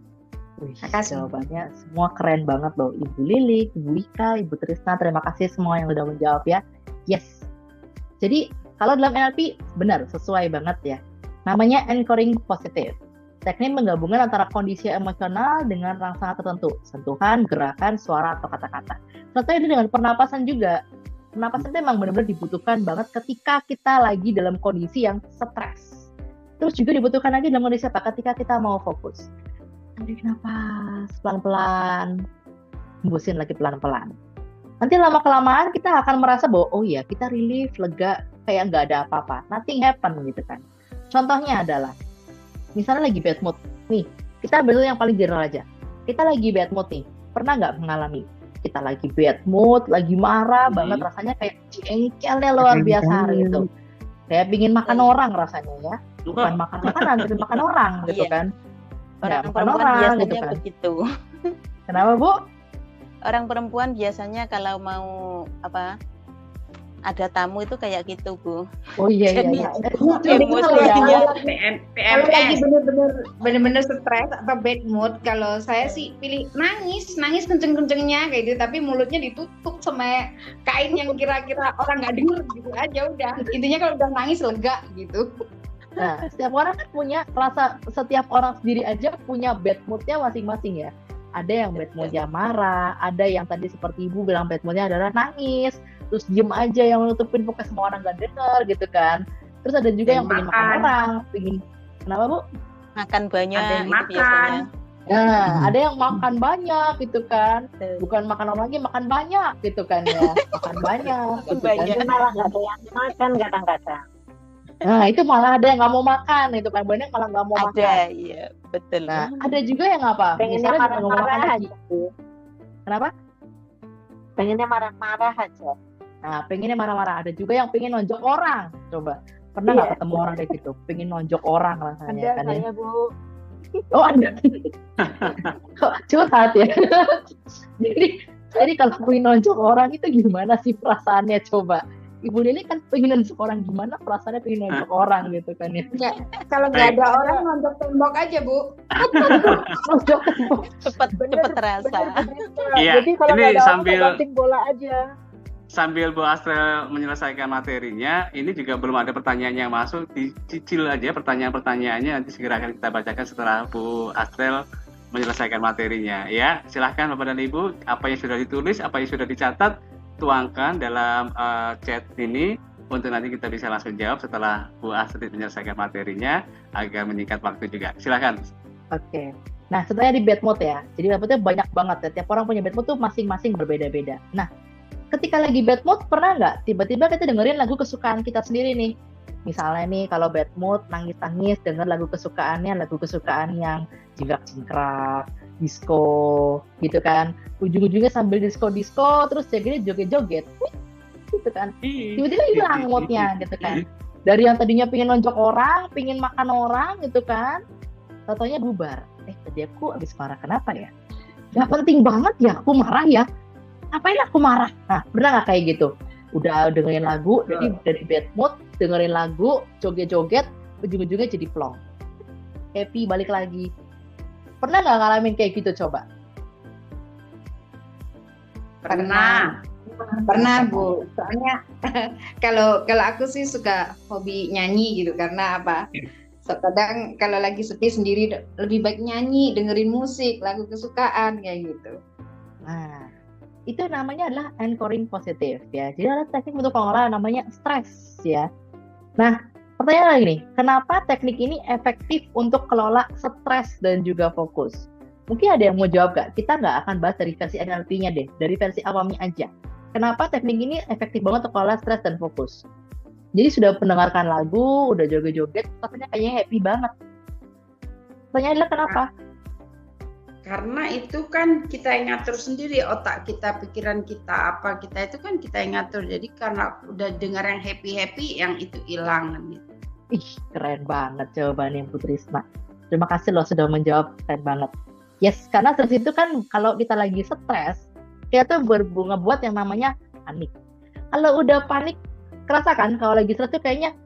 Jawabannya semua keren banget loh, Ibu Lilik, Ibu Ika, Ibu Trisna, terima kasih semua yang udah menjawab ya. Yes. Jadi kalau dalam NLP benar sesuai banget ya. Namanya anchoring positif. Teknik menggabungkan antara kondisi emosional dengan rangsangan tertentu, sentuhan, gerakan, suara atau kata-kata. Serta ini dengan pernapasan juga. Pernapasan itu memang benar-benar dibutuhkan banget ketika kita lagi dalam kondisi yang stres. Terus juga dibutuhkan lagi dalam kondisi apa? Ketika kita mau fokus. Tarik nafas pelan-pelan, hembusin lagi pelan-pelan. Nanti lama-kelamaan kita akan merasa bahwa oh ya kita relief, lega, kayak nggak ada apa-apa, nothing happen gitu kan. Contohnya adalah, misalnya lagi bad mood nih, kita ambil yang paling general aja. Kita lagi bad mood nih, pernah nggak mengalami? Kita lagi bad mood, lagi marah banget, rasanya kayak jengkelnya luar biasa gitu. Kayak pingin makan orang rasanya ya, bukan makan makanan, tapi makan orang gitu kan. Orang perempuan biasanya gitu kan. Begitu. Kenapa Bu? Orang perempuan biasanya kalau mau ada tamu itu kayak gitu Bu. Oh iya. Kalau lagi bener-bener stres atau bad mood, kalau saya sih pilih nangis kenceng-kencengnya kayak gitu, tapi mulutnya ditutup sama kain yang kira-kira orang nggak denger gitu aja udah. Intinya kalau udah nangis lega gitu. Nah, setiap orang kan punya setiap orang sendiri aja punya bad moodnya masing-masing ya. Ada yang bad moodnya marah, ada yang tadi seperti Ibu bilang bad moodnya adalah nangis, terus diem aja yang nutupin pokoknya semua orang gak denger gitu kan. Terus ada juga yang pengen makan orang, kenapa Bu? Makan banyak ada yang gitu makan. Biasanya. Nah, ada yang makan banyak gitu kan. Bukan makan orang lagi, makan banyak gitu kan ya. Makan banyak gitu kan. Malah gak ada yang makan kadang-kadang. Nah, itu malah ada yang nggak mau makan, itu kan banyak malah nggak mau makan. Ada, iya betul. Nah, ada juga yang apa? Pengennya marah-marah aja. Kenapa? Pengennya marah-marah aja. Nah, pengennya marah-marah. Ada juga yang pengen nonjok orang. Coba, pernah nggak ketemu orang kayak gitu? Pengen nonjok orang rasanya. Ada saya Bu. Oh ada. Kok curhat ya? Jadi kalau pengen nonjok orang itu gimana sih perasaannya coba? Ibu Lili kan pengen nonjok orang, gimana perasaannya pengen nonjok orang gitu kan ya? Ya, kalau nggak ada orang nonjok tembok aja Bu. Nonjok tembok. Cepat terasa. Iya, Jadi kalau ini nggak ada sambil orang banting bola aja. sambil Bu Astrel menyelesaikan materinya, ini juga belum ada pertanyaan yang masuk, dicicil aja pertanyaan-pertanyaannya, nanti segera akan kita bacakan setelah Bu Astrel menyelesaikan materinya. Ya, silahkan Bapak dan Ibu, apa yang sudah ditulis, apa yang sudah dicatat, tuangkan dalam chat ini untuk nanti kita bisa langsung jawab setelah Bu Astrid menyelesaikan materinya agar menyingkat waktu juga. Silahkan. Oke. Nah, sebenarnya di bad mood ya. Jadi bad moodnya banyak banget ya. Tiap orang punya bad mood tuh masing-masing berbeda-beda. Nah, ketika lagi bad mood, pernah nggak tiba-tiba kita dengerin lagu kesukaan kita sendiri nih? Misalnya nih, kalau bad mood, nangis-nangis, denger lagu kesukaan yang jingkrak-jingkrak, disco, gitu kan. Ujung-ujungnya sambil disco-disco, terus jadinya joget-joget, gitu kan. Tiba-tiba hilang moodnya, gitu kan. Dari yang tadinya pengen nonjok orang, pengen makan orang, gitu kan. Tatonya bubar. Tadi aku abis marah, kenapa ya? Ya penting banget ya, aku marah ya. Ngapain aku marah? Nah, pernah nggak kayak gitu? Udah dengerin lagu, jadi dari bad mood, dengerin lagu, joget-joget, ujung-ujungnya jadi plong. Happy, balik lagi. Pernah nggak ngalamin kayak gitu coba? Pernah Bu. Soalnya kalau aku sih suka hobi nyanyi gitu, karena apa? So, kadang kalau lagi sepi sendiri lebih baik nyanyi, dengerin musik, lagu kesukaan kayak gitu. Nah, itu namanya adalah anchoring positif ya. Jadi ada teknik untuk pengelolaan namanya stres ya. Nah, pertanyaan lagi nih, kenapa teknik ini efektif untuk kelola stres dan juga fokus? Mungkin ada yang mau jawab gak? Kita nggak akan bahas dari versi NLP-nya deh, dari versi awami aja. Kenapa teknik ini efektif banget untuk kelola stres dan fokus? Jadi sudah mendengarkan lagu, udah joget-joget, katanya kayaknya happy banget. Pertanyaannya adalah kenapa? Karena itu kan kita yang ngatur sendiri, otak kita, pikiran kita, apa kita itu kan kita yang ngatur. Jadi karena udah dengar yang happy-happy, yang itu hilang gitu. Ih, keren banget jawabannya Bu Trisna. Terima kasih loh sudah menjawab, keren banget. Yes, karena stres itu kan kalau kita lagi stres, kita tuh ngebuat yang namanya panik. Kalau udah panik, kerasa kan kalau lagi stres tuh kayaknya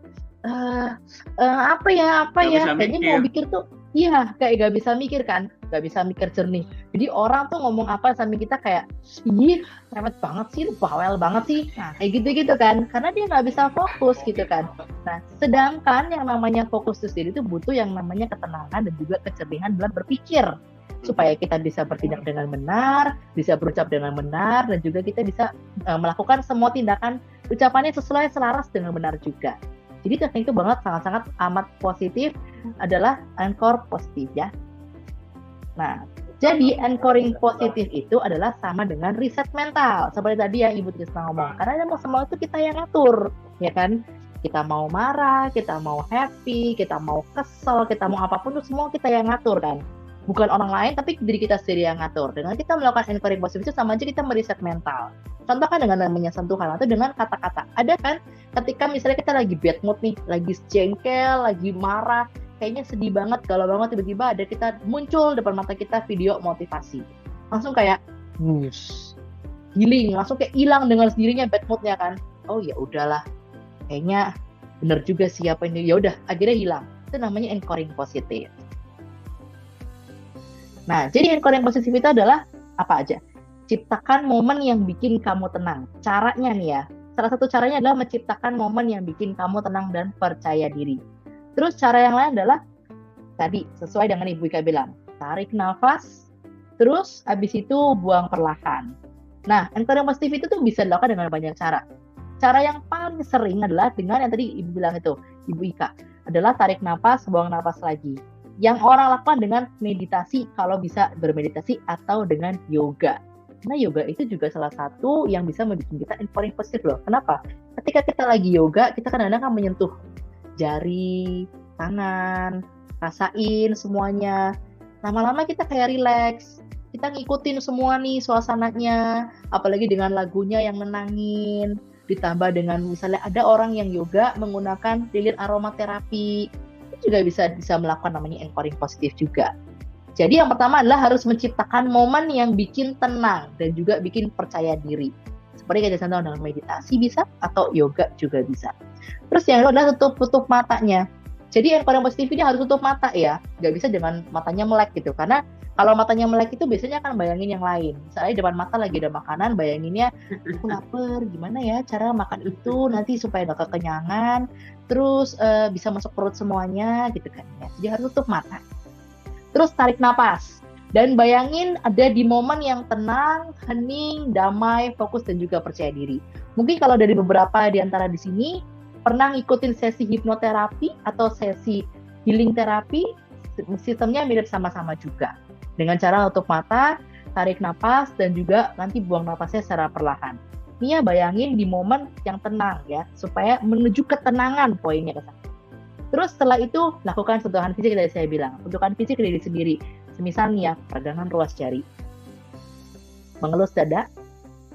apa ya kayaknya mau mikir tuh iya kayak gak bisa mikir kan, gak bisa mikir jernih. Jadi orang tuh ngomong apa sama kita kayak ih remet banget sih, bawel banget sih, nah kayak gitu kan, karena dia gak bisa fokus gitu kan. Nah sedangkan yang namanya fokus itu sendiri itu butuh yang namanya ketenangan dan juga kecerdikan dalam berpikir, supaya kita bisa bertindak dengan benar, bisa berucap dengan benar, dan juga kita bisa melakukan semua tindakan ucapannya sesuai selaras dengan benar juga. Jadi teknik itu banget sangat-sangat amat positif adalah anchor positif ya. Nah, jadi anchoring positif itu adalah sama dengan riset mental. Seperti tadi yang Ibu Trisna ngomong. Karena semua itu kita yang ngatur, ya kan? Kita mau marah, kita mau happy, kita mau kesel, kita mau apapun itu semua kita yang ngatur kan. Bukan orang lain, tapi diri kita sendiri yang ngatur. Dengan kita melakukan anchoring positif itu sama aja kita meriset mental. Contoh kan dengan namanya sentuhan atau dengan kata-kata. Ada kan ketika misalnya kita lagi bad mood nih, lagi jengkel, lagi marah, kayaknya sedih banget, galau banget, tiba-tiba ada kita muncul depan mata kita video motivasi. Langsung kayak healing, langsung kayak hilang dengan sendirinya bad moodnya kan. Oh ya udahlah, kayaknya bener juga siapa ini. Ya udah, akhirnya hilang. Itu namanya anchoring positif. Nah, jadi anchoring positif itu adalah apa aja? Ciptakan momen yang bikin kamu tenang. Caranya nih ya, salah satu caranya adalah menciptakan momen yang bikin kamu tenang dan percaya diri. Terus cara yang lain adalah tadi sesuai dengan Ibu Ika bilang, tarik nafas, terus habis itu buang perlahan. Nah, anchoring positif itu tuh bisa dilakukan dengan banyak cara. Cara yang paling sering adalah dengan yang tadi Ibu bilang itu, Ibu Ika, adalah tarik nafas, buang nafas lagi. Yang orang lakukan dengan meditasi, kalau bisa bermeditasi atau dengan yoga. Nah, yoga itu juga salah satu yang bisa membuat kita anchoring positif loh. Kenapa? Ketika kita lagi yoga, kita kadang-kadang kan menyentuh jari, tangan, rasain semuanya. Lama-lama kita kayak relax. Kita ngikutin semua nih suasananya, apalagi dengan lagunya yang nenangin. Ditambah dengan misalnya ada orang yang yoga menggunakan lilin aromaterapi. juga bisa melakukan namanya anchoring positif juga. Jadi yang pertama adalah harus menciptakan momen yang bikin tenang dan juga bikin percaya diri. Seperti kayak contoh dengan meditasi bisa atau yoga juga bisa. Terus yang kedua adalah tutup matanya. Jadi anchoring positif ini harus tutup mata ya, nggak bisa dengan matanya melek gitu. Karena kalau matanya melek itu biasanya akan bayangin yang lain. Misalnya depan mata lagi ada makanan, bayanginnya aku lapar, gimana ya cara makan itu nanti supaya nggak kekenyangan, terus bisa masuk perut semuanya gitu kan ya. Jadi harus tutup mata. Terus tarik napas dan bayangin ada di momen yang tenang, hening, damai, fokus dan juga percaya diri. Mungkin kalau dari beberapa di antara di sini pernah ngikutin sesi hipnoterapi atau sesi healing terapi, sistemnya mirip sama-sama juga. Dengan cara tutup mata, tarik napas dan juga nanti buang napasnya secara perlahan. Ini ya bayangin di momen yang tenang ya, supaya menuju ketenangan poinnya ke sana. Terus setelah itu lakukan sentuhan fisik dari saya bilang, sentuhan fisik diri sendiri. Semisal nih ya, pegangan ruas jari, mengelus dada,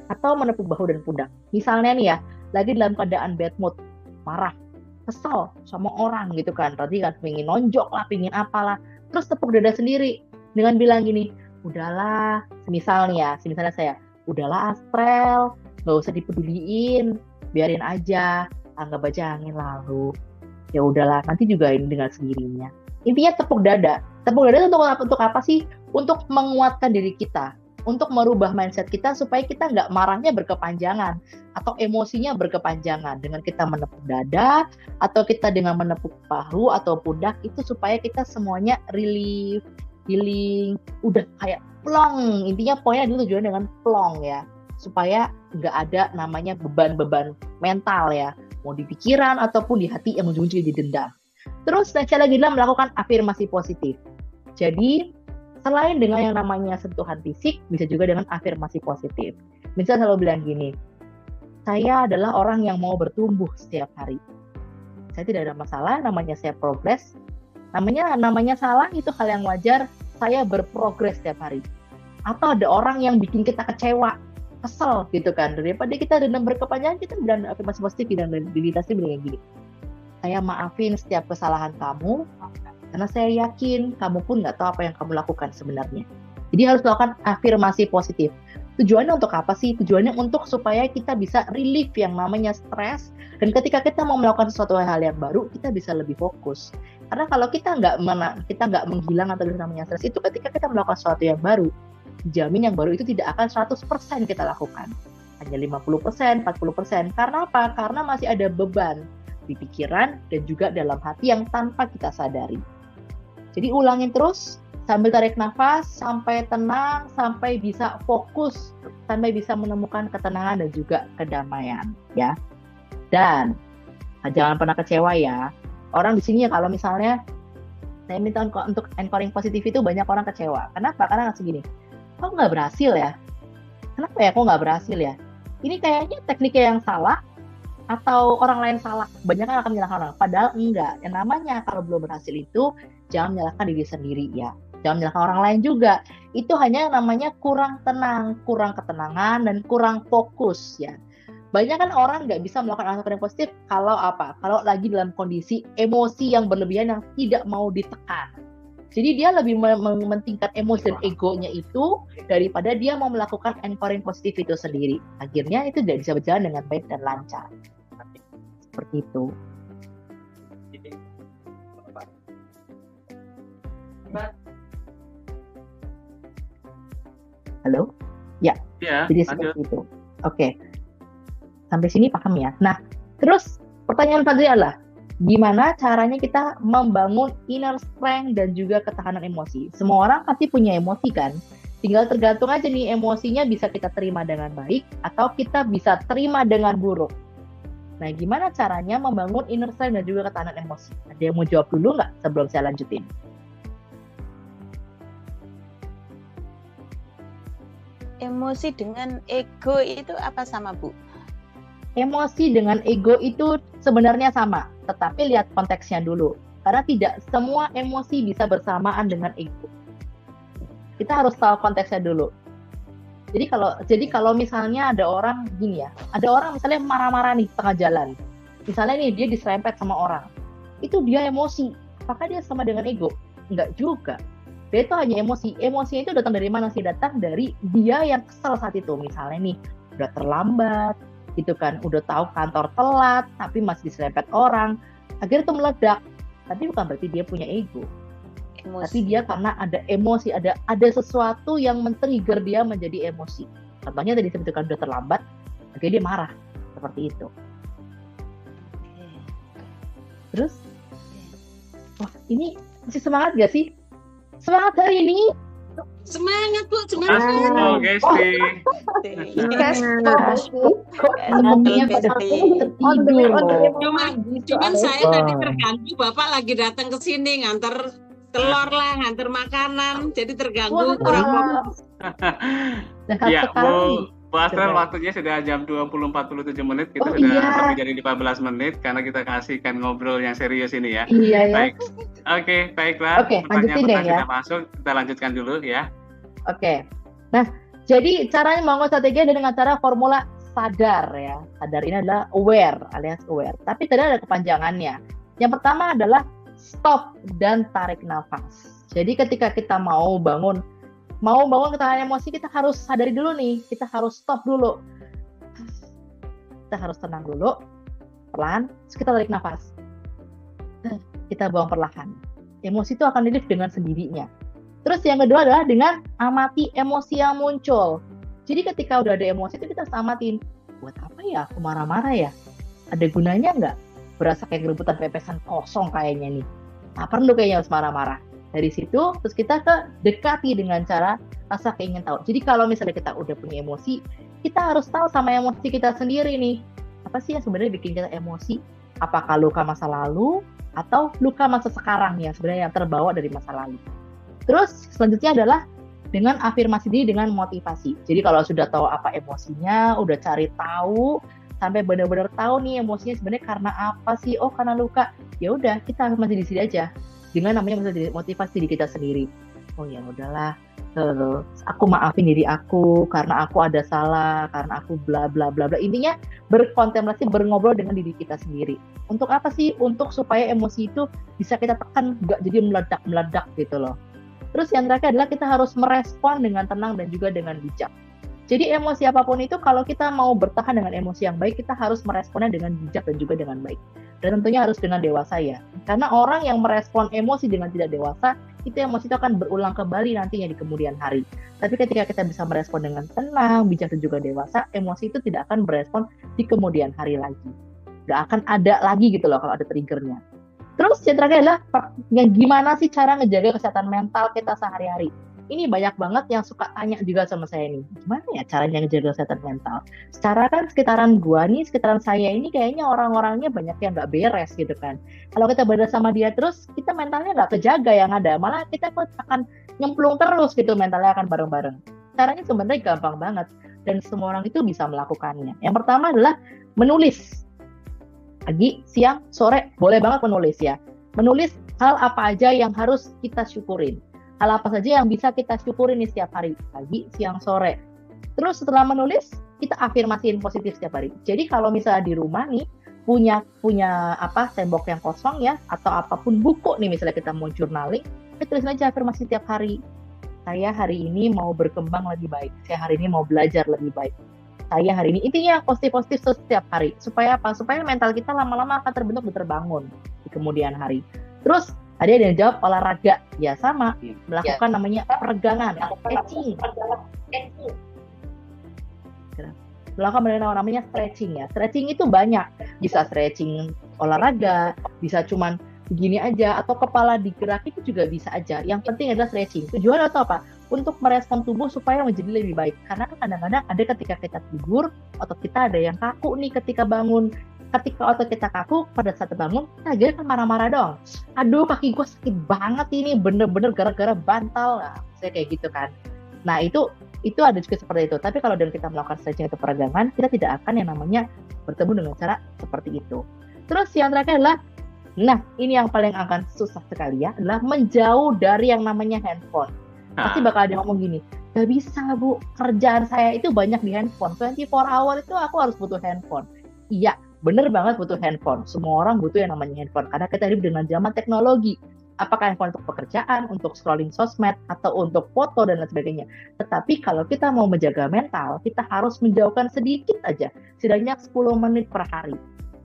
atau menepuk bahu dan pundak. Misalnya nih ya, lagi dalam keadaan bad mood, marah, kesel sama orang gitu kan, tadi kan pengen nonjok lah, pengen apalah, terus tepuk dada sendiri dengan bilang gini, udahlah, misalnya saya, udahlah Astrel, nggak usah dipeduliin, biarin aja, anggap aja angin lalu. Ya udahlah, nanti juga ini dengan sendirinya. Intinya tepuk dada. Tepuk dada untuk apa sih? Untuk menguatkan diri kita, untuk merubah mindset kita supaya kita nggak marahnya berkepanjangan atau emosinya berkepanjangan dengan kita menepuk dada atau kita dengan menepuk bahu atau pundak itu supaya kita semuanya relief, healing, udah kayak plong. Intinya poinnya itu tujuannya dengan plong ya, supaya nggak ada namanya beban-beban mental ya, mau di pikiran ataupun di hati yang ujung-ujungnya didendam. Terus saya lagi melakukan afirmasi positif. Jadi selain dengan yang namanya sentuhan fisik, bisa juga dengan afirmasi positif. Misal selalu bilang gini, saya adalah orang yang mau bertumbuh setiap hari. Saya tidak ada masalah, namanya saya progres. Namanya salah itu hal yang wajar, saya berprogres setiap hari. Atau ada orang yang bikin kita kecewa, kesel gitu kan, daripada kita dendam berkepanjangan, kita bilang afirmasi positif dan meditasi bilang gini, saya maafin setiap kesalahan kamu karena saya yakin kamu pun nggak tahu apa yang kamu lakukan sebenarnya. Jadi harus melakukan afirmasi positif. Tujuannya untuk apa sih? Tujuannya untuk supaya kita bisa relief yang namanya stres, dan ketika kita mau melakukan sesuatu hal yang baru, kita bisa lebih fokus. Karena kalau kita nggak menghilang atau namanya stres itu, ketika kita melakukan sesuatu yang baru, jamin yang baru itu tidak akan 100% kita lakukan. Hanya 50%, 40%. Karena apa? Karena masih ada beban di pikiran dan juga dalam hati yang tanpa kita sadari. Jadi ulangin terus sambil tarik nafas sampai tenang, sampai bisa fokus, sampai bisa menemukan ketenangan dan juga kedamaian ya. Dan jangan pernah kecewa ya. Orang di sini ya, kalau misalnya saya minta untuk anchoring positif itu banyak orang kecewa. Kenapa? Karena segini, kok nggak berhasil ya? Kenapa ya kok nggak berhasil ya? Ini kayaknya tekniknya yang salah atau orang lain salah. Banyak kan akan menyalahkan orang, padahal enggak. Yang namanya kalau belum berhasil itu jangan menyalahkan diri sendiri ya, jangan menyalahkan orang lain juga. Itu hanya namanya kurang tenang, kurang ketenangan dan kurang fokus ya. Banyak kan orang nggak bisa melakukan anchoring positif kalau apa? Kalau lagi dalam kondisi emosi yang berlebihan yang tidak mau ditekan. Jadi dia lebih mementingkan emosi dan egonya itu daripada dia mau melakukan anchoring positif itu sendiri. Akhirnya itu tidak bisa berjalan dengan baik dan lancar. Seperti itu. Halo? Ya. Jadi seperti itu. Oke. Sampai sini paham ya? Nah, terus pertanyaan selanjutnya adalah, gimana caranya kita membangun inner strength dan juga ketahanan emosi? Semua orang pasti punya emosi kan? Tinggal tergantung aja nih emosinya bisa kita terima dengan baik atau kita bisa terima dengan buruk. Nah, gimana caranya membangun inner strength dan juga ketahanan emosi? Ada yang mau jawab dulu nggak sebelum saya lanjutin? Emosi dengan ego itu apa sama, Bu? Emosi dengan ego itu sebenarnya sama, tetapi lihat konteksnya dulu. Karena tidak semua emosi bisa bersamaan dengan ego. Kita harus tahu konteksnya dulu. Jadi kalau misalnya ada orang gini ya, ada orang misalnya marah-marah nih tengah jalan. Misalnya nih dia diserempet sama orang. Itu dia emosi, apakah dia sama dengan ego? Enggak juga. Dia itu hanya emosi. Emosinya itu datang dari mana sih? Datang dari dia yang kesel saat itu. Misalnya nih, udah terlambat, gitu kan, udah tahu kantor telat, tapi masih diserempet orang, akhirnya itu meledak. Tapi bukan berarti dia punya ego. Tapi dia karena ada emosi, ada sesuatu yang men-trigger dia menjadi emosi. Contohnya tadi sebutkan udah terlambat, akhirnya dia marah. Seperti itu. Terus, wah ini masih semangat gak sih? Semangat hari ini? Semangat Bu, semangat. Oh, Gesti. Semuanya pada tertidur. Cuman saya tadi terganggu, Bapak lagi datang ke sini nganter telur lah, nganter makanan, jadi terganggu kurang fokus. Ya, Bu Astral, waktunya sudah jam 20.47 menit, kita sudah lebih dari 15 menit karena kita kasihkan ngobrol yang serius ini ya. Iya ya. Baik. Oke, baiklah. Pertanyaan sudah masuk, kita lanjutkan dulu ya. Oke. Nah, jadi caranya membangun strategi ada dengan cara formula sadar ya. Sadar ini adalah aware alias aware. Tapi tidak ada kepanjangannya. Yang pertama adalah stop dan tarik nafas. Jadi ketika kita mau bangun ketahanan emosi, kita harus sadari dulu nih, kita harus stop dulu, kita harus tenang dulu, pelan, terus kita tarik nafas, kita buang perlahan. Emosi itu akan relief dengan sendirinya. Terus yang kedua adalah dengan amati emosi yang muncul. Jadi ketika udah ada emosi itu kita harus amatin, buat apa ya aku marah-marah ya? Ada gunanya nggak? Berasa kayak gerebutan pepesan kosong kayaknya nih. Nah, perlu kayaknya harus marah-marah. Dari situ, terus kita dekati dengan cara rasa keingin tahu. Jadi kalau misalnya kita udah punya emosi, kita harus tahu sama emosi kita sendiri nih. Apa sih yang sebenarnya bikin kita emosi? Apakah luka masa lalu, atau luka masa sekarang ya, sebenarnya yang terbawa dari masa lalu. Terus selanjutnya adalah dengan afirmasi diri dengan motivasi. Jadi kalau sudah tahu apa emosinya, udah cari tahu, sampai benar-benar tahu nih emosinya sebenarnya karena apa sih? Oh karena luka. Ya udah, kita masih di sini aja. Dengan namanya motivasi diri kita sendiri. Oh ya udahlah, aku maafin diri aku karena aku ada salah, karena aku bla bla bla bla. Intinya berkontemplasi, berngobrol dengan diri kita sendiri. Untuk apa sih? Untuk supaya emosi itu bisa kita tekan, nggak jadi meledak gitu loh. Terus yang terakhir adalah kita harus merespon dengan tenang dan juga dengan bijak. Jadi emosi apapun itu, kalau kita mau bertahan dengan emosi yang baik, kita harus meresponnya dengan bijak dan juga dengan baik. Dan tentunya harus dengan dewasa ya. Karena orang yang merespon emosi dengan tidak dewasa, itu emosi itu akan berulang kembali nantinya di kemudian hari. Tapi ketika kita bisa merespon dengan tenang, bijak dan juga dewasa, emosi itu tidak akan berespon di kemudian hari lagi. Gak akan ada lagi gitu loh kalau ada triggernya. Terus yang terakhir adalah gimana sih cara ngejaga kesehatan mental kita sehari-hari. Ini banyak banget yang suka tanya juga sama saya nih, gimana ya caranya ngejaga kesehatan mental? Secara kan sekitaran gua nih, sekitaran saya ini kayaknya orang-orangnya banyak yang nggak beres gitu kan. Kalau kita berada sama dia terus, kita mentalnya nggak kejaga yang ada, malah kita akan nyemplung terus gitu, mentalnya akan bareng-bareng. Caranya sebenarnya gampang banget, dan semua orang itu bisa melakukannya. Yang pertama adalah menulis. Pagi, siang, sore, boleh banget menulis ya. Menulis hal apa aja yang harus kita syukurin. Hal apa saja yang bisa kita syukurin nih setiap hari, pagi, siang, sore. Terus setelah menulis, kita afirmasiin positif setiap hari. Jadi kalau misalnya di rumah nih punya tembok yang kosong ya, atau apapun buku nih misalnya kita mau journaling, kita tulis aja afirmasi setiap hari. Saya hari ini mau berkembang lebih baik. Saya hari ini mau belajar lebih baik. Saya hari ini, intinya positif setiap hari. Supaya apa? Supaya mental kita lama-lama akan terbentuk dan terbangun di kemudian hari. Terus ada yang jawab olahraga, ya sama, melakukan namanya peregangan, stretching. Melakukan namanya stretching ya. Stretching itu banyak, bisa stretching olahraga, bisa cuman begini aja, atau kepala digerak itu juga bisa aja. Yang penting adalah stretching. Tujuannya atau apa? Untuk merespon tubuh supaya menjadi lebih baik. Karena kadang-kadang ada ketika kita tidur, otot kita ada yang kaku nih ketika bangun. Ketika otot kita kaku, pada saat bangun, kita aja kan marah-marah dong. Aduh, kaki gue sakit banget ini, bener-bener gara-gara bantal. Nah, saya kayak gitu kan. Nah, itu ada juga seperti itu. Tapi kalau dengan kita melakukan stretching atau peregangan, kita tidak akan yang namanya bertemu dengan cara seperti itu. Terus yang terakhir adalah, nah ini yang paling akan susah sekali ya, adalah menjauh dari yang namanya handphone. Pasti bakal ada ngomong gini, gak bisa Bu, kerjaan saya itu banyak di handphone. 24 hour itu aku harus butuh handphone. Iya, Bener banget butuh handphone. Semua orang butuh yang namanya handphone karena kita hidup dengan zaman teknologi. Apakah handphone untuk pekerjaan, untuk scrolling sosmed, atau untuk foto dan lain sebagainya. Tetapi kalau kita mau menjaga mental, kita harus menjauhkan sedikit aja, setidaknya 10 menit per hari.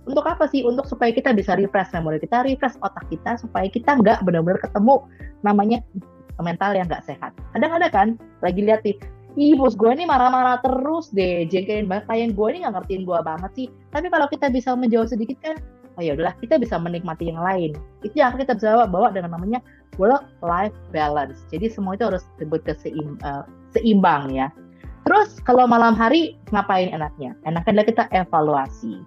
Untuk apa sih? Untuk supaya kita bisa refresh memori kita, refresh otak kita, supaya kita nggak benar-benar ketemu namanya mental yang nggak sehat. Kadang ada kan, lagi lihat nih, ih bos gue ini marah-marah terus deh, jengkelin banget, klien gue ini nggak ngertiin gue banget sih. Tapi kalau kita bisa menjauh sedikit kan, oh ya udahlah, kita bisa menikmati yang lain. Itu yang kita bisa bawa dengan namanya work-life balance. Jadi semua itu harus disebut seimbang ya. Terus kalau malam hari ngapain enaknya? Enaknya adalah kita evaluasi.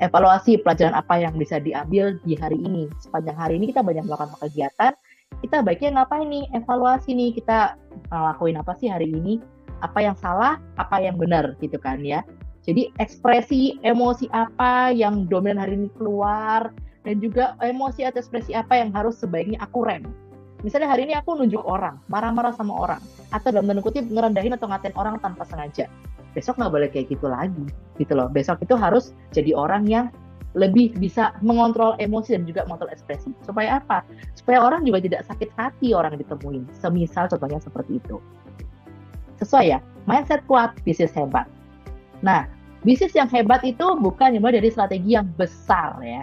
Evaluasi pelajaran apa yang bisa diambil di hari ini. Sepanjang hari ini kita banyak melakukan kegiatan. Kita baiknya ngapain nih? Evaluasi nih, kita ngelakuin apa sih hari ini? Apa yang salah, apa yang benar gitu kan ya. Jadi ekspresi emosi apa yang dominan hari ini keluar, dan juga emosi atau ekspresi apa yang harus sebaiknya aku rem. Misalnya hari ini aku nunjuk orang, marah-marah sama orang, atau dalam tanda kutip ngerendahin atau ngatain orang tanpa sengaja. Besok nggak boleh kayak gitu lagi, gitu loh. Besok itu harus jadi orang yang lebih bisa mengontrol emosi dan juga mengontrol ekspresi. Supaya apa? Supaya orang juga tidak sakit hati orang ditemuin. Semisal contohnya seperti itu. Sesuai ya, mindset kuat, bisnis hebat. Nah, bisnis yang hebat itu bukan dimulai dari strategi yang besar ya,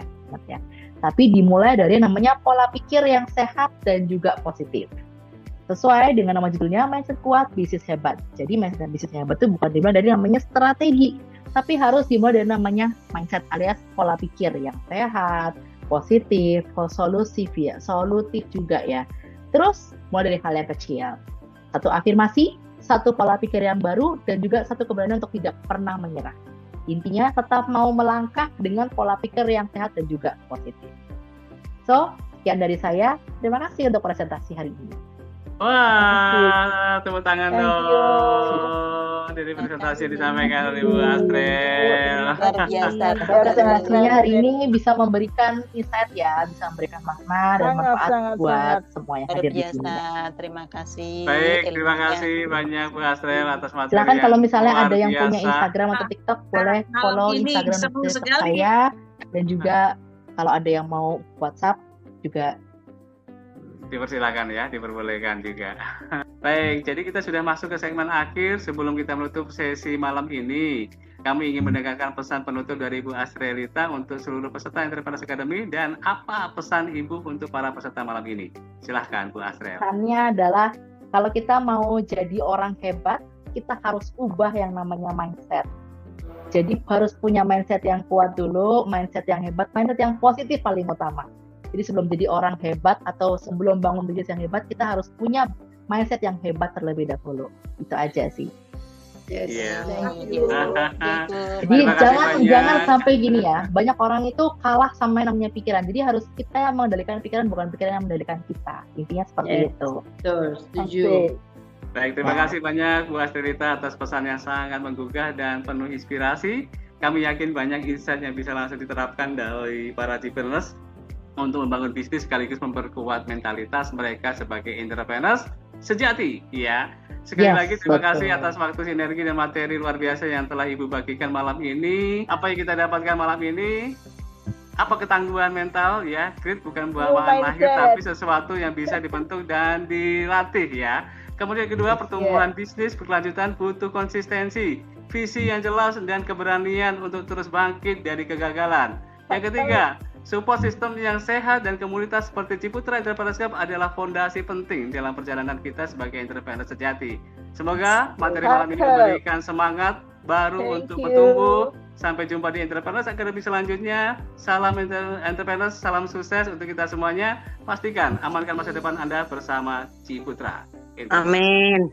tapi dimulai dari namanya pola pikir yang sehat dan juga positif. Sesuai dengan nama judulnya, mindset kuat, bisnis hebat. Jadi mindset bisnis hebat itu bukan dimulai dari namanya strategi, tapi harus dimulai dari namanya mindset alias pola pikir yang sehat, positif, solutif ya, solutif juga ya. Terus mulai dari hal yang kecil. Satu afirmasi, satu pola pikir yang baru, dan juga satu keberanian untuk tidak pernah menyerah. Intinya tetap mau melangkah dengan pola pikir yang sehat dan juga positif. So, sekian dari saya. Terima kasih untuk presentasi hari ini. Wah, tepuk tangan dong dari presentasi yang disampaikan oleh Bu Astrel. Luar biasa. Presentasinya hari ini bisa memberikan insight ya, bisa memberikan makna dan manfaat buat semua yang hadir di sini. Terima kasih. Baik, terima kasih banyak Bu Astrel atas materi. Silakan kalau misalnya ada yang punya Instagram atau TikTok, boleh follow Instagram saya, dan juga kalau ada yang mau WhatsApp juga dipersilakan ya, diperbolehkan juga. Baik, jadi kita sudah masuk ke segmen akhir. Sebelum kita menutup sesi malam ini, kami ingin mendengarkan pesan penutup dari Ibu Astrelita untuk seluruh peserta Entrepreneurs Academy, dan apa pesan Ibu untuk para peserta malam ini? Silahkan Bu Astrel. Pesannya adalah kalau kita mau jadi orang hebat, kita harus ubah yang namanya mindset. Jadi harus punya mindset yang kuat dulu, mindset yang hebat, mindset yang positif paling utama. Jadi sebelum jadi orang hebat atau sebelum bangun bisnis yang hebat, kita harus punya mindset yang hebat terlebih dahulu. Itu aja sih. Yes. Jadi jangan sampai gini ya. Banyak orang itu kalah sama yang namanya pikiran. Jadi harus kita yang mengendalikan pikiran, bukan pikiran yang mengendalikan kita. Intinya seperti itu. Betul, setuju. Baik, terima kasih banyak Bu Astrelita atas pesan yang sangat menggugah dan penuh inspirasi. Kami yakin banyak insight yang bisa langsung diterapkan dari para entrepreneurs untuk membangun bisnis sekaligus memperkuat mentalitas mereka sebagai entrepreneurs sejati ya. Sekali lagi terima kasih atas waktu, sinergi dan materi luar biasa yang telah Ibu bagikan malam ini. Apa yang kita dapatkan malam ini? Apa ketangguhan mental ya? Grit bukan buah lahir, tapi sesuatu yang bisa dibentuk dan dilatih ya. Kemudian kedua, pertumbuhan bisnis berkelanjutan butuh konsistensi, visi yang jelas dan keberanian untuk terus bangkit dari kegagalan. Yang ketiga, support system yang sehat dan komunitas seperti Ciputra Entrepreneurship adalah fondasi penting dalam perjalanan kita sebagai entrepreneur sejati. Semoga materi malam ini memberikan semangat baru untuk bertumbuh. Sampai jumpa di Entrepreneurs Academy selanjutnya. Salam entrepreneurs, salam sukses untuk kita semuanya. Pastikan amankan masa depan Anda bersama Ciputra. Amin.